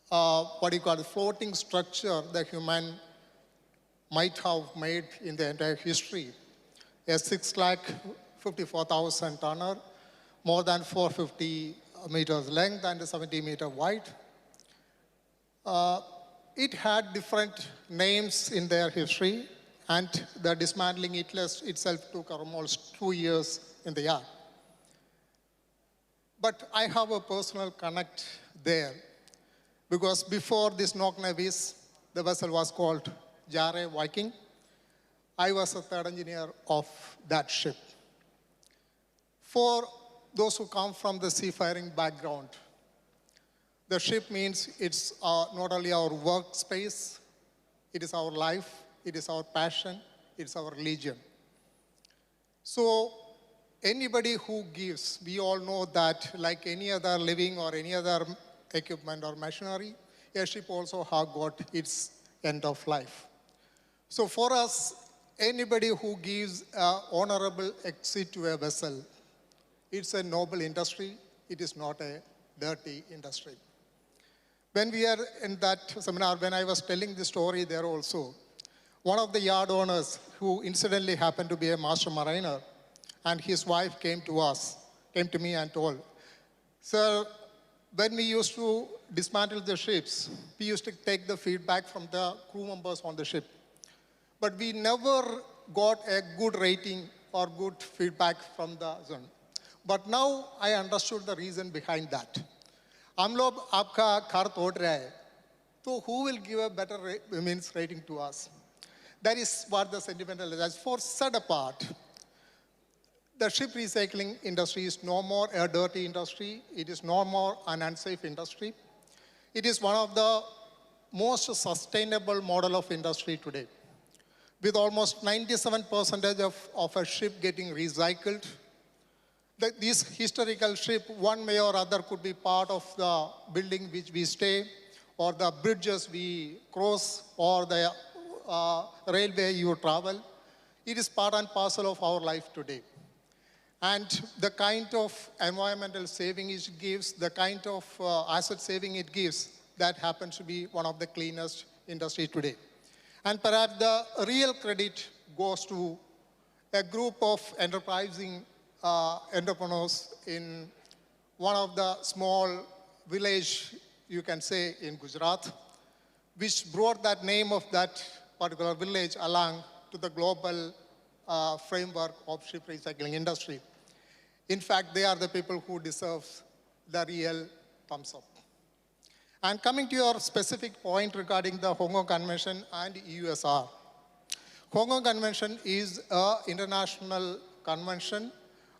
floating structure that human might have made in the entire history. A 6,54,000 tonner, more than 450 meters length and 70 meter wide. It had different names in their history, and the dismantling itself took almost 2 years in the yard. But I have a personal connect there, because before this Nok Nevis, the vessel was called Jare Viking. I was a third engineer of that ship. For those who come from the seafaring background, the ship means it's not only our workspace, it is our life, it is our passion, it's our religion. So anybody who gives, we all know that like any other living or any other equipment or machinery, a ship also has got its end of life. So for us, anybody who gives an honorable exit to a vessel, it's a noble industry. It is not a dirty industry. When we are in that seminar, when I was telling the story there also, one of the yard owners who incidentally happened to be a master mariner, and his wife came to me and told, "Sir, when we used to dismantle the ships, we used to take the feedback from the crew members on the ship. But we never got a good rating or good feedback from the zone. But now I understood the reason behind that. हम लोग आपका car तोड़ रहा है, तो who will give a better rating to us? That is what the sentimental is. As for set apart, the ship recycling industry is no more a dirty industry. It is no more an unsafe industry. It is one of the most sustainable model of industry today. With almost 97% of a ship getting recycled, this historical ship, one way or other, could be part of the building which we stay, or the bridges we cross, or the railway you travel. It is part and parcel of our life today. And the kind of environmental saving it gives, the kind of asset saving it gives, that happens to be one of the cleanest industry today. And perhaps the real credit goes to a group of enterprising entrepreneurs in one of the small village, you can say, in Gujarat, which brought that name of that particular village along to the global framework of ship recycling industry. In fact, they are the people who deserve the real thumbs up. And coming to your specific point regarding the Hong Kong Convention and EUSR, Hong Kong Convention is an international convention.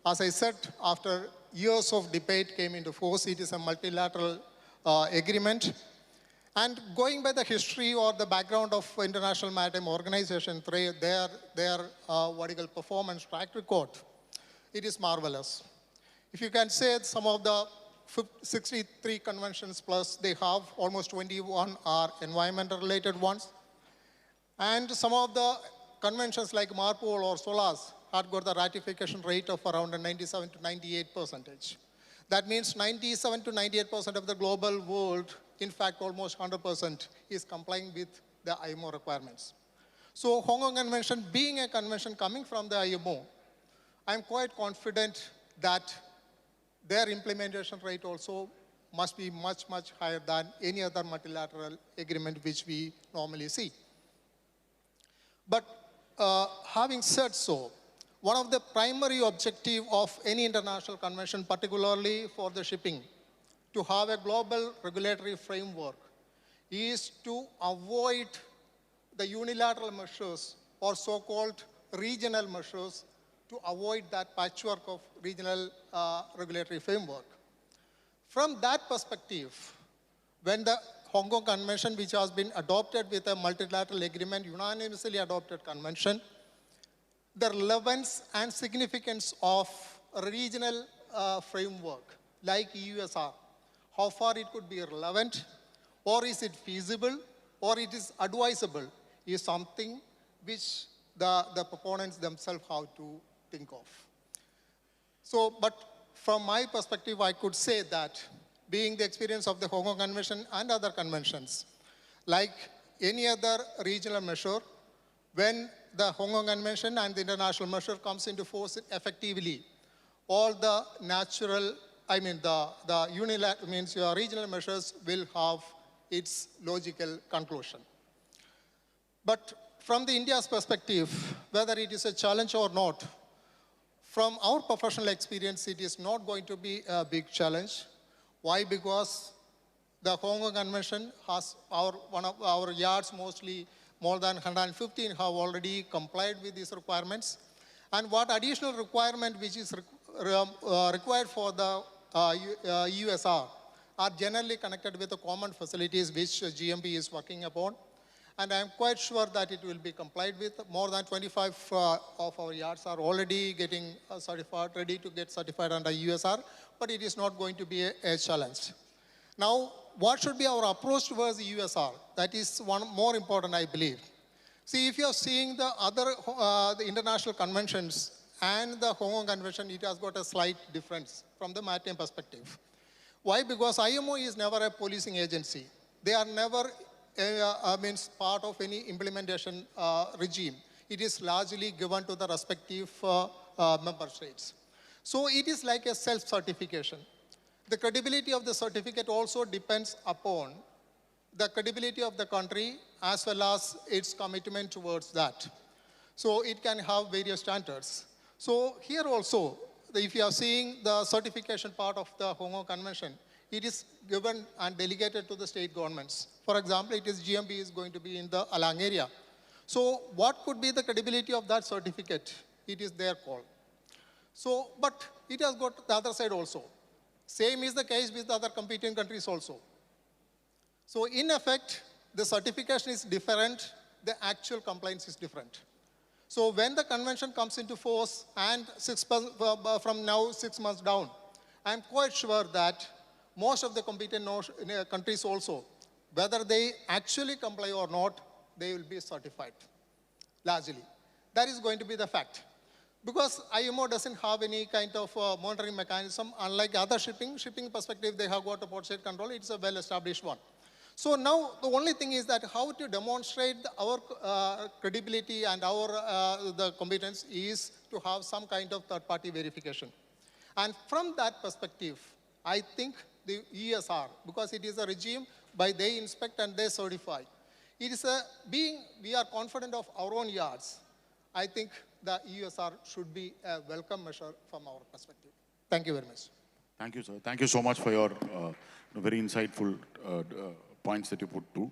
As I said, after years of debate came into force, it is a multilateral agreement. And going by the history or the background of International Maritime Organization, their performance track record, it is marvelous. If you can say some of the 63 conventions plus they have, almost 21 are environmental related ones. And some of the conventions like MARPOL or SOLAS had got the ratification rate of around 97 to 98%. That means 97 to 98% of the global world, in fact almost 100%, is complying with the IMO requirements. So Hong Kong Convention being a convention coming from the IMO, I'm quite confident that their implementation rate also must be much, much higher than any other multilateral agreement which we normally see. But having said so, one of the primary objectives of any international convention, particularly for the shipping, to have a global regulatory framework, is to avoid the unilateral measures or so-called regional measures, to avoid that patchwork of regional regulatory framework. From that perspective, when the Hong Kong Convention, which has been adopted with a multilateral agreement, unanimously adopted convention, the relevance and significance of a regional framework like EUSR, how far it could be relevant, or is it feasible, or it is advisable, is something which the proponents themselves have to think of. So, but from my perspective, I could say that being the experience of the Hong Kong Convention and other conventions, like any other regional measure, when the Hong Kong Convention and the international measure comes into force effectively, all the natural, the unilateral, means your regional measures will have its logical conclusion. But from the India's perspective, whether it is a challenge or not, from our professional experience, it is not going to be a big challenge. Why? Because the Hong Kong Convention has one of our yards, mostly more than 115, have already complied with these requirements. And what additional requirement which is required for the USR are generally connected with the common facilities which GMB is working upon. And I'm quite sure that it will be complied with. More than 25 of our yards are already getting certified, ready to get certified under USR, but it is not going to be a challenge. Now, what should be our approach towards the USR? That is one more important, I believe. See, if you're seeing the other the international conventions and the Hong Kong Convention, it has got a slight difference from the maritime perspective. Why? Because IMO is never a policing agency. They are never part of any implementation regime. It is largely given to the respective member states. So it is like a self-certification. The credibility of the certificate also depends upon the credibility of the country as well as its commitment towards that. So it can have various standards. So here also, if you are seeing the certification part of the Hong Kong Convention, it is given and delegated to the state governments. For example, it is GMB is going to be in the Alang area. So what could be the credibility of that certificate? It is their call. So, but it has got the other side also. Same is the case with the other competing countries also. So in effect, the certification is different, the actual compliance is different. So when the convention comes into force and from now 6 months down, I'm quite sure that most of the competent countries also, whether they actually comply or not, they will be certified, largely. That is going to be the fact. because IMO doesn't have any kind of monitoring mechanism, unlike other shipping perspective, they have got a port state control, it's a well-established one. So now the only thing is that how to demonstrate our credibility and our the competence is to have some kind of third-party verification. And from that perspective, I think the ESR, because it is a regime by they inspect and they certify. It is we are confident of our own yards. I think the ESR should be a welcome measure from our perspective. Thank you very much. Thank you, sir. Thank you so much for your very insightful points that you put to.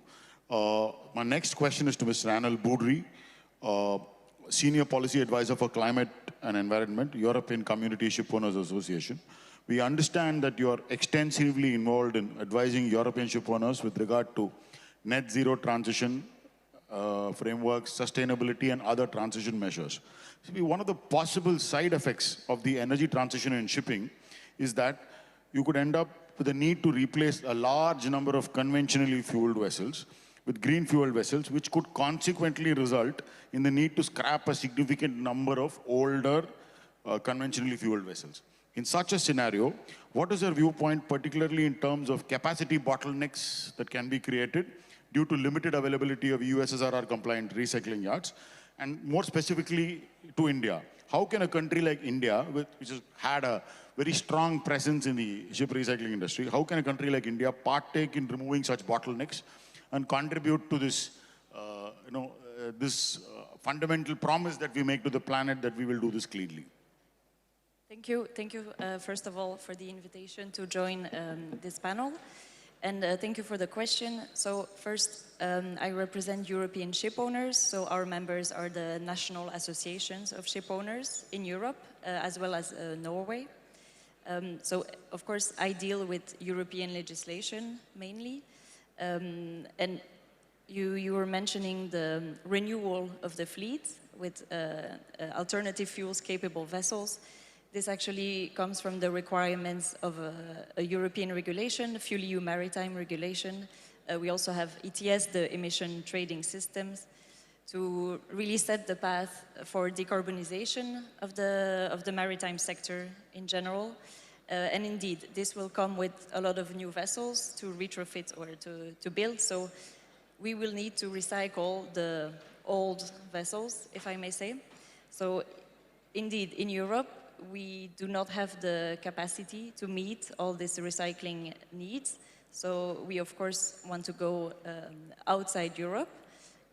My next question is to Mr. Anil Boudry, Senior Policy Advisor for Climate and Environment, European Community Shipowners Association. We understand that you are extensively involved in advising European shipowners with regard to net zero transition frameworks, sustainability, and other transition measures. One of the possible side effects of the energy transition in shipping is that you could end up with a need to replace a large number of conventionally fueled vessels with green fuel vessels, which could consequently result in the need to scrap a significant number of older conventionally fueled vessels. In such a scenario, what is your viewpoint, particularly in terms of capacity bottlenecks that can be created due to limited availability of USSRR-compliant recycling yards, and more specifically to India? How can a country like India, which has had a very strong presence in the ship recycling industry, how can a country like India partake in removing such bottlenecks and contribute to this, fundamental promise that we make to the planet that we will do this cleanly? Thank you, first of all, for the invitation to join this panel. And thank you for the question. So first, I represent European ship owners. So our members are the national associations of ship owners in Europe, as well as Norway. So of course, I deal with European legislation mainly. And you were mentioning the renewal of the fleet with alternative fuels capable vessels. This actually comes from the requirements of a European regulation, a FuelEU Maritime regulation. We also have ETS, the emission trading systems, to really set the path for decarbonization of the maritime sector in general. And indeed, this will come with a lot of new vessels to retrofit or to build. So we will need to recycle the old vessels, if I may say. So indeed, in Europe, we do not have the capacity to meet all these recycling needs. So we, of course, want to go outside Europe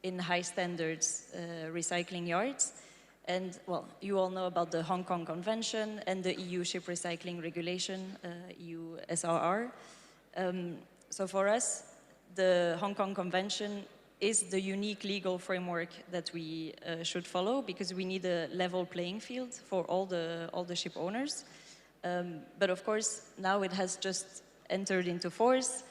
in high standards recycling yards. And, well, you all know about the Hong Kong Convention and the EU Ship Recycling Regulation, EU SRR. So for us, the Hong Kong Convention is the unique legal framework that we should follow, because we need a level playing field for all the ship owners. But of course, now it has just entered into force.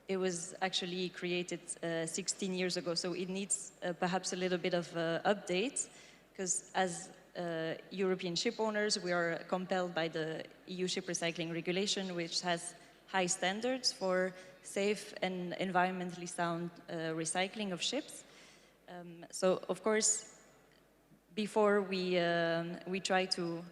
It was actually created 16 years ago, so it needs perhaps a little bit of update, because as European ship owners, we are compelled by the EU Ship Recycling Regulation, which has high standards for safe and environmentally sound recycling of ships. So, of course, before we try to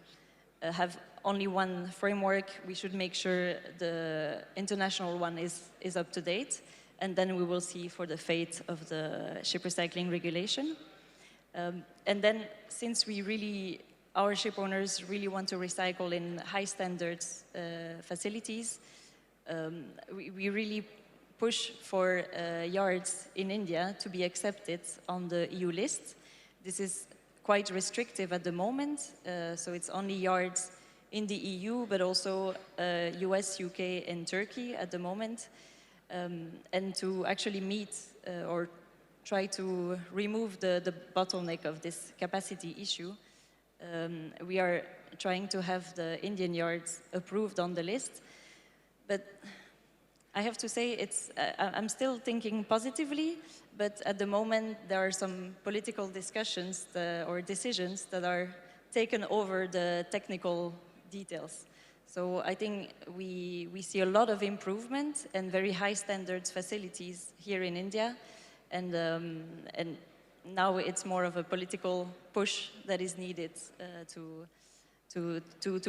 have only one framework, we should make sure the international one is up to date, and then we will see for the fate of the ship recycling regulation. And then, since our ship owners really want to recycle in high standards facilities, we really push for yards in India to be accepted on the EU list. This is quite restrictive at the moment, so it's only yards in the EU, but also US, UK, and Turkey at the moment. And to actually meet or try to remove the bottleneck of this capacity issue, we are trying to have the Indian yards approved on the list. But I have to say, I'm still thinking positively, but at the moment there are some political discussions or decisions that are taken over the technical details. So I think we see a lot of improvement and very high standards facilities here in India, and now it's more of a political push that is needed to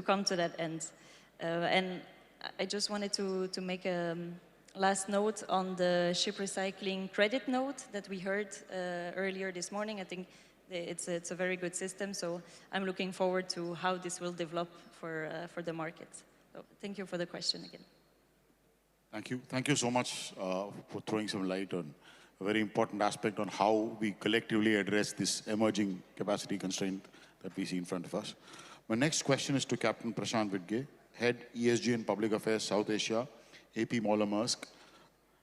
come to that end. And I just wanted to make a last note on the ship recycling credit note that we heard earlier this morning. I think it's a very good system, so I'm looking forward to how this will develop for the market. So thank you for the question again. Thank you. Thank you so much for throwing some light on a very important aspect on how we collectively address this emerging capacity constraint that we see in front of us. My next question is to Captain Prashant Vidge, Head ESG and Public Affairs, South Asia, AP Moller Maersk.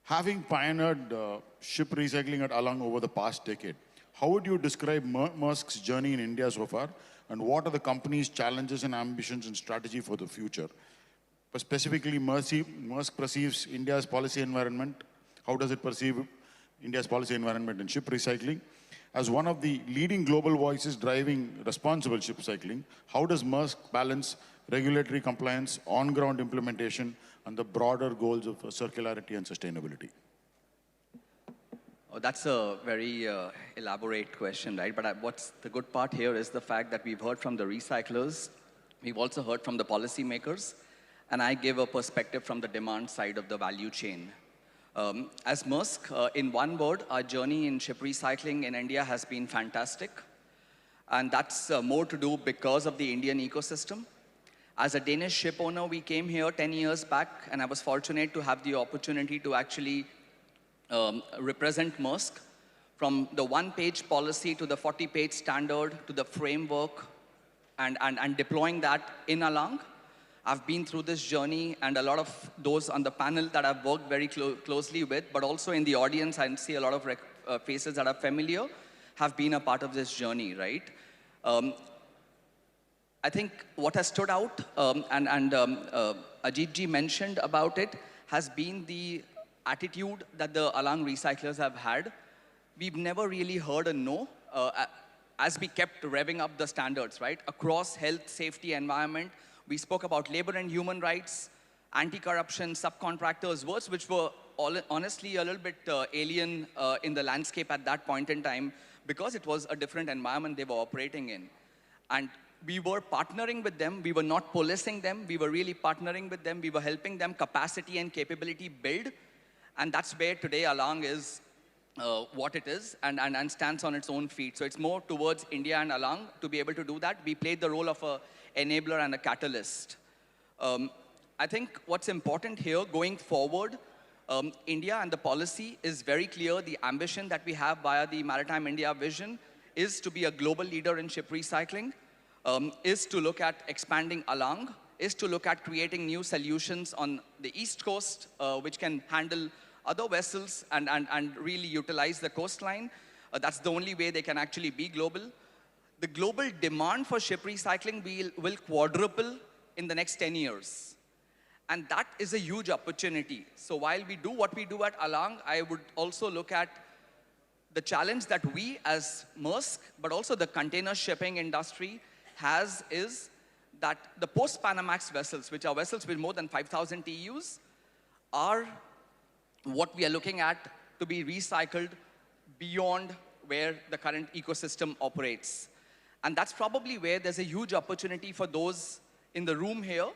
Having pioneered ship recycling at Alang over the past decade, how would you describe Maersk's journey in India so far, and what are the company's challenges and ambitions and strategy for the future? But specifically, Maersk perceives India's policy environment. How does it perceive India's policy environment in ship recycling? As one of the leading global voices driving responsible ship cycling, how does Maersk balance regulatory compliance, on-ground implementation, and the broader goals of circularity and sustainability? Oh, that's a very elaborate question, right? But what's the good part here is the fact that we've heard from the recyclers, we've also heard from the policymakers, and I give a perspective from the demand side of the value chain. As Maersk, in one word, our journey in ship recycling in India has been fantastic. And that's more to do because of the Indian ecosystem. As a Danish ship owner, we came here 10 years back, and I was fortunate to have the opportunity to actually represent Maersk from the one-page policy to the 40-page standard to the framework and deploying that in Alang. I've been through this journey, and a lot of those on the panel that I've worked very closely with, but also in the audience, I see a lot of faces that are familiar, have been a part of this journey, right? I think what has stood out, Ajit ji mentioned about it, has been the attitude that the Alang recyclers have had. We've never really heard a no, as we kept revving up the standards, right? Across health, safety, environment. We spoke about labor and human rights, anti-corruption, subcontractors, words which were honestly a little bit alien in the landscape at that point in time because it was a different environment they were operating in. And we were partnering with them. We were not policing them. We were really partnering with them. We were helping them capacity and capability build. And that's where today Alang is what it is and stands on its own feet. So it's more towards India and Alang to be able to do that. We played the role of a enabler and a catalyst. I think what's important here going forward, India and the policy is very clear. The ambition that we have via the Maritime India vision is to be a global leader in ship recycling, is to look at expanding Alang, is to look at creating new solutions on the East Coast, which can handle other vessels and really utilize the coastline. That's the only way they can actually be global. The global demand for ship recycling will quadruple in the next 10 years. And that is a huge opportunity. So while we do what we do at Alang, I would also look at the challenge that we as Maersk, but also the container shipping industry has is that the post-Panamax vessels, which are vessels with more than 5,000 TEUs, are what we are looking at to be recycled beyond where the current ecosystem operates. And that's probably where there's a huge opportunity for those in the room here.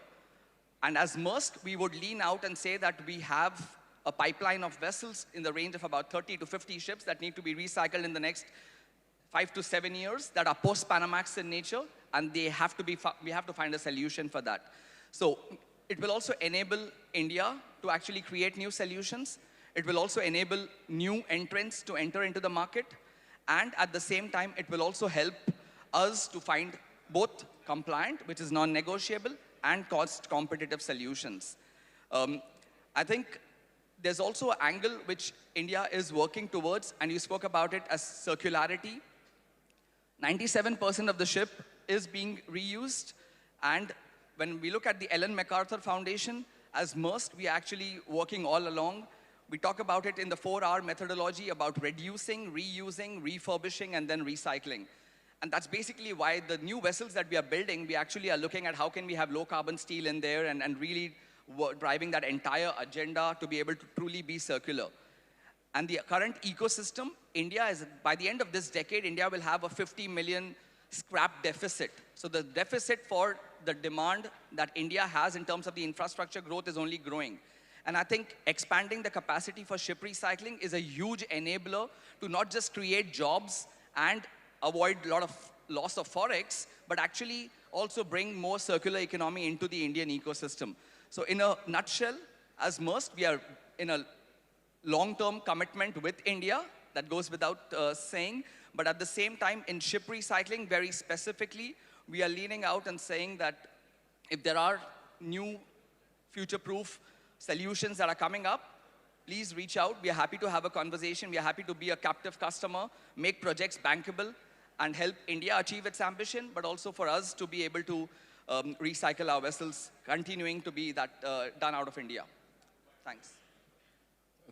And as Maersk, we would lean out and say that we have a pipeline of vessels in the range of about 30 to 50 ships that need to be recycled in the next 5 to 7 years that are post-Panamax in nature, and we have to find a solution for that. So it will also enable India to actually create new solutions. It will also enable new entrants to enter into the market. And at the same time, it will also help us to find both compliant, which is non-negotiable, and cost-competitive solutions. I think there's also an angle which India is working towards, and you spoke about it as circularity. 97% of the ship is being reused, and when we look at the Ellen MacArthur Foundation, as Maersk, we are actually working all along. We talk about it in the 4R methodology about reducing, reusing, refurbishing, and then recycling. And that's basically why the new vessels that we are building, we actually are looking at how can we have low carbon steel in there and really driving that entire agenda to be able to truly be circular. And the current ecosystem, India is, by the end of this decade, India will have a 50 million scrap deficit. So the deficit for the demand that India has in terms of the infrastructure growth is only growing. And I think expanding the capacity for ship recycling is a huge enabler to not just create jobs and avoid a lot of loss of forex, but actually also bring more circular economy into the Indian ecosystem. So in a nutshell, as Maersk, we are in a long-term commitment with India, that goes without saying, but at the same time, in ship recycling, very specifically, we are leaning out and saying that if there are new future-proof solutions that are coming up, please reach out. We are happy to have a conversation. We are happy to be a captive customer, make projects bankable, and help India achieve its ambition, but also for us to be able to recycle our vessels, continuing to be that done out of India. Thanks.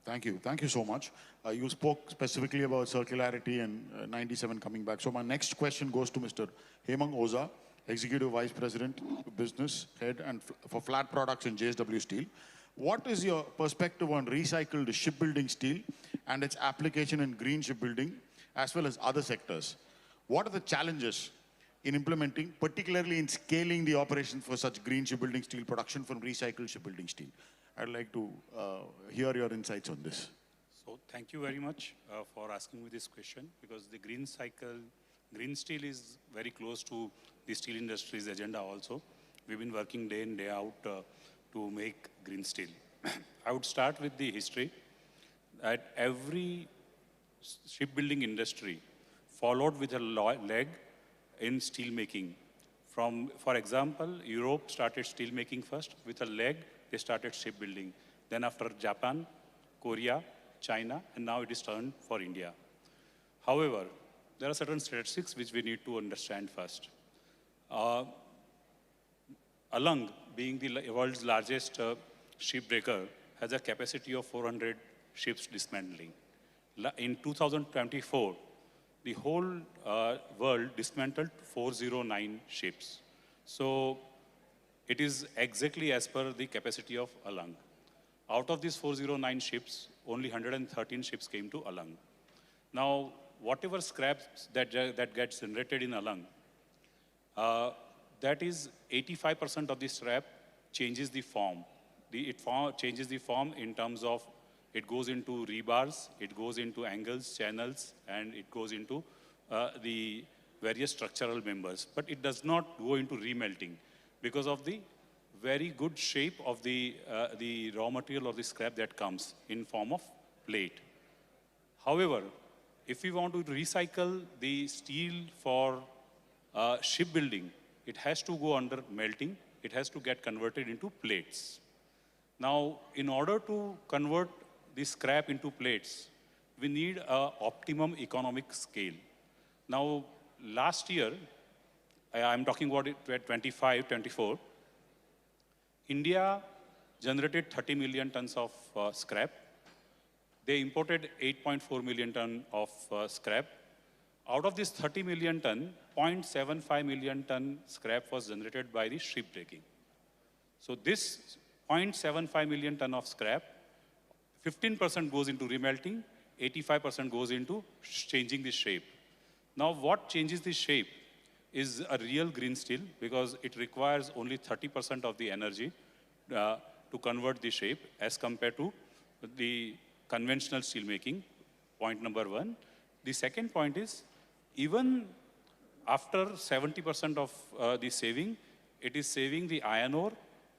Thank you. Thank you so much. You spoke specifically about circularity and 97 coming back. So my next question goes to Mr. Hemang Oza, Executive Vice President, Business Head and for Flat Products in JSW Steel. What is your perspective on recycled shipbuilding steel and its application in green shipbuilding as well as other sectors? What are the challenges in implementing, particularly in scaling the operations for such green shipbuilding steel production from recycled shipbuilding steel? I'd like to hear your insights on this. So thank you very much for asking me this question, because the green steel is very close to the steel industry's agenda also. We've been working day in, day out to make green steel. I would start with the history that every shipbuilding industry followed with a leg in steel making. For example, Europe started steel making first. With a leg, they started shipbuilding. Then after Japan, Korea, China, and now it is turned for India. However, there are certain statistics which we need to understand first. Alung, being the world's largest shipbreaker, has a capacity of 400 ships dismantling. In 2024, the whole world dismantled 409 ships. So it is exactly as per the capacity of Alung. Out of these 409 ships, only 113 ships came to Alung. Now, whatever scraps that gets generated in Alung, that is 85% of the scrap changes the form. It changes the form in terms of it goes into rebars, it goes into angles, channels, and it goes into the various structural members. But it does not go into remelting because of the very good shape of the raw material or the scrap that comes in form of plate. However, if we want to recycle the steel for shipbuilding, it has to go under melting. It has to get converted into plates. Now, in order to convert the scrap into plates, we need an optimum economic scale. Now, last year, I'm talking about it 25, 24, India generated 30 million tons of scrap. They imported 8.4 million tons of scrap. Out of this 30 million ton, 0.75 million ton scrap was generated by the ship breaking. So this 0.75 million ton of scrap, 15% goes into remelting, 85% goes into changing the shape. Now what changes the shape is a real green steel, because it requires only 30% of the energy to convert the shape as compared to the conventional steel making, point number one. The second point is, even after 70% of the saving, it is saving the iron ore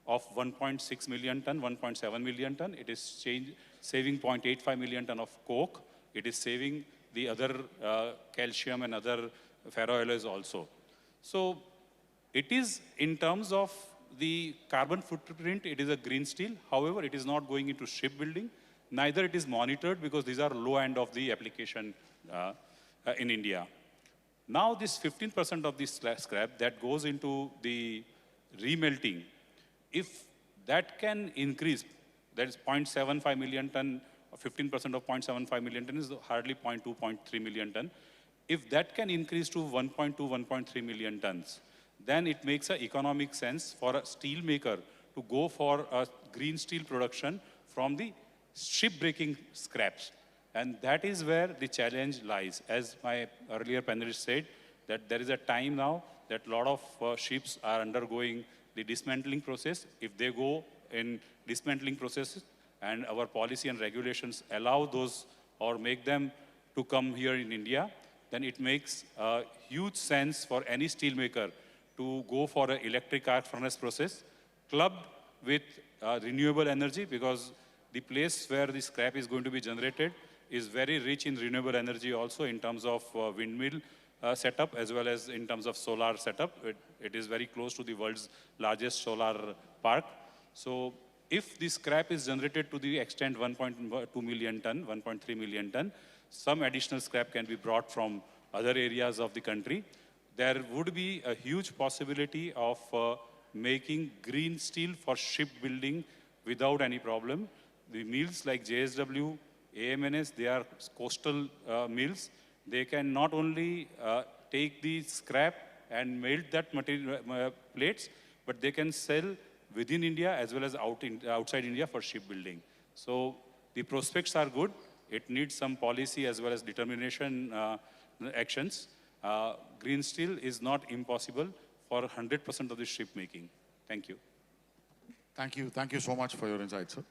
of 1.6 million ton, 1.7 million ton. It is saving 0.85 million ton of coke. It is saving the other calcium and other ferroalloys also. So it is, in terms of the carbon footprint, it is a green steel. However, it is not going into shipbuilding. Neither it is monitored, because these are low end of the application in India. Now this 15% of the scrap that goes into the remelting, if that can increase, that is 0.75 million ton, 15% of 0.75 million ton is hardly 0.2, 0.3 million ton. If that can increase to 1.2, 1.3 million tons, then it makes an economic sense for a steel maker to go for a green steel production from the ship breaking scraps. And that is where the challenge lies. As my earlier panelist said, that there is a time now that a lot of ships are undergoing the dismantling process. If they go in dismantling processes and our policy and regulations allow those or make them to come here in India, then it makes huge sense for any steelmaker to go for an electric arc furnace process clubbed with renewable energy, because the place where the scrap is going to be generated is very rich in renewable energy also in terms of windmill setup as well as in terms of solar setup. It is very close to the world's largest solar park. So if the scrap is generated to the extent 1.2 million ton, 1.3 million ton, some additional scrap can be brought from other areas of the country. There would be a huge possibility of making green steel for shipbuilding without any problem. The mills like JSW, AMNS, they are coastal mills. They can not only take the scrap and melt that material plates, but they can sell within India as well as outside India for shipbuilding. So the prospects are good. It needs some policy as well as determination actions. Green steel is not impossible for 100% of the ship making. Thank you. Thank you. Thank you so much for your insight, sir.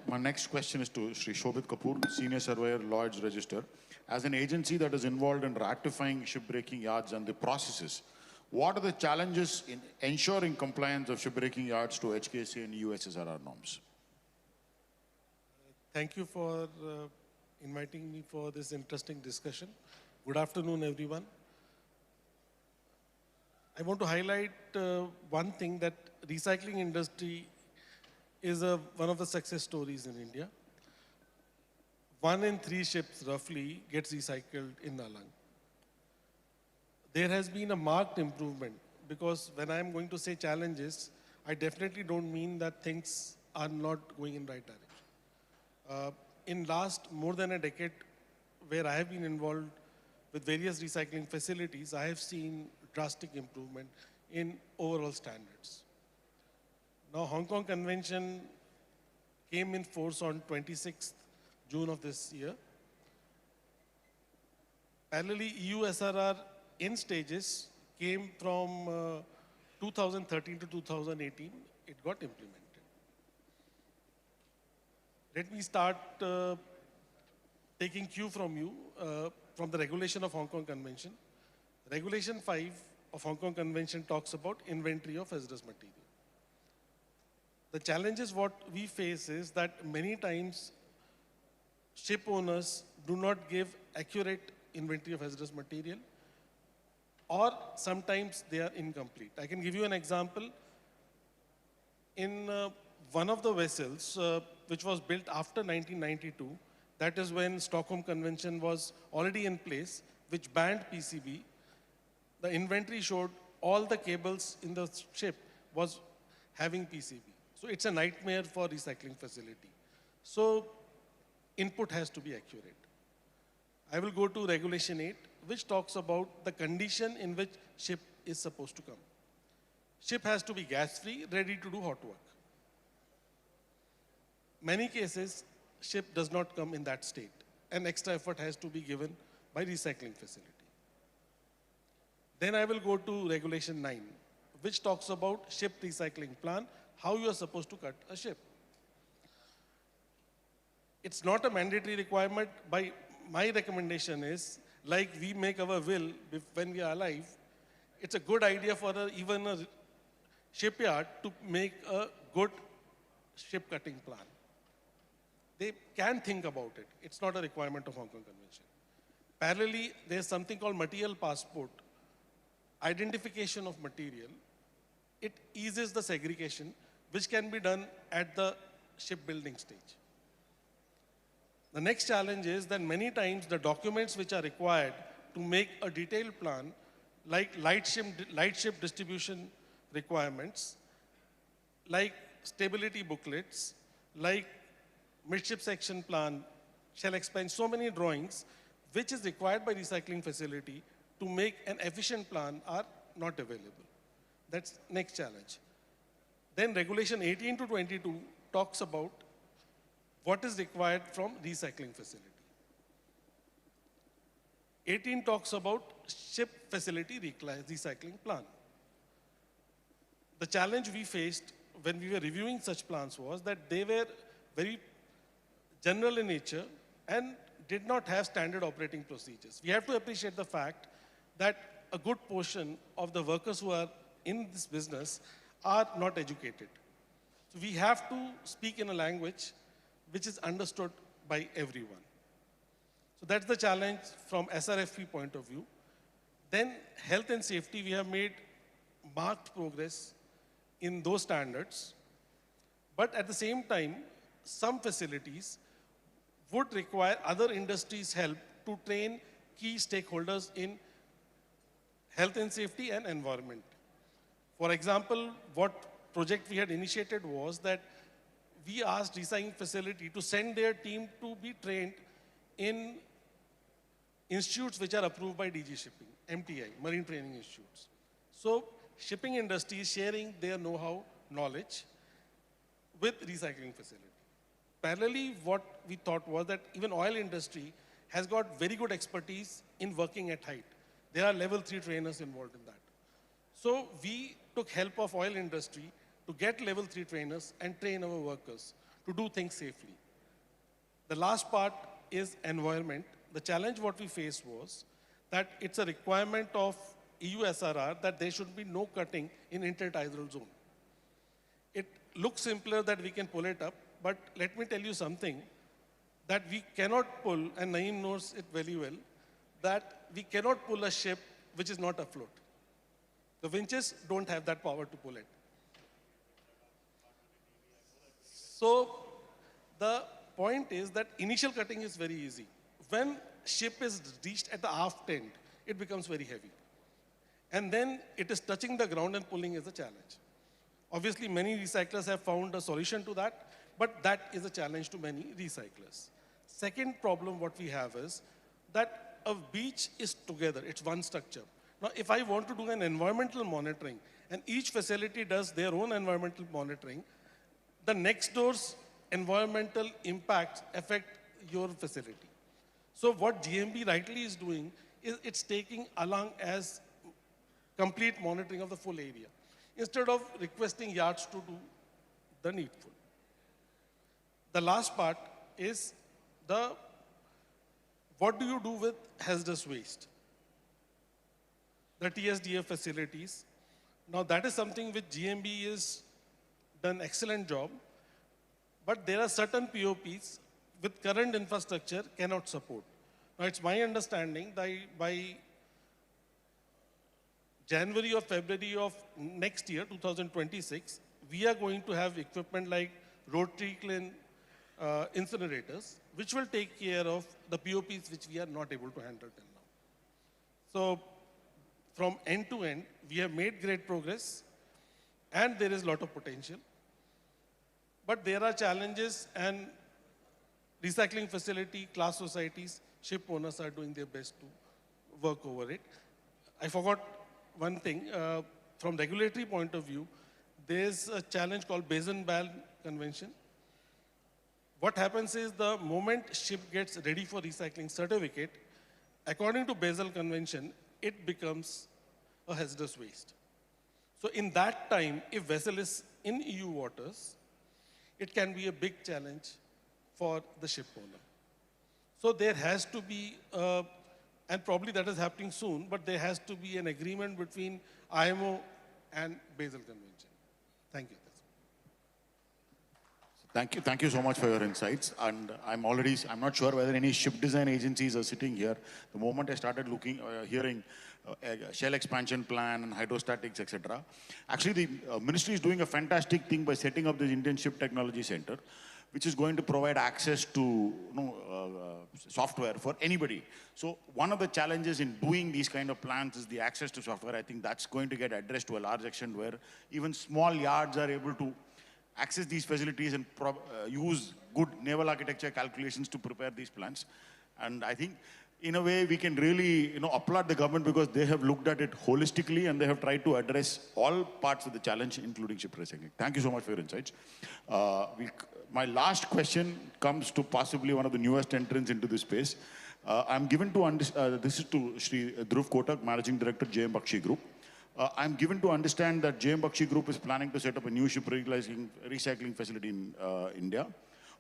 My next question is to Sri Shobit Kapoor, Senior Surveyor, Lloyd's Register. As an agency that is involved in ratifying shipbreaking yards and the processes, what are the challenges in ensuring compliance of shipbreaking yards to HKC and USSRR norms? Thank you for inviting me for this interesting discussion. Good afternoon, everyone. I want to highlight one thing, that recycling industry is one of the success stories in India. 1 in 3 ships roughly gets recycled in Alang. There has been a marked improvement, because when I'm going to say challenges, I definitely don't mean that things are not going in right direction. In last more than a decade, where I have been involved with various recycling facilities, I have seen drastic improvement in overall standards. Now, Hong Kong Convention came in force on 26th June of this year. Parallelly, EU-SRR in stages came from 2013 to 2018. It got implemented. Let me start taking cue from you, from the regulation of Hong Kong Convention. Regulation 5 of Hong Kong Convention talks about inventory of hazardous material. The challenges what we face is that many times ship owners do not give accurate inventory of hazardous material, or sometimes they are incomplete. I can give you an example. In one of the vessels which was built after 1992, that is when Stockholm Convention was already in place, which banned PCB, the inventory showed all the cables in the ship was having PCB. So it's a nightmare for recycling facility. So input has to be accurate. I will go to Regulation 8, which talks about the condition in which ship is supposed to come. Ship has to be gas-free, ready to do hot work. Many cases, ship does not come in that state, and extra effort has to be given by recycling facility. Then I will go to Regulation 9, which talks about ship recycling plan, how you are supposed to cut a ship. It's not a mandatory requirement. My recommendation is, like we make our will when we are alive, it's a good idea for even a shipyard to make a good ship cutting plan. They can think about it. It's not a requirement of Hong Kong Convention. Parallelly, there's something called material passport, identification of material. It eases the segregation, which can be done at the shipbuilding stage. The next challenge is that many times the documents which are required to make a detailed plan, like light ship distribution requirements, like stability booklets, like midship section plan, shall explain so many drawings, which is required by recycling facility to make an efficient plan, are not available. That's next challenge. Then Regulation 18 to 22 talks about what is required from recycling facility. 18 talks about ship facility recycling plan. The challenge we faced when we were reviewing such plans was that they were very general in nature and did not have standard operating procedures. We have to appreciate the fact that a good portion of the workers who are in this business are not educated. So we have to speak in a language which is understood by everyone. So that's the challenge from SRFP point of view. Then health and safety, we have made marked progress in those standards. But at the same time, some facilities would require other industries' help to train key stakeholders in health and safety and environment. For example, what project we had initiated was that we asked recycling facility to send their team to be trained in institutes which are approved by DG Shipping, MTI, Marine Training Institutes. So shipping industry is sharing their know-how, knowledge with recycling facility. Parallelly, what we thought was that even oil industry has got very good expertise in working at height. There are level 3 trainers involved in that. So we took help of oil industry to get level 3 trainers and train our workers to do things safely. The last part is environment. The challenge what we faced was that it's a requirement of EU SRR that there should be no cutting in intertidal zone. It looks simpler that we can pull it up, but let me tell you something that we cannot pull, and Naeem knows it very well, that we cannot pull a ship which is not afloat. The winches don't have that power to pull it. So the point is that initial cutting is very easy. When ship is reached at the aft end, it becomes very heavy. And then it is touching the ground and pulling is a challenge. Obviously, many recyclers have found a solution to that, but that is a challenge to many recyclers. Second problem what we have is that a beach is together, it's one structure. Now, if I want to do an environmental monitoring, and each facility does their own environmental monitoring, the next door's environmental impacts affect your facility. So what GMB rightly is doing is it's taking along as complete monitoring of the full area, instead of requesting yards to do the needful. The last part is what do you do with hazardous waste? The TSDF facilities. Now that is something which GMB has done excellent job, but there are certain POPs with current infrastructure cannot support. Now it's my understanding that by January or February of next year, 2026, we are going to have equipment like rotary kiln incinerators, which will take care of the POPs which we are not able to handle till now. So from end to end, we have made great progress, and there is a lot of potential. But there are challenges, and recycling facility, class societies, ship owners are doing their best to work over it. I forgot one thing. From regulatory point of view, there's a challenge called Basin-Ball Convention. What happens is the moment ship gets ready for recycling certificate, according to Basel Convention, it becomes a hazardous waste. So in that time, if vessel is in EU waters, it can be a big challenge for the ship owner. So there has to be, and probably that is happening soon, but there has to be an agreement between IMO and Basel Convention. Thank you. Thank you so much for your insights. And I'm not sure whether any ship design agencies are sitting here. The moment I started hearing shell expansion plan and hydrostatics, etc. Actually, the ministry is doing a fantastic thing by setting up the Indian Ship Technology Center, which is going to provide access to software for anybody. So one of the challenges in doing these kind of plans is the access to software. I think that's going to get addressed to a large extent, where even small yards are able to access these facilities and use good naval architecture calculations to prepare these plans. And I think, in a way, we can really applaud the government, because they have looked at it holistically and they have tried to address all parts of the challenge, including ship recycling. Thank you so much for your insights. My last question comes to possibly one of the newest entrants into this space. I'm given to this is to Shri Dhruv Kotak, Managing Director, JM Bakshi Group. I'm given to understand that JM Bakshi Group is planning to set up a new ship recycling facility in India.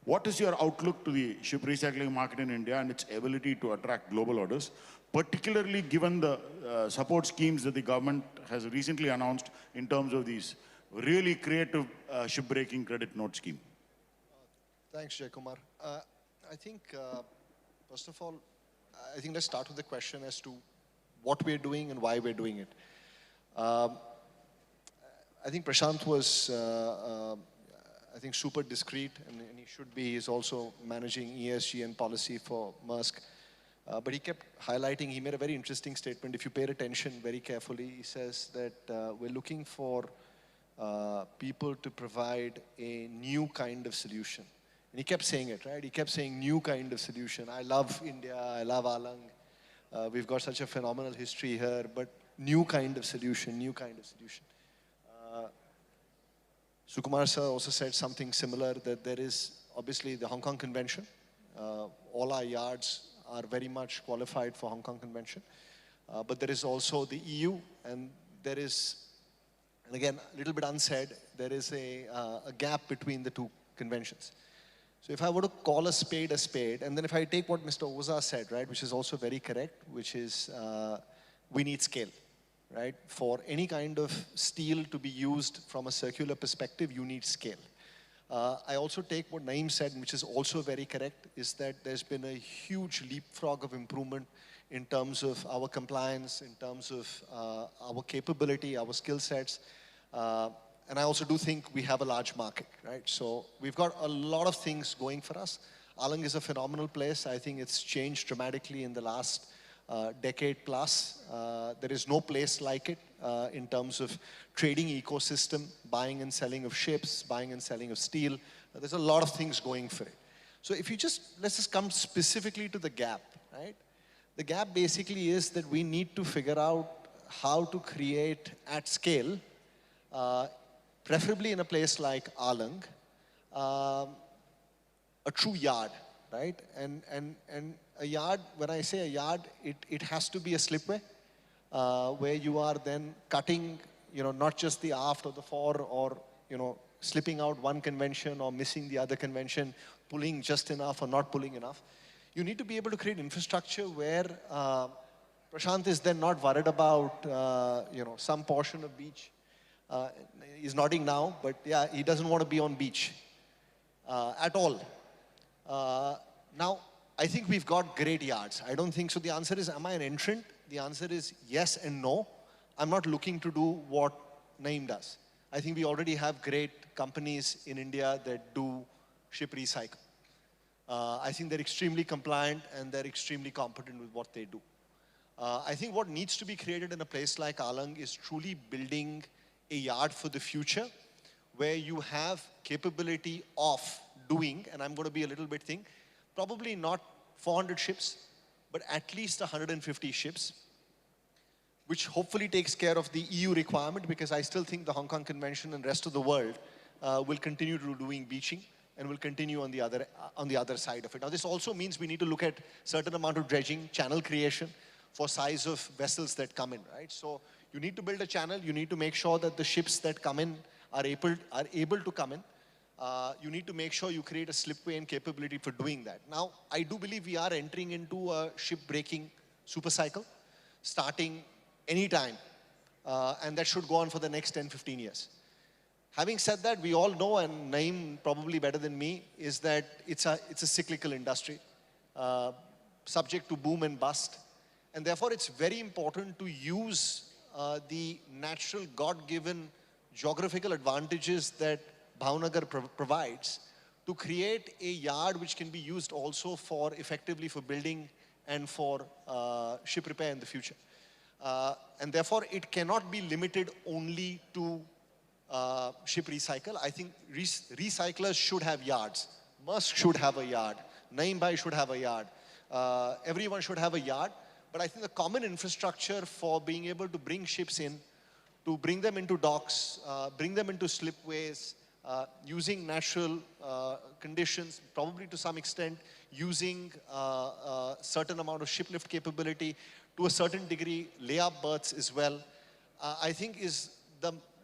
What is your outlook to the ship recycling market in India and its ability to attract global orders, particularly given the support schemes that the government has recently announced in terms of these really creative shipbreaking credit note scheme? Thanks, Jaykumar. I think, first of all, I think let's start with the question as to what we're doing and why we're doing it. I think Prashant was, I think, super discreet, and he should be. He's also managing ESG and policy for Maersk. But he kept highlighting, he made a very interesting statement. If you paid attention very carefully, he says that we're looking for people to provide a new kind of solution. And he kept saying it, right? He kept saying new kind of solution. I love India, I love Alang. We've got such a phenomenal history here, but new kind of solution, new kind of solution. Sukumar sir also said something similar, that there is obviously the Hong Kong Convention. All our yards are very much qualified for Hong Kong Convention. But there is also the EU, and there is, and again, a little bit unsaid, there is a gap between the two conventions. So if I were to call a spade, and then if I take what Mr. Oza said, right, which is also very correct, which is we need scale, right? For any kind of steel to be used from a circular perspective, you need scale. I also take what Naeem said, which is also very correct, is that there's been a huge leapfrog of improvement in terms of our compliance, in terms of our capability, our skill sets. And I also do think we have a large market, right? So we've got a lot of things going for us. Alang is a phenomenal place. I think it's changed dramatically in the last decade plus. There is no place like it in terms of trading ecosystem, buying and selling of ships, buying and selling of steel. There's a lot of things going for it. So if you let's just come specifically to the gap, right? The gap basically is that we need to figure out how to create at scale, preferably in a place like Alang, a true yard, right? And a yard, when I say a yard, it has to be a slipway where you are then cutting, not just the aft or the fore, or, slipping out one convention or missing the other convention, pulling just enough or not pulling enough. You need to be able to create infrastructure where Prashant is then not worried about, some portion of beach. He's nodding now, but yeah, he doesn't want to be on beach at all. Now, I think we've got great yards. I don't think so. The answer is, am I an entrant? The answer is yes and no. I'm not looking to do what Naeem does. I think we already have great companies in India that do ship recycle. I think they're extremely compliant and they're extremely competent with what they do. I think what needs to be created in a place like Alang is truly building a yard for the future where you have capability of doing, and I'm going to be a little bit probably not 400 ships, but at least 150 ships, which hopefully takes care of the EU requirement, because I still think the Hong Kong Convention and rest of the world will continue to doing beaching and will continue on the other side of it. Now, this also means we need to look at certain amount of dredging, channel creation for size of vessels that come in, right? So you need to build a channel. You need to make sure that the ships that come in are able to come in. You need to make sure you create a slipway and capability for doing that. Now, I do believe we are entering into a ship-breaking super cycle, starting anytime, and that should go on for the next 10, 15 years. Having said that, we all know, and Naeem probably better than me, is that it's a cyclical industry, subject to boom and bust. And therefore, it's very important to use the natural God-given geographical advantages that Bhavnagar provides to create a yard which can be used also effectively for building and for ship repair in the future. And therefore, it cannot be limited only to ship recycle. I think recyclers should have yards. Maersk should have a yard. Naeem Bhai should have a yard. Everyone should have a yard. But I think the common infrastructure for being able to bring ships in, to bring them into docks, bring them into slipways, using natural conditions, probably to some extent using certain amount of ship lift capability, to a certain degree layup berths as well, I think is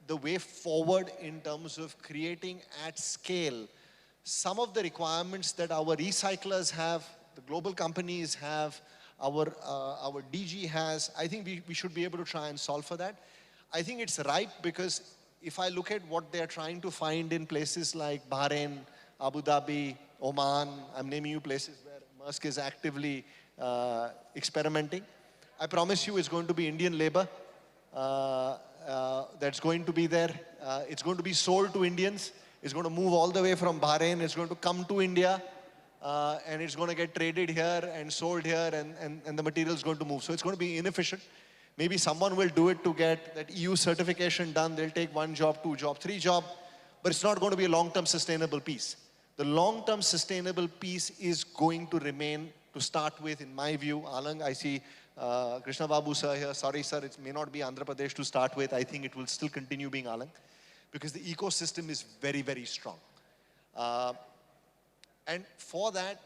the way forward in terms of creating at scale some of the requirements that our recyclers have, the global companies have, our DG has. I think we should be able to try and solve for that. I think it's ripe because if I look at what they're trying to find in places like Bahrain, Abu Dhabi, Oman, I'm naming you places where Maersk is actively experimenting. I promise you it's going to be Indian labor that's going to be there. It's going to be sold to Indians. It's going to move all the way from Bahrain. It's going to come to India. And it's going to get traded here and sold here, and the material is going to move. So it's going to be inefficient. Maybe someone will do it to get that EU certification done. They'll take 1 job, 2 job, 3 job, but it's not going to be a long-term sustainable piece. The long-term sustainable piece is going to remain, to start with, in my view. Alang, I see Krishna Babu sir here. Sorry, sir, it may not be Andhra Pradesh to start with. I think it will still continue being Alang, because the ecosystem is very, very strong. And for that,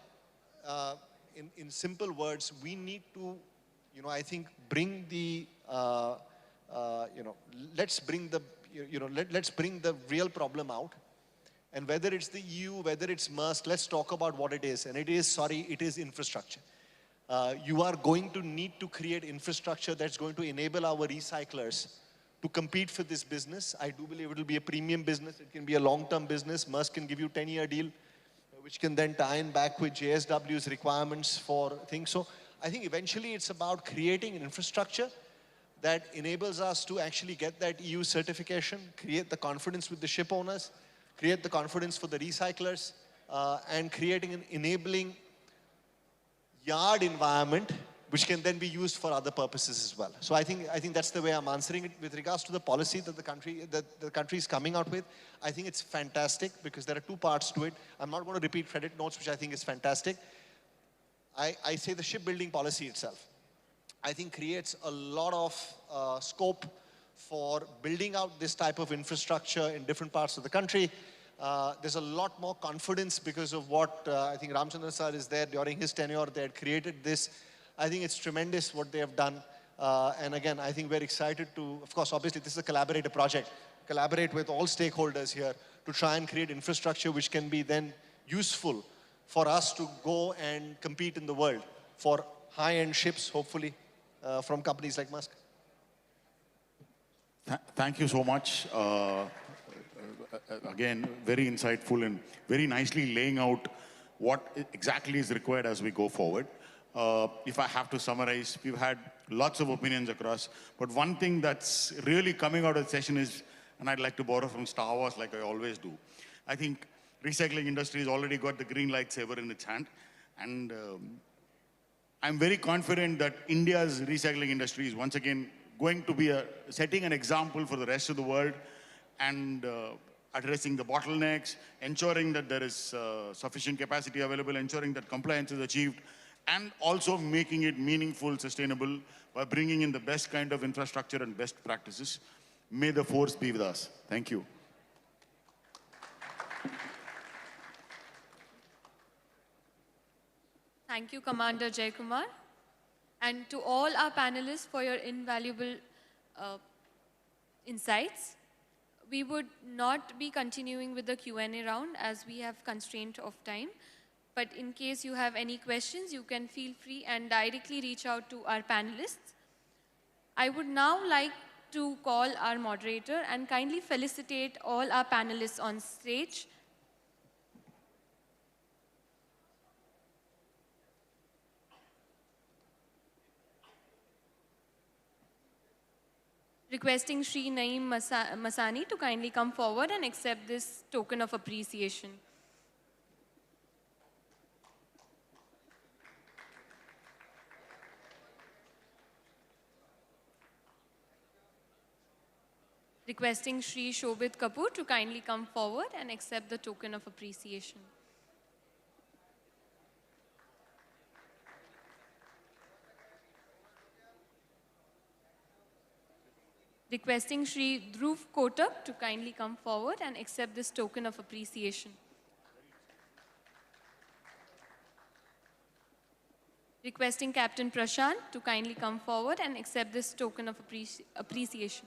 in simple words, we need to, I think, bring the, let's bring the, let's bring the real problem out. And whether it's the EU, whether it's Maersk, let's talk about what it is. And it is infrastructure. You are going to need to create infrastructure that's going to enable our recyclers to compete for this business. I do believe it will be a premium business. It can be a long-term business. Maersk can give you a 10-year deal, which can then tie in back with JSW's requirements for things. So I think eventually it's about creating an infrastructure that enables us to actually get that EU certification, create the confidence with the ship owners, create the confidence for the recyclers, and creating an enabling yard environment which can then be used for other purposes as well. So I think that's the way I'm answering it. With regards to the policy that the country is coming out with, I think it's fantastic because there are 2 parts to it. I'm not going to repeat credit notes, which I think is fantastic. I say the shipbuilding policy itself, I think, creates a lot of scope for building out this type of infrastructure in different parts of the country. There's a lot more confidence because of what I think Ramchandran sir is there during his tenure. They had created this. I think it's tremendous what they have done. And again, I think we're excited to, of course, obviously this is a collaborative project, collaborate with all stakeholders here to try and create infrastructure which can be then useful for us to go and compete in the world for high-end ships, hopefully, from companies like Maersk. Thank you so much. Again, very insightful and very nicely laying out what exactly is required as we go forward. If I have to summarize, we've had lots of opinions across, but one thing that's really coming out of the session is, and I'd like to borrow from Star Wars like I always do, I think recycling industry has already got the green lightsaber in its hand, and I'm very confident that India's recycling industry is once again going to be setting an example for the rest of the world, and addressing the bottlenecks, ensuring that there is sufficient capacity available, ensuring that compliance is achieved, and also making it meaningful, sustainable by bringing in the best kind of infrastructure and best practices. May the force be with us. Thank you. Thank you, Commander Jaikumar. And to all our panelists for your invaluable insights. We would not be continuing with the Q&A round as we have constraint of time. But in case you have any questions, you can feel free and directly reach out to our panelists. I would now like to call our moderator and kindly felicitate all our panelists on stage. Requesting Shri Naeem Masani to kindly come forward and accept this token of appreciation. Requesting Shri Shobit Kapoor to kindly come forward and accept the token of appreciation. Requesting Shri Dhruv Kotak to kindly come forward and accept this token of appreciation. Requesting Captain Prashant to kindly come forward and accept this token of appreciation.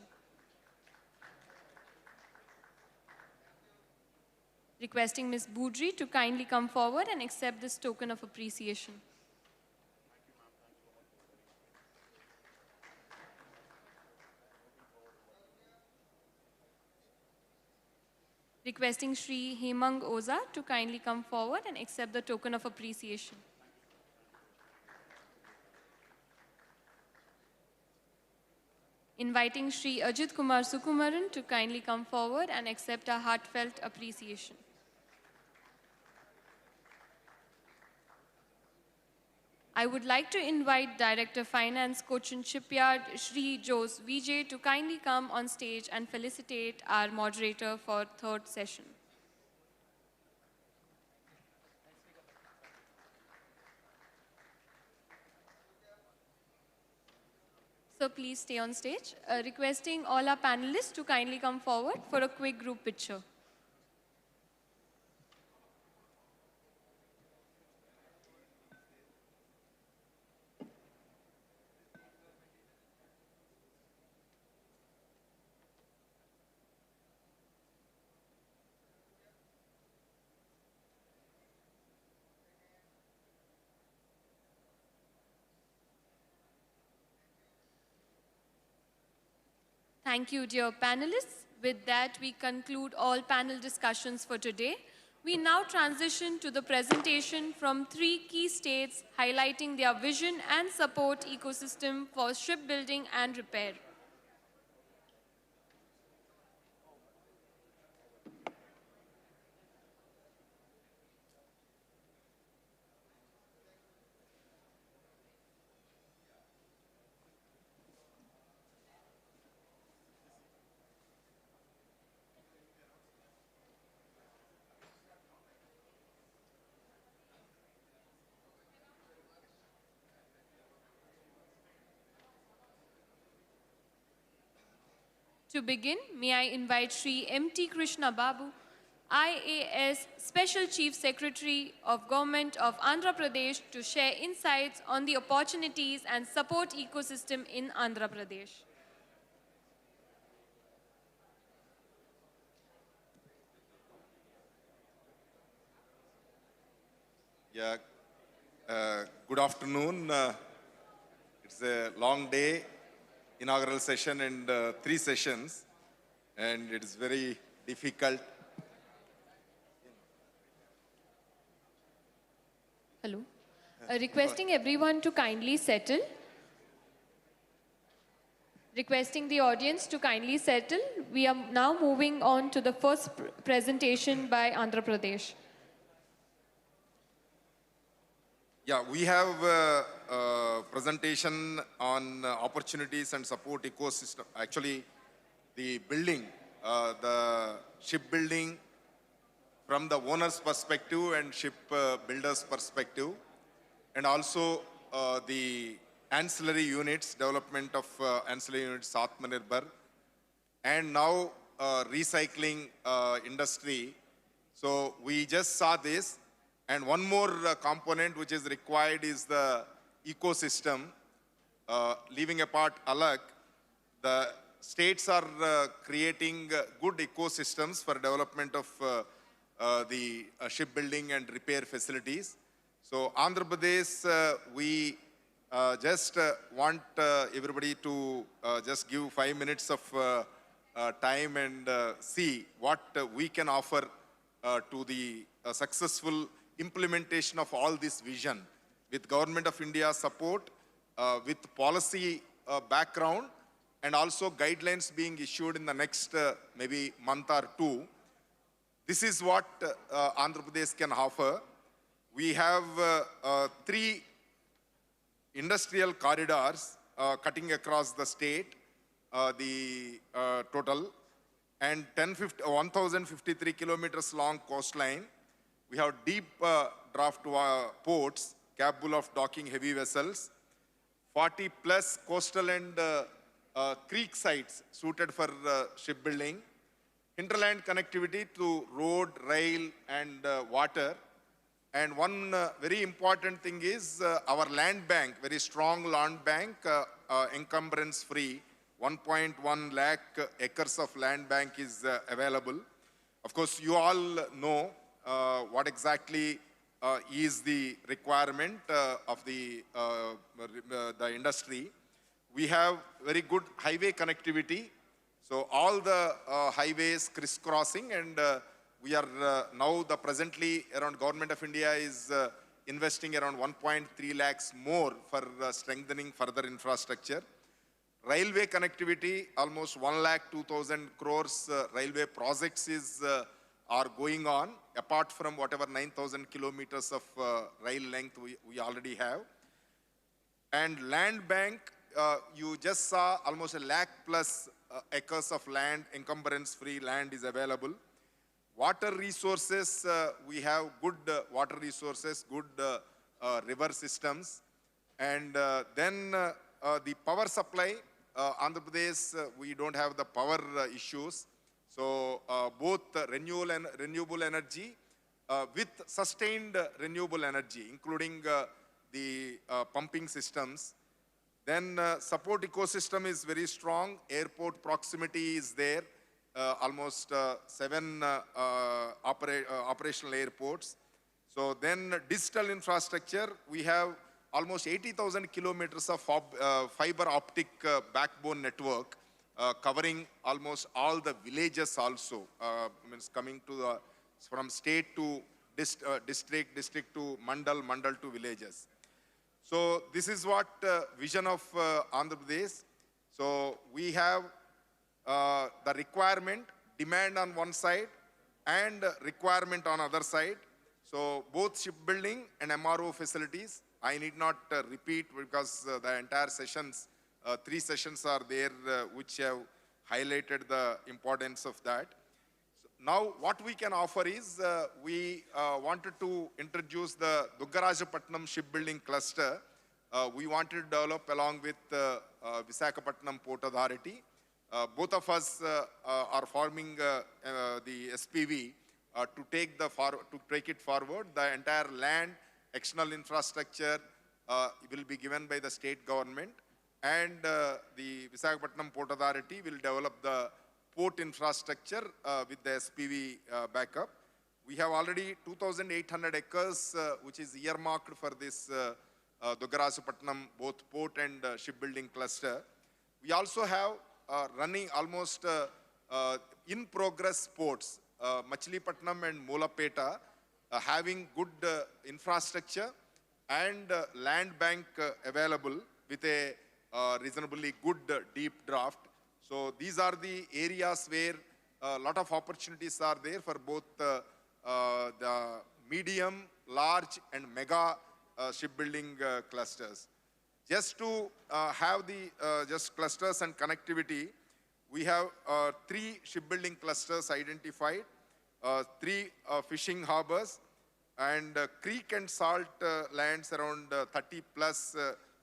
Requesting Ms. Boudry to kindly come forward and accept this token of appreciation. Requesting Shri Hemang Oza to kindly come forward and accept the token of appreciation. Inviting Shri Ajit Kumar Sukumaran to kindly come forward and accept our heartfelt appreciation. I would like to invite Director Finance Cochin Shipyard, Shri Jose Vijay, to kindly come on stage and felicitate our moderator for third session. So please stay on stage. Requesting all our panelists to kindly come forward for a quick group picture. Thank you, dear panelists. With that, we conclude all panel discussions for today. We now transition to the presentation from 3 key states highlighting their vision and support ecosystem for shipbuilding and repair. To begin, may I invite Shri M.T. Krishna Babu, IAS Special Chief Secretary of Government of Andhra Pradesh, to share insights on the opportunities and support ecosystem in Andhra Pradesh. Yeah, good afternoon. It's a long day, inaugural session and 3 sessions, and it's very difficult. Hello. Requesting everyone to kindly settle. Requesting the audience to kindly settle. We are now moving on to the first presentation by Andhra Pradesh. Yeah, we have a presentation on opportunities and support ecosystem. Actually, the building, the shipbuilding from the owner's perspective and ship builder's perspective, and also the ancillary units, development of ancillary units, Atmanirbhar, and now recycling industry. So we just saw this. And one more component which is required is the ecosystem. Leaving apart ALAC, the states are creating good ecosystems for development of the shipbuilding and repair facilities. So Andhra Pradesh, we just want everybody to just give 5 minutes of time and see what we can offer to the successful implementation of all this vision with Government of India support, with policy background, and also guidelines being issued in the next maybe month or 2. This is what Andhra Pradesh can offer. We have 3 industrial corridors cutting across the state, the total, and 1,053 kilometers long coastline. We have deep draft ports, capable of docking heavy vessels, 40 plus coastal and creek sites suited for shipbuilding, hinterland connectivity to road, rail, and water, And one very important thing is our land bank, very strong land bank, encumbrance free. 1.1 lakh acres of land bank is available. Of course, you all know what exactly is the requirement of the industry. We have very good highway connectivity. So all the highways crisscrossing, and we are now presently around Government of India is investing around 1.3 lakhs more for strengthening further infrastructure. Railway connectivity, almost 1 lakh 2,000 crores railway projects are going on, apart from whatever 9,000 kilometers of rail length we already have. And land bank, you just saw almost 1 lakh plus acres of land, encumbrance-free land is available. Water resources, we have good water resources, good river systems. And then the power supply, Andhra Pradesh, we don't have the power issues. So both renewable energy with sustained renewable energy, including the pumping systems. Then support ecosystem is very strong. Airport proximity is there. Almost 7 operational airports. So then digital infrastructure, we have almost 80,000 kilometers of fiber optic backbone network covering almost all the villages also. Means coming to from state to district, district to mandal, mandal to villages. So this is what vision of Andhra Pradesh. So we have the requirement, demand on one side and requirement on other side. So both shipbuilding and MRO facilities, I need not repeat because the entire sessions, 3 sessions are there which have highlighted the importance of that. So now what we can offer is, we wanted to introduce the Duggarajapatnam shipbuilding cluster. We wanted to develop along with Visakhapatnam Port Authority. Both of us are forming the SPV to take it forward. The entire land, external infrastructure will be given by the state government, and the Visakhapatnam Port Authority will develop the port infrastructure with the SPV backup. We have already 2,800 acres which is earmarked for this Duggarajapatnam both port and shipbuilding cluster. We also have running almost in progress ports, Machilipatnam and Molapeta, having good infrastructure and land bank available with a reasonably good deep draft. So these are the areas where a lot of opportunities are there for both the medium, large and mega shipbuilding clusters. Just to have the just clusters and connectivity, we have 3 shipbuilding clusters identified, 3 fishing harbors, and creek and salt lands around 30 plus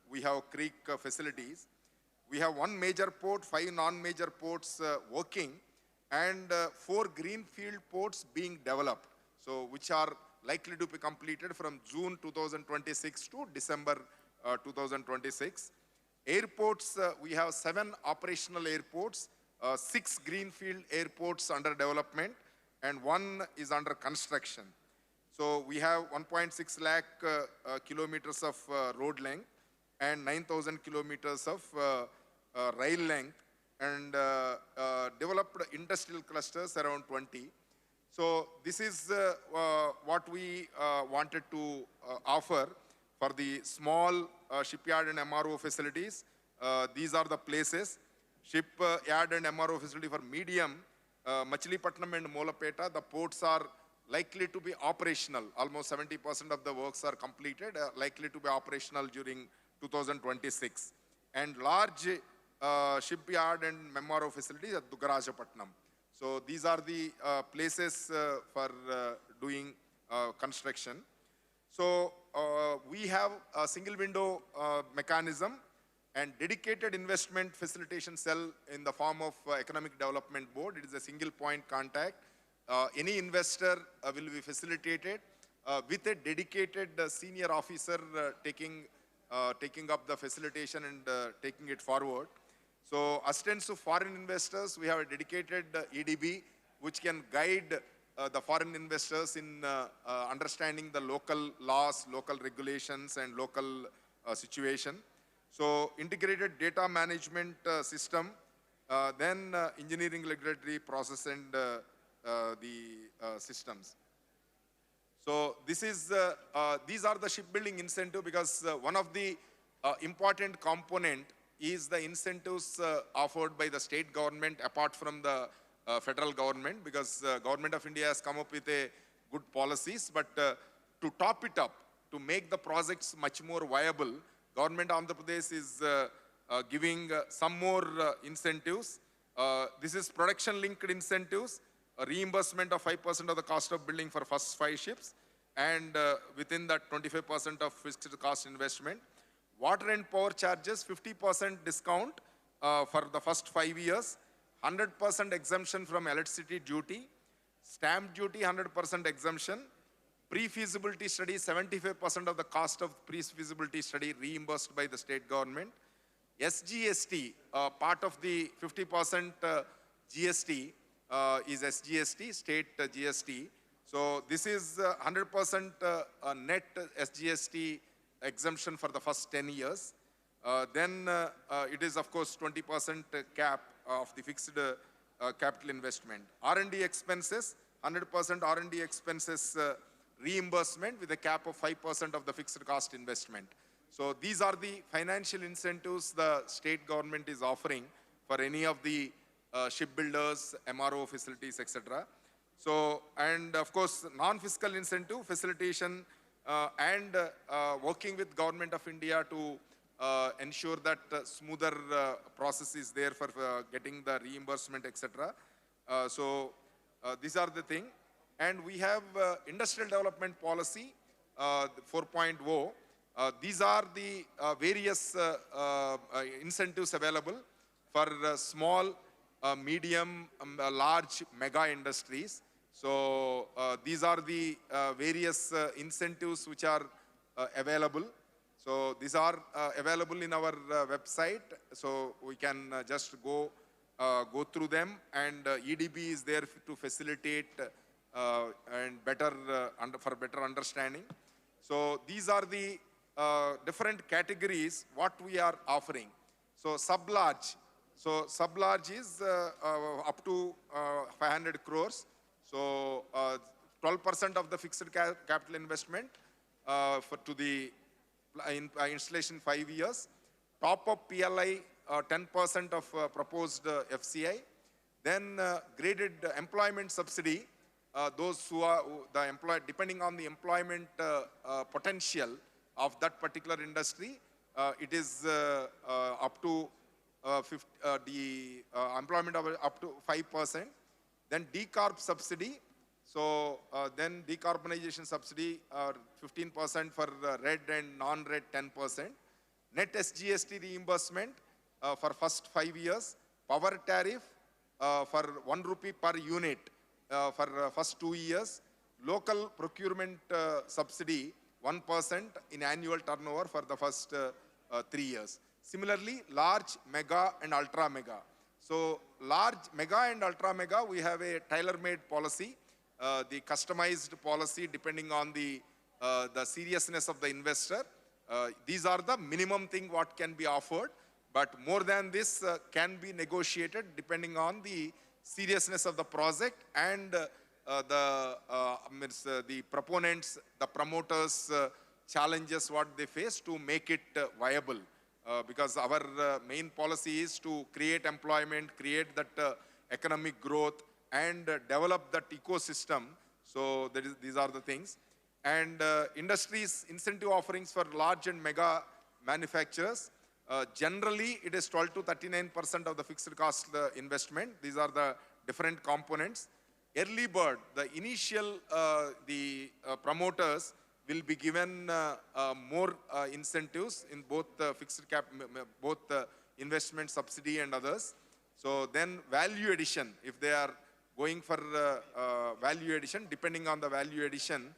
we have creek facilities. We have 1 major port, 5 non-major ports working, and 4 greenfield ports being developed, so which are likely to be completed from June 2026 to December 2026. Airports, we have 7 operational airports, 6 greenfield airports under development, and 1 is under construction. So we have 1.6 lakh kilometers of road length and 9,000 kilometers of rail length, and developed industrial clusters around 20. So this is what we wanted to offer for the small shipyard and MRO facilities. These are the places. Shipyard and MRO facility for medium, Machilipatnam and Molapeta, the ports are likely to be operational. Almost 70% of the works are completed, likely to be operational during 2026. And large shipyard and MRO facilities at Duggarajapatnam. So these are the places for doing construction. So we have a single window mechanism and dedicated investment facilitation cell in the form of Economic Development Board. It is a single point contact. Any investor will be facilitated with a dedicated senior officer taking up the facilitation and taking it forward. So assistance to foreign investors, we have a dedicated EDB which can guide the foreign investors in understanding the local laws, local regulations, and local situation. So integrated data management system, then engineering regulatory process and the systems. So this is, these are the shipbuilding incentive because one of the important component is the incentives offered by the state government apart from the federal government, because government of India has come up with a good policies, but to top it up, to make the projects much more viable, government of Andhra Pradesh is giving some more incentives. This is production linked incentives, a reimbursement of 5% of the cost of building for first 5 ships, and within that 25% of fixed cost investment. Water and power charges, 50% discount for the first 5 years, 100% exemption from electricity duty, stamp duty 100% exemption, pre-feasibility study 75% of the cost of pre-feasibility study reimbursed by the state government. SGST, part of the 50% GST is SGST, state GST. So this is 100% net SGST exemption for the first 10 years. Then it is of course 20% cap of the fixed capital investment. R&D expenses, 100% R&D expenses reimbursement with a cap of 5% of the fixed cost investment. So these are the financial incentives the state government is offering for any of the shipbuilders, MRO facilities, etc. So, and of course, non-fiscal incentive, facilitation, and working with Government of India to ensure that smoother process is there for getting the reimbursement, etc. So, these are the thing. And we have industrial development policy 4.0. These are the various incentives available for small, medium, large, mega industries. So these are the various incentives which are available. So these are available in our website. So we can just go through them, and EDB is there to facilitate and better for better understanding. So these are the different categories what we are offering. So sub-large. So sub-large is up to 500 crores. So 12% of the fixed capital investment to the installation 5 years. Top-up PLI 10% of proposed FCI. Then graded employment subsidy. Those who are the employed, depending on the employment potential of that particular industry, it is up to the employment of up to 5%. Then decarb subsidy. So then decarbonization subsidy 15% for red and non-red 10%. Net SGST reimbursement for first 5 years. Power tariff for 1 rupee per unit for first 2 years. Local procurement subsidy 1% in annual turnover for the first 3 years. Similarly, large, mega, and ultra mega. So large, mega, and ultra mega, we have a tailor-made policy, the customized policy depending on the seriousness of the investor. These are the minimum thing what can be offered, but more than this can be negotiated depending on the seriousness of the project and the proponents, the promoters' challenges what they face to make it viable. Because our main policy is to create employment, create that economic growth, and develop that ecosystem. So these are the things. And industries incentive offerings for large and mega manufacturers. Generally, it is 12 to 39% of the fixed cost investment. These are the different components. Early bird, the initial, promoters will be given more incentives in both fixed cap, both investment subsidy and others. So then value addition, if they are going for value addition, depending on the value addition,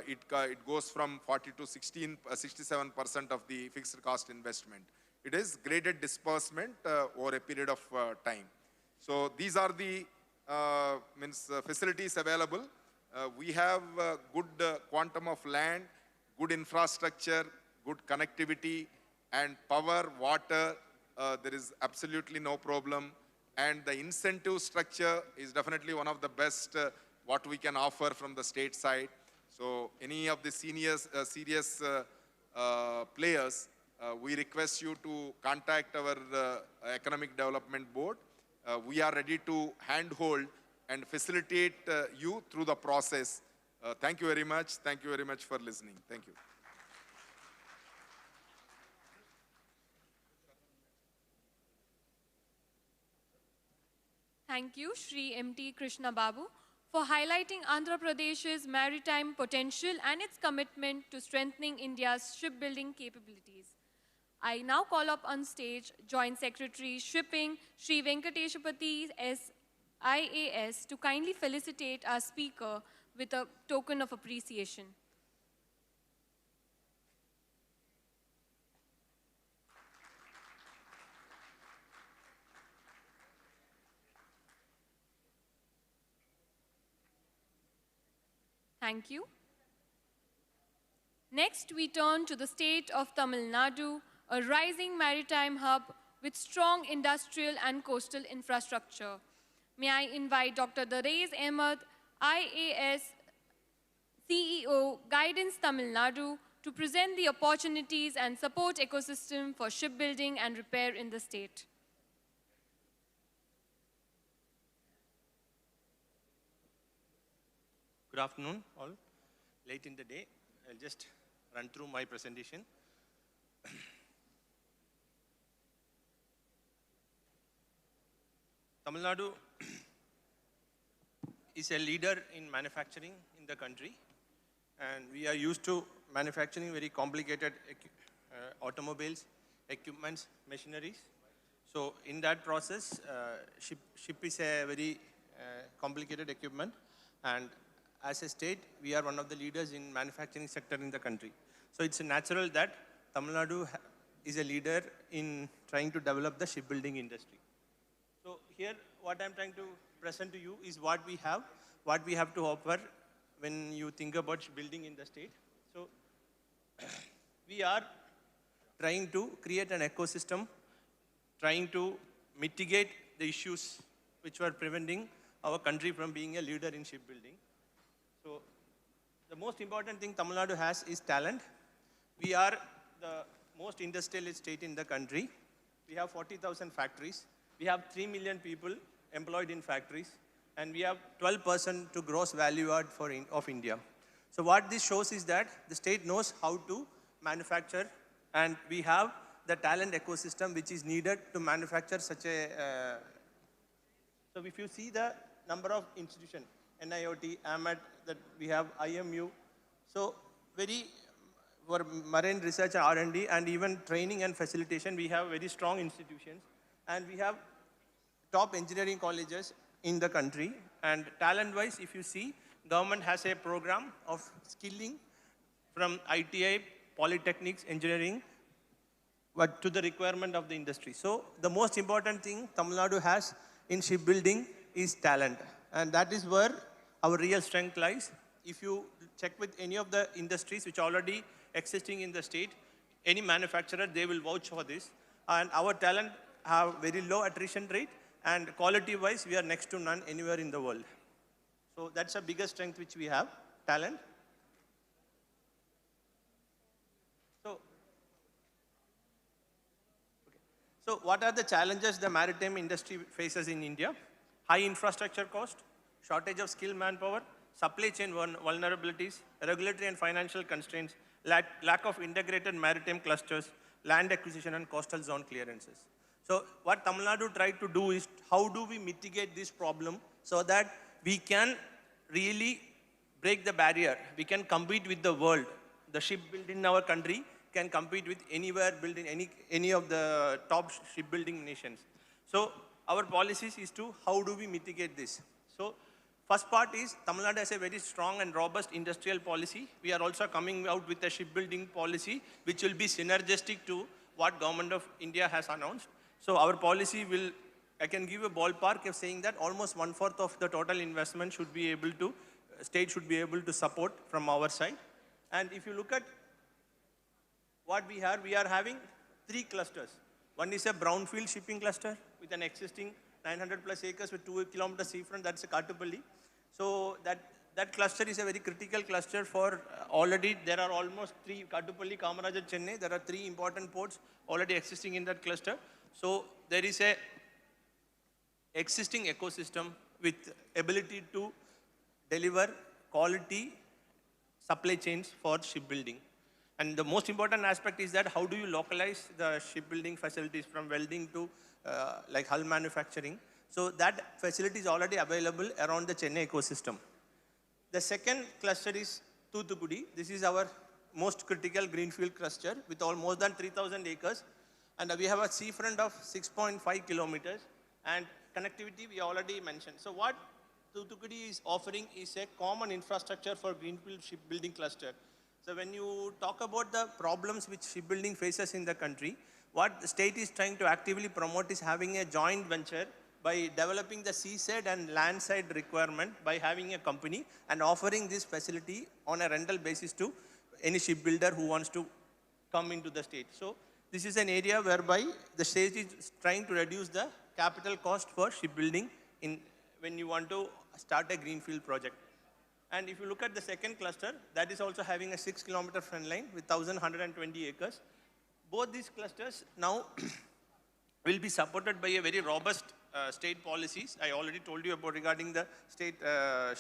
it goes from 40 to 67% of the fixed cost investment. It is graded disbursement over a period of time. So these are the facilities available. We have good quantum of land, good infrastructure, good connectivity, and power, water. There is absolutely no problem. And the incentive structure is definitely one of the best what we can offer from the state side. So any of the serious players, we request you to contact our Economic Development Board. We are ready to handhold and facilitate you through the process. Thank you very much. Thank you very much for listening. Thank you. Thank you, Shri M.T. Krishna Babu, for highlighting Andhra Pradesh's maritime potential and its commitment to strengthening India's shipbuilding capabilities. I now call up on stage Joint Secretary Shipping, Shri Venkateshapati S. IAS, to kindly felicitate our speaker with a token of appreciation. Thank you. Next, we turn to the state of Tamil Nadu, a rising maritime hub with strong industrial and coastal infrastructure. May I invite Dr. Darees Ahmed, IAS CEO, Guidance Tamil Nadu, to present the opportunities and support ecosystem for shipbuilding and repair in the state. Good afternoon, all. Late in the day, I'll just run through my presentation. Tamil Nadu is a leader in manufacturing in the country, and we are used to manufacturing very complicated automobiles, equipments, machineries. So in that process, ship is a very complicated equipment, and as a state, we are one of the leaders in manufacturing sector in the country. So it's natural that Tamil Nadu is a leader in trying to develop the shipbuilding industry. So here, what I'm trying to present to you is what we have to offer when you think about building in the state. So we are trying to create an ecosystem, trying to mitigate the issues which were preventing our country from being a leader in shipbuilding. So the most important thing Tamil Nadu has is talent. We are the most industrial state in the country. We have 40,000 factories. We have 3 million people employed in factories. And we have 12% to gross value add of India. So what this shows is that the state knows how to manufacture, and we have the talent ecosystem which is needed to manufacture such a... So if you see the number of institutions, NIOT, AMAT, that we have IMU. So for marine research and R&D and even training and facilitation, we have very strong institutions. And we have top engineering colleges in the country. And talent-wise, if you see, government has a program of skilling from ITI, polytechnics, engineering, but to the requirement of the industry. So the most important thing Tamil Nadu has in shipbuilding is talent. And that is where our real strength lies. If you check with any of the industries which are already existing in the state, any manufacturer, they will vouch for this. And our talent have very low attrition rate, and quality-wise, we are next to none anywhere in the world. So that's the biggest strength which we have, talent. So what are the challenges the maritime industry faces in India? High infrastructure cost, shortage of skilled manpower, supply chain vulnerabilities, regulatory and financial constraints, lack of integrated maritime clusters, land acquisition and coastal zone clearances. So what Tamil Nadu tried to do is, how do we mitigate this problem so that we can really break the barrier? We can compete with the world. The shipbuilding in our country can compete with anywhere building any of the top shipbuilding nations. So our policies is to how do we mitigate this? So First part is Tamil Nadu has a very strong and robust industrial policy. We are also coming out with a shipbuilding policy, which will be synergistic to what Government of India has announced. So our policy will, I can give a ballpark of saying that almost 1/4 of the total investment should be able to, state should be able to support from our side. And if you look at what we are having 3 clusters. One is a brownfield shipping cluster with an existing 900 plus acres with 2 kilometers seafront, that's a Katupalli. So that cluster is a very critical cluster for already there are almost 3, Katupalli, Kamarajar, Chennai, there are 3 important ports already existing in that cluster. So there is a existing ecosystem with ability to deliver quality supply chains for shipbuilding. And the most important aspect is that how do you localize the shipbuilding facilities from welding to like hull manufacturing. So that facility is already available around the Chennai ecosystem. The second cluster is Thoothukudi. This is our most critical greenfield cluster with more than 3,000 acres. And we have a seafront of 6.5 kilometers. And connectivity we already mentioned. So what Thoothukudi is offering is a common infrastructure for greenfield shipbuilding cluster. So when you talk about the problems which shipbuilding faces in the country, what the state is trying to actively promote is having a joint venture by developing the seaside and landside requirement by having a company and offering this facility on a rental basis to any shipbuilder who wants to come into the state. So this is an area whereby the state is trying to reduce the capital cost for shipbuilding when you want to start a greenfield project. And if you look at the second cluster, that is also having a 6-kilometer front line with 1,120 acres. Both these clusters now will be supported by a very robust state policies. I already told you about regarding the state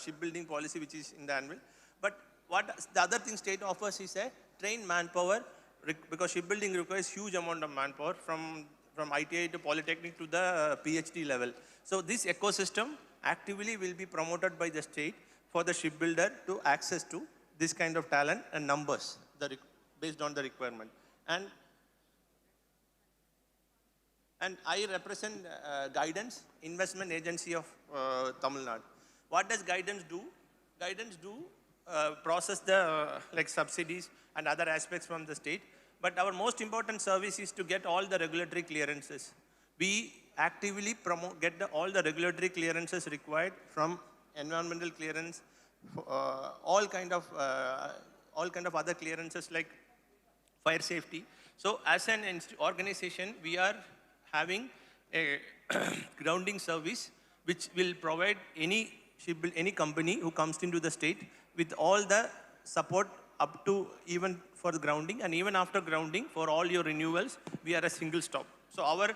shipbuilding policy which is in the annual. But what the other thing state offers is a trained manpower because shipbuilding requires huge amount of manpower from ITI to Polytechnic to the PhD level. So this ecosystem actively will be promoted by the state for the shipbuilder to access to this kind of talent and numbers based on the requirement. And I represent Guidance, Investment Agency of Tamil Nadu. What does Guidance do? Guidance do process the like subsidies and other aspects from the state. But our most important service is to get all the regulatory clearances. We actively get all the regulatory clearances required from environmental clearance, all kind of other clearances like fire safety. So as an organization, we are having a grounding service which will provide any company who comes into the state with all the support up to even for the grounding, and even after grounding for all your renewals, we are a single stop. So our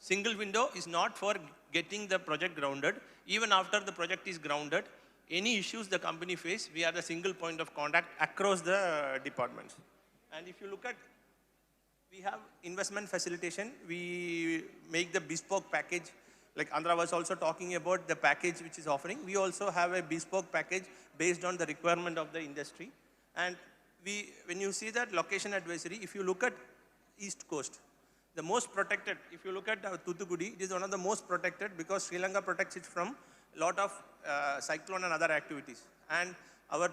single window is not for getting the project grounded. Even after the project is grounded, any issues the company face, we are the single point of contact across the departments. And if you look at, we have investment facilitation. We make the bespoke package. Like Andhra was also talking about the package which is offering. We also have a bespoke package based on the requirement of the industry. And when you see that location advisory, if you look at East Coast, the most protected, if you look at Thoothukudi, it is one of the most protected because Sri Lanka protects it from a lot of cyclone and other activities. And our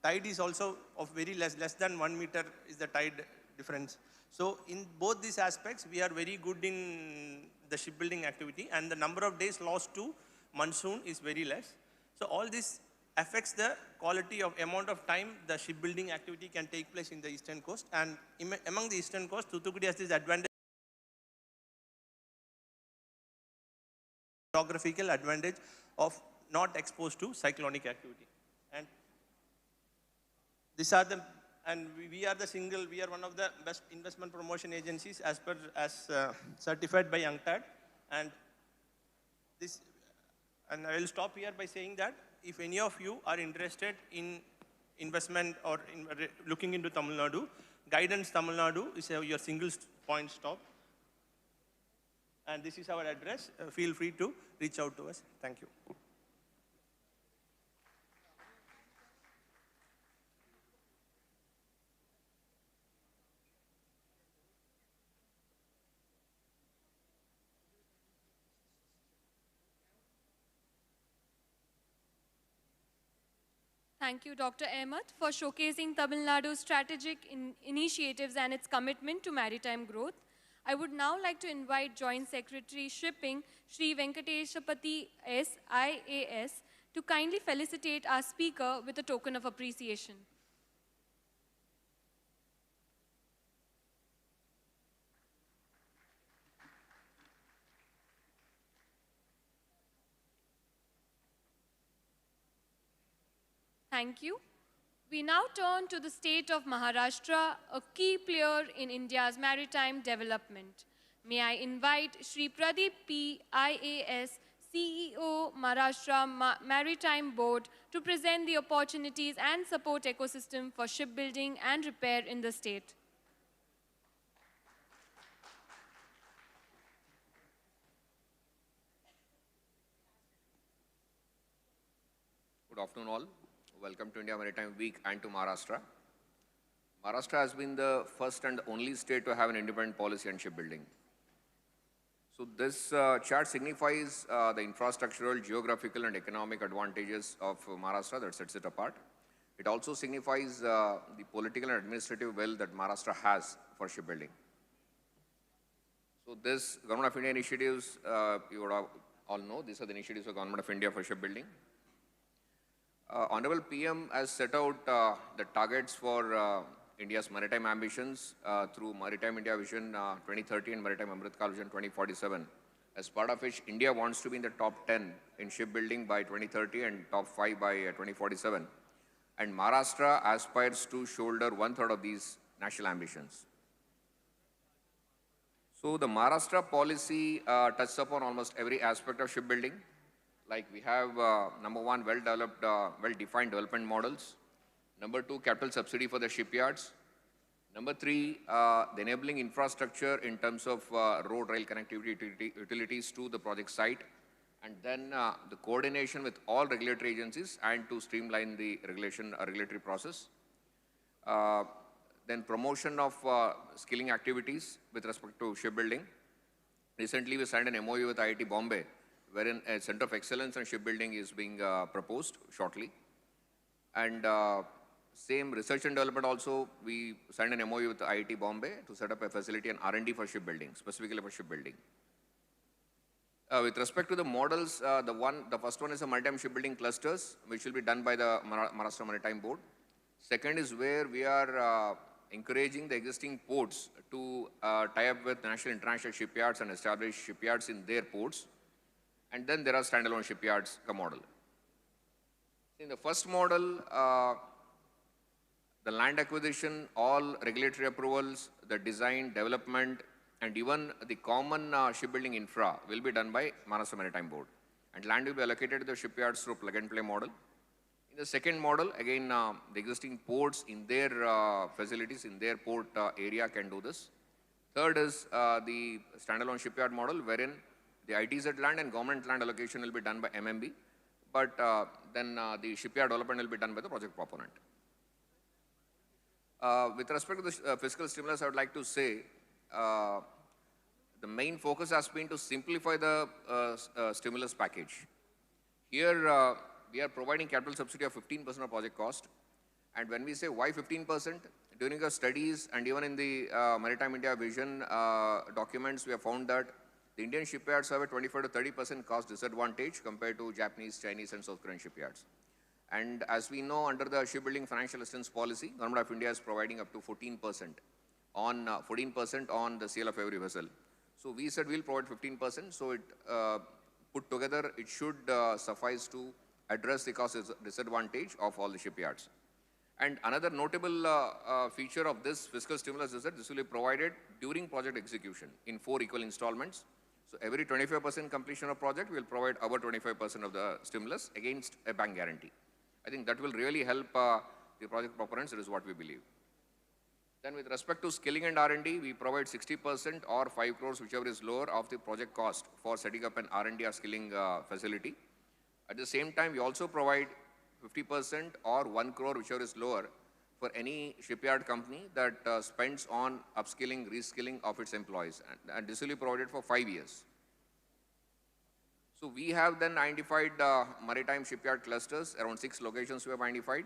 tide is also of very less than 1 meter is the tide difference. So in both these aspects, we are very good in the shipbuilding activity, and the number of days lost to monsoon is very less. So all this affects the quality of amount of time the shipbuilding activity can take place in the eastern coast. And among the eastern coast, Thoothukudi has this advantage, geographical advantage of not exposed to cyclonic activity. And these are the, and we are one of the best investment promotion agencies as certified by UNCTAD. And I will stop here by saying that if any of you are interested in investment or looking into Tamil Nadu, Guidance Tamil Nadu is your single point stop. And this is our address. Feel free to reach out to us. Thank you. Thank you, Dr. Ahmed, for showcasing Tamil Nadu's strategic initiatives and its commitment to maritime growth. I would now like to invite Joint Secretary Shipping, Sri Venkateshapati S. IAS, to kindly felicitate our speaker with a token of appreciation. Thank you. We now turn to the state of Maharashtra, a key player in India's maritime development. May I invite Shri Pradeep P. IAS, CEO, Maharashtra Maritime Board, to present the opportunities and support ecosystem for shipbuilding and repair in the state. Good afternoon all. Welcome to India Maritime Week and to Maharashtra. Maharashtra has been the first and only state to have an independent policy on shipbuilding. So this chart signifies the infrastructural, geographical and economic advantages of Maharashtra that sets it apart. It also signifies the political and administrative wealth that Maharashtra has for shipbuilding. So this Government of India initiatives, you would all know, these are the initiatives of Government of India for shipbuilding. Honorable PM has set out the targets for India's maritime ambitions through Maritime India Vision 2030 and Maritime Amrit Kaal Vision 2047. As part of which, India wants to be in the top 10 in shipbuilding by 2030 and top 5 by 2047. And Maharashtra aspires to shoulder 1/3 of these national ambitions. So the Maharashtra policy touches upon almost every aspect of shipbuilding. Like we have, number one, well-developed, well-defined development models. Number two, capital subsidy for the shipyards. Number three, the enabling infrastructure in terms of road, rail connectivity, utilities to the project site. And then the coordination with all regulatory agencies and to streamline the regulatory process. Then promotion of skilling activities with respect to shipbuilding. Recently, we signed an MOU with IIT Bombay, wherein a Center of Excellence in Shipbuilding is being proposed shortly. And same research and development also, we signed an MOU with IIT Bombay to set up a facility and R&D for shipbuilding, specifically for shipbuilding. With respect to the models, the first one is the maritime shipbuilding clusters, which will be done by the Maharashtra Maritime Board. Second is where we are encouraging the existing ports to tie up with national international shipyards and establish shipyards in their ports. And then there are standalone shipyards model. In the first model, the land acquisition, all regulatory approvals, the design, development, and even the common shipbuilding infra will be done by Maharashtra Maritime Board. And land will be allocated to the shipyards through plug-and-play model. In the second model, again, the existing ports in their facilities, in their port area can do this. Third is the standalone shipyard model, wherein the ITZ land and government land allocation will be done by MMB, but then the shipyard development will be done by the project proponent. With respect to the fiscal stimulus, I would like to say the main focus has been to simplify the stimulus package. Here, we are providing capital subsidy of 15% of project cost. And when we say why 15%, during our studies and even in the Maritime India Vision documents, we have found that the Indian shipyards have a 25 to 30% cost disadvantage compared to Japanese, Chinese, and South Korean shipyards. And as we know, under the shipbuilding financial assistance policy, Government of India is providing up to 14% on the sale of every vessel. So we said we'll provide 15%. So it put together, it should suffice to address the cost disadvantage of all the shipyards. And another notable feature of this fiscal stimulus is that this will be provided during project execution in 4 equal installments. So every 25% completion of project, we will provide our 25% of the stimulus against a bank guarantee. I think that will really help the project proponents, that is what we believe. Then with respect to skilling and R&D, we provide 60% or 5 crores, whichever is lower, of the project cost for setting up an R&D or skilling facility. At the same time, we also provide 50% or 1 crore, whichever is lower, for any shipyard company that spends on upskilling, reskilling of its employees. And this will be provided for 5 years. So we have then identified maritime shipyard clusters, around 6 locations we have identified,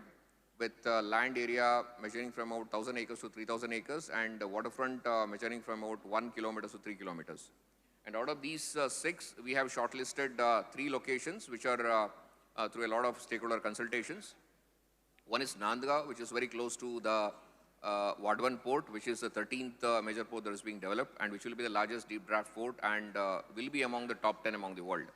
with land area measuring from about 1,000 acres to 3,000 acres, and waterfront measuring from about 1 kilometer to 3 kilometers. And out of these 6, we have shortlisted 3 locations, which are through a lot of stakeholder consultations. One is Nandgaon, which is very close to the Vadhavan port, which is the 13th major port that is being developed, and which will be the largest deep draft port, and will be among the top 10 among the world.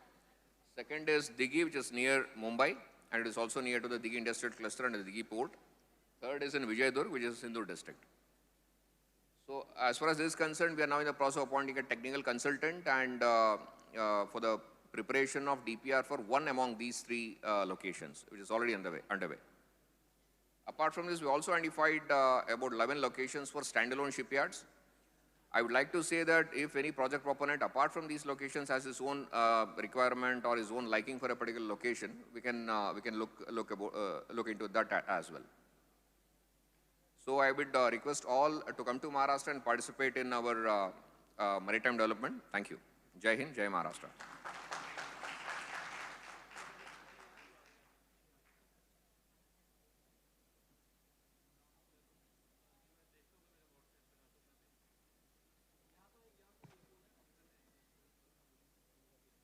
Second is Dighi, which is near Mumbai, and it is also near to the Dighi Industrial Cluster and the Dighi Port. Third is in Vijayadurg, which is Sindur district. So as far as this is concerned, we are now in the process of appointing a technical consultant and for the preparation of DPR for one among these 3 locations, which is already underway. Apart from this, we also identified about 11 locations for standalone shipyards. I would like to say that if any project proponent, apart from these locations, has his own requirement or his own liking for a particular location, we can look into that as well. So I would request all to come to Maharashtra and participate in our maritime development. Thank you. Jai Hind, Jai Maharashtra.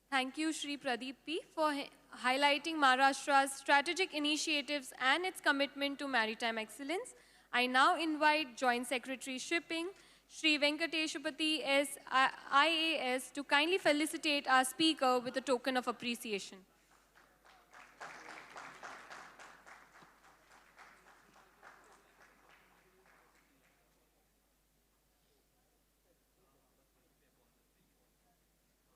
Thank you, Shri Pradeep P, for highlighting Maharashtra's strategic initiatives and its commitment to maritime excellence. I now invite Joint Secretary Shipping, Shri Venkateshupati S. IAS, to kindly felicitate our speaker with a token of appreciation.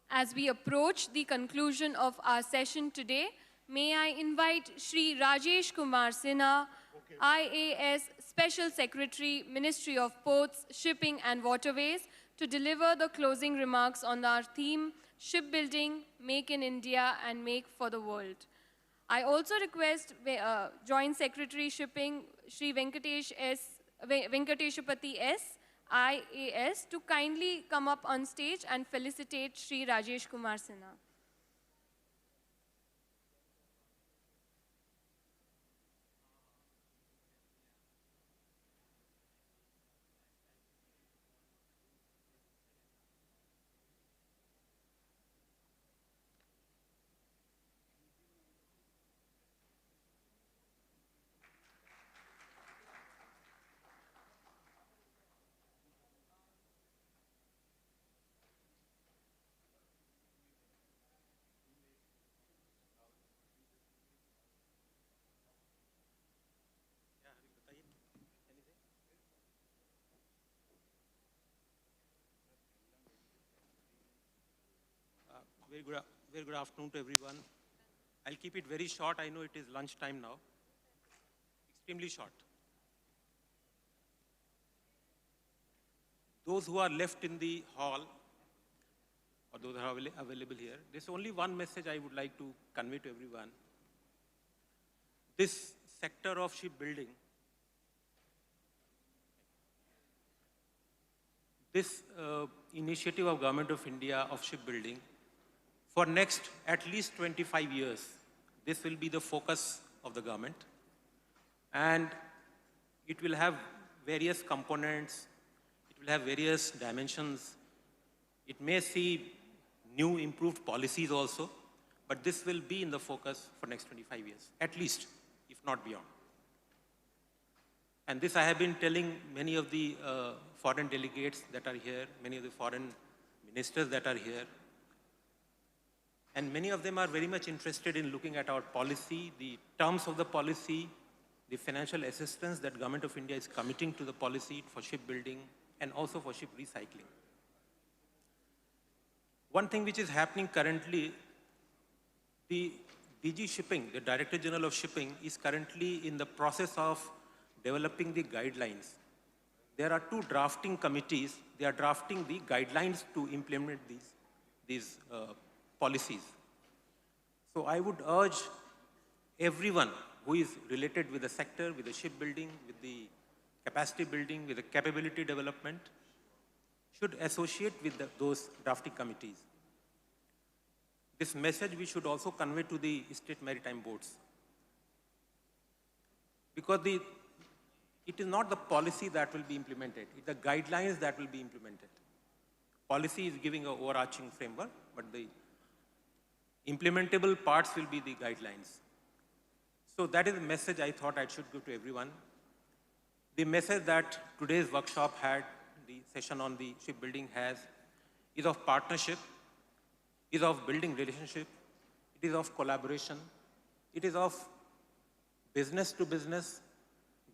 As we approach the conclusion of our session today, may I invite Shri Rajesh Kumar Sinha, IAS Special Secretary, Ministry of Ports, Shipping and Waterways, to deliver the closing remarks on our theme, Shipbuilding, Make in India and Make for the World. I also request Joint Secretary Shipping, Shri Venkateshupati S. IAS, to kindly come up on stage and felicitate Shri Rajesh Kumar Sinha. Very good afternoon to everyone. I'll keep it very short. I know it is lunchtime now. Extremely short. Those who are left in the hall, or those who are available here, there's only one message I would like to convey to everyone. This sector of shipbuilding, this initiative of Government of India of shipbuilding, for next at least 25 years, this will be the focus of the government. And it will have various components, it will have various dimensions. It may see new improved policies also, but this will be in the focus for next 25 years, at least, if not beyond. And this I have been telling many of the foreign delegates that are here, many of the foreign ministers that are here. And many of them are very much interested in looking at our policy, the terms of the policy, the financial assistance that Government of India is committing to the policy for shipbuilding and also for ship recycling. One thing which is happening currently, the DG Shipping, the Director General of Shipping, is currently in the process of developing the guidelines. There are 2 drafting committees. They are drafting the guidelines to implement these policies. So I would urge everyone who is related with the sector, with the shipbuilding, with the capacity building, with the capability development, should associate with those drafting committees. this message we should also convey to the state maritime boards. Because it is not the policy that will be implemented, it's the guidelines that will be implemented. Policy is giving an overarching framework, but the implementable parts will be the guidelines. So that is the message I thought I should give to everyone. The message that today's workshop had, the session on the shipbuilding has, is of partnership, is of building relationship, it is of collaboration, it is of business to business,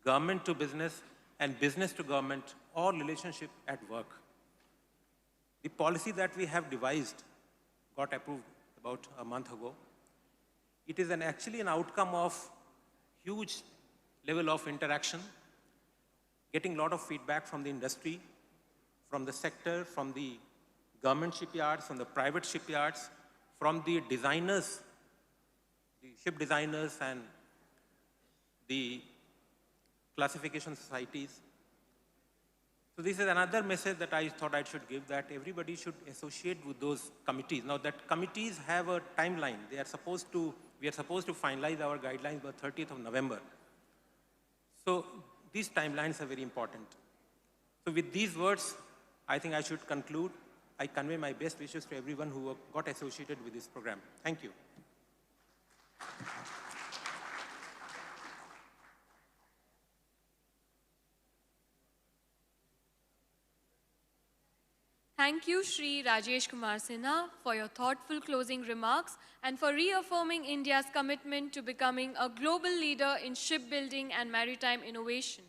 government to business, and business to government, all relationship at work. The policy that we have devised got approved about a month ago. It is actually an outcome of huge level of interaction, getting a lot of feedback from the industry, from the sector, from the government shipyards, from the private shipyards, from the designers, the ship designers and the classification societies. So this is another message that I thought I should give, that everybody should associate with those committees. Now that committees have a timeline. We are supposed to finalize our guidelines by 30th of November. So these timelines are very important. So with these words, I think I should conclude. I convey my best wishes to everyone who got associated with this program. Thank you. Thank you, Shri Rajesh Kumar Sinha, for your thoughtful closing remarks and for reaffirming India's commitment to becoming a global leader in shipbuilding and maritime innovation.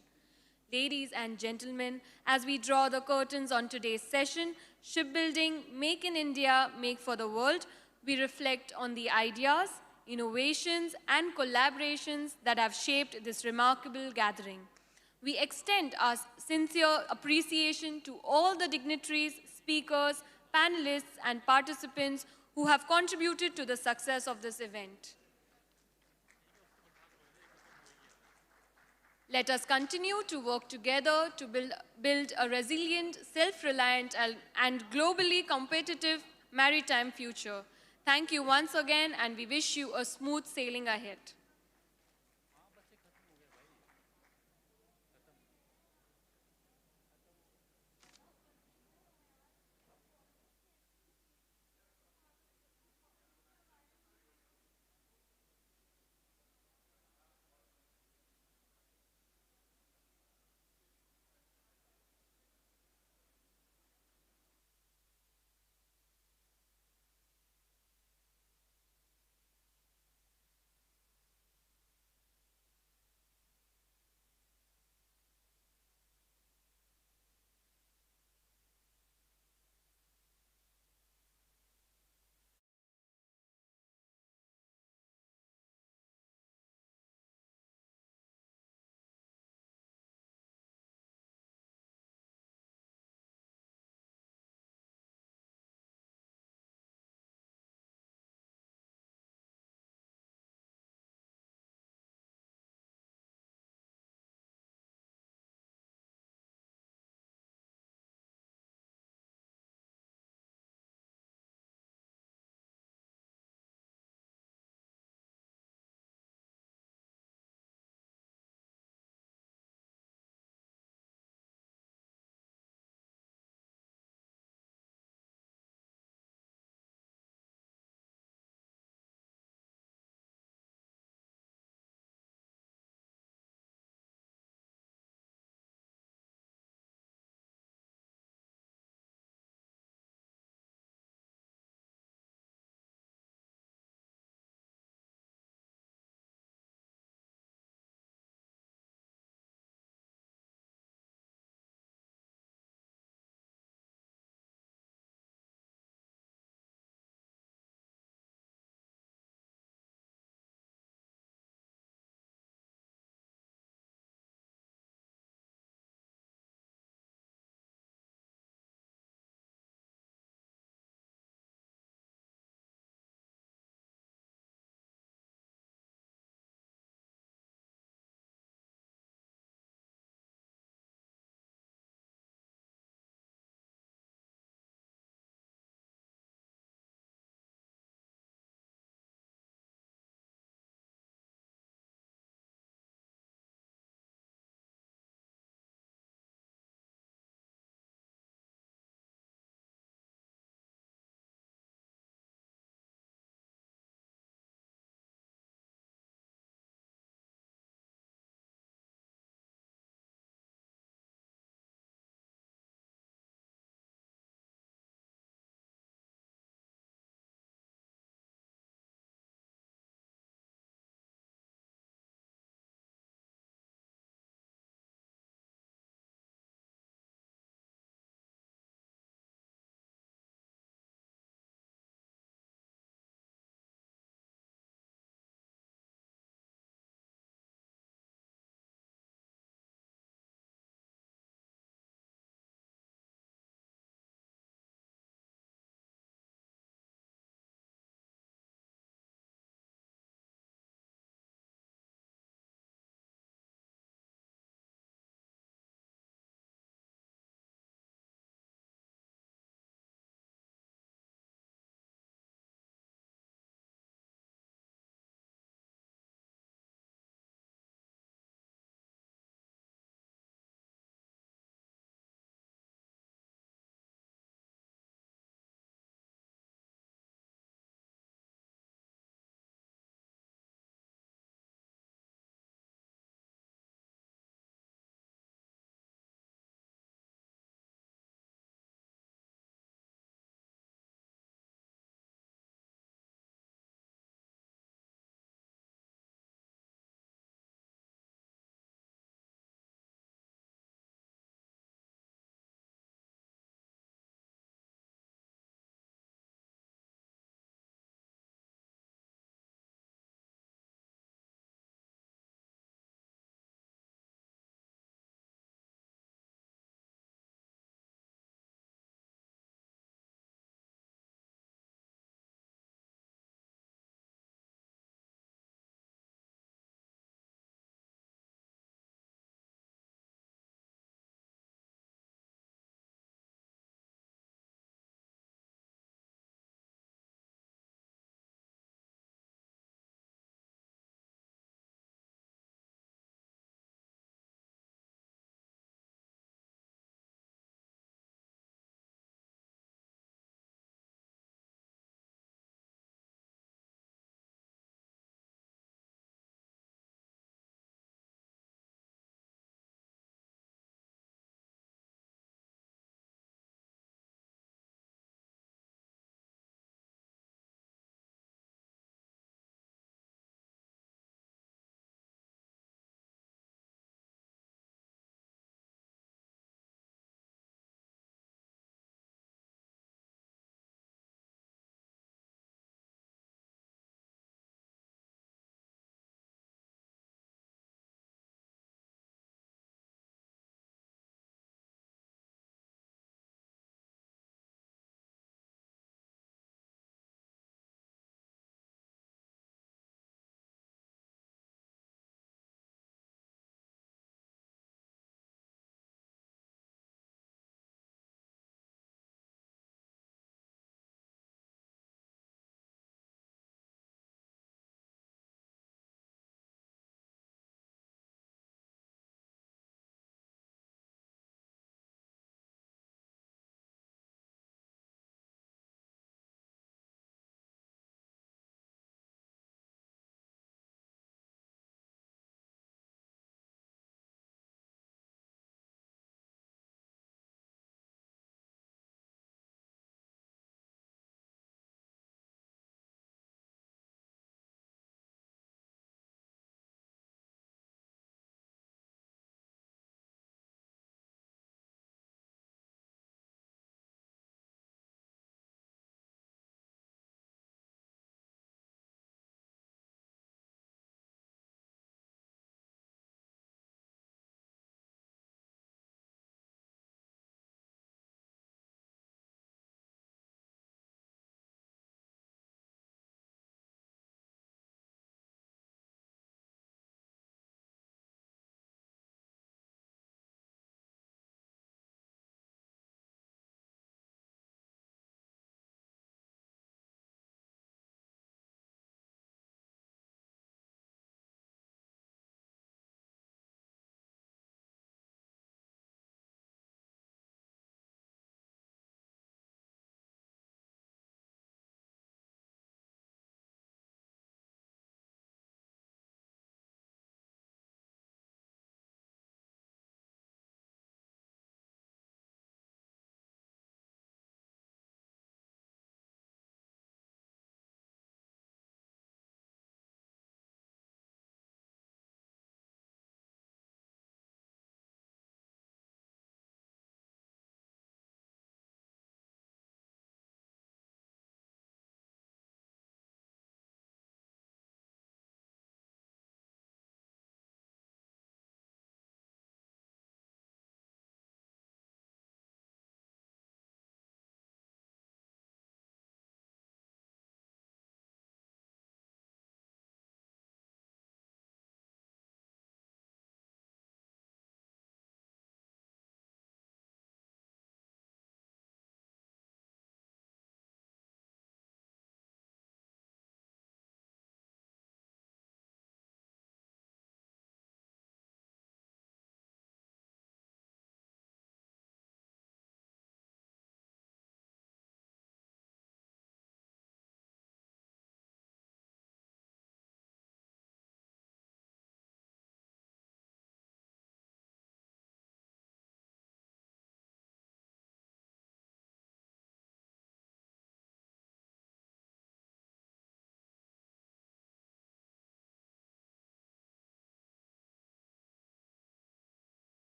Ladies and gentlemen, as we draw the curtains on today's session, Shipbuilding, Make in India, Make for the World, we reflect on the ideas, innovations, and collaborations that have shaped this remarkable gathering. We extend our sincere appreciation to all the dignitaries, speakers, panelists, and participants who have contributed to the success of this event. Let us continue to work together to build a resilient, self-reliant, and globally competitive maritime future. Thank you once again, and we wish you a smooth sailing ahead.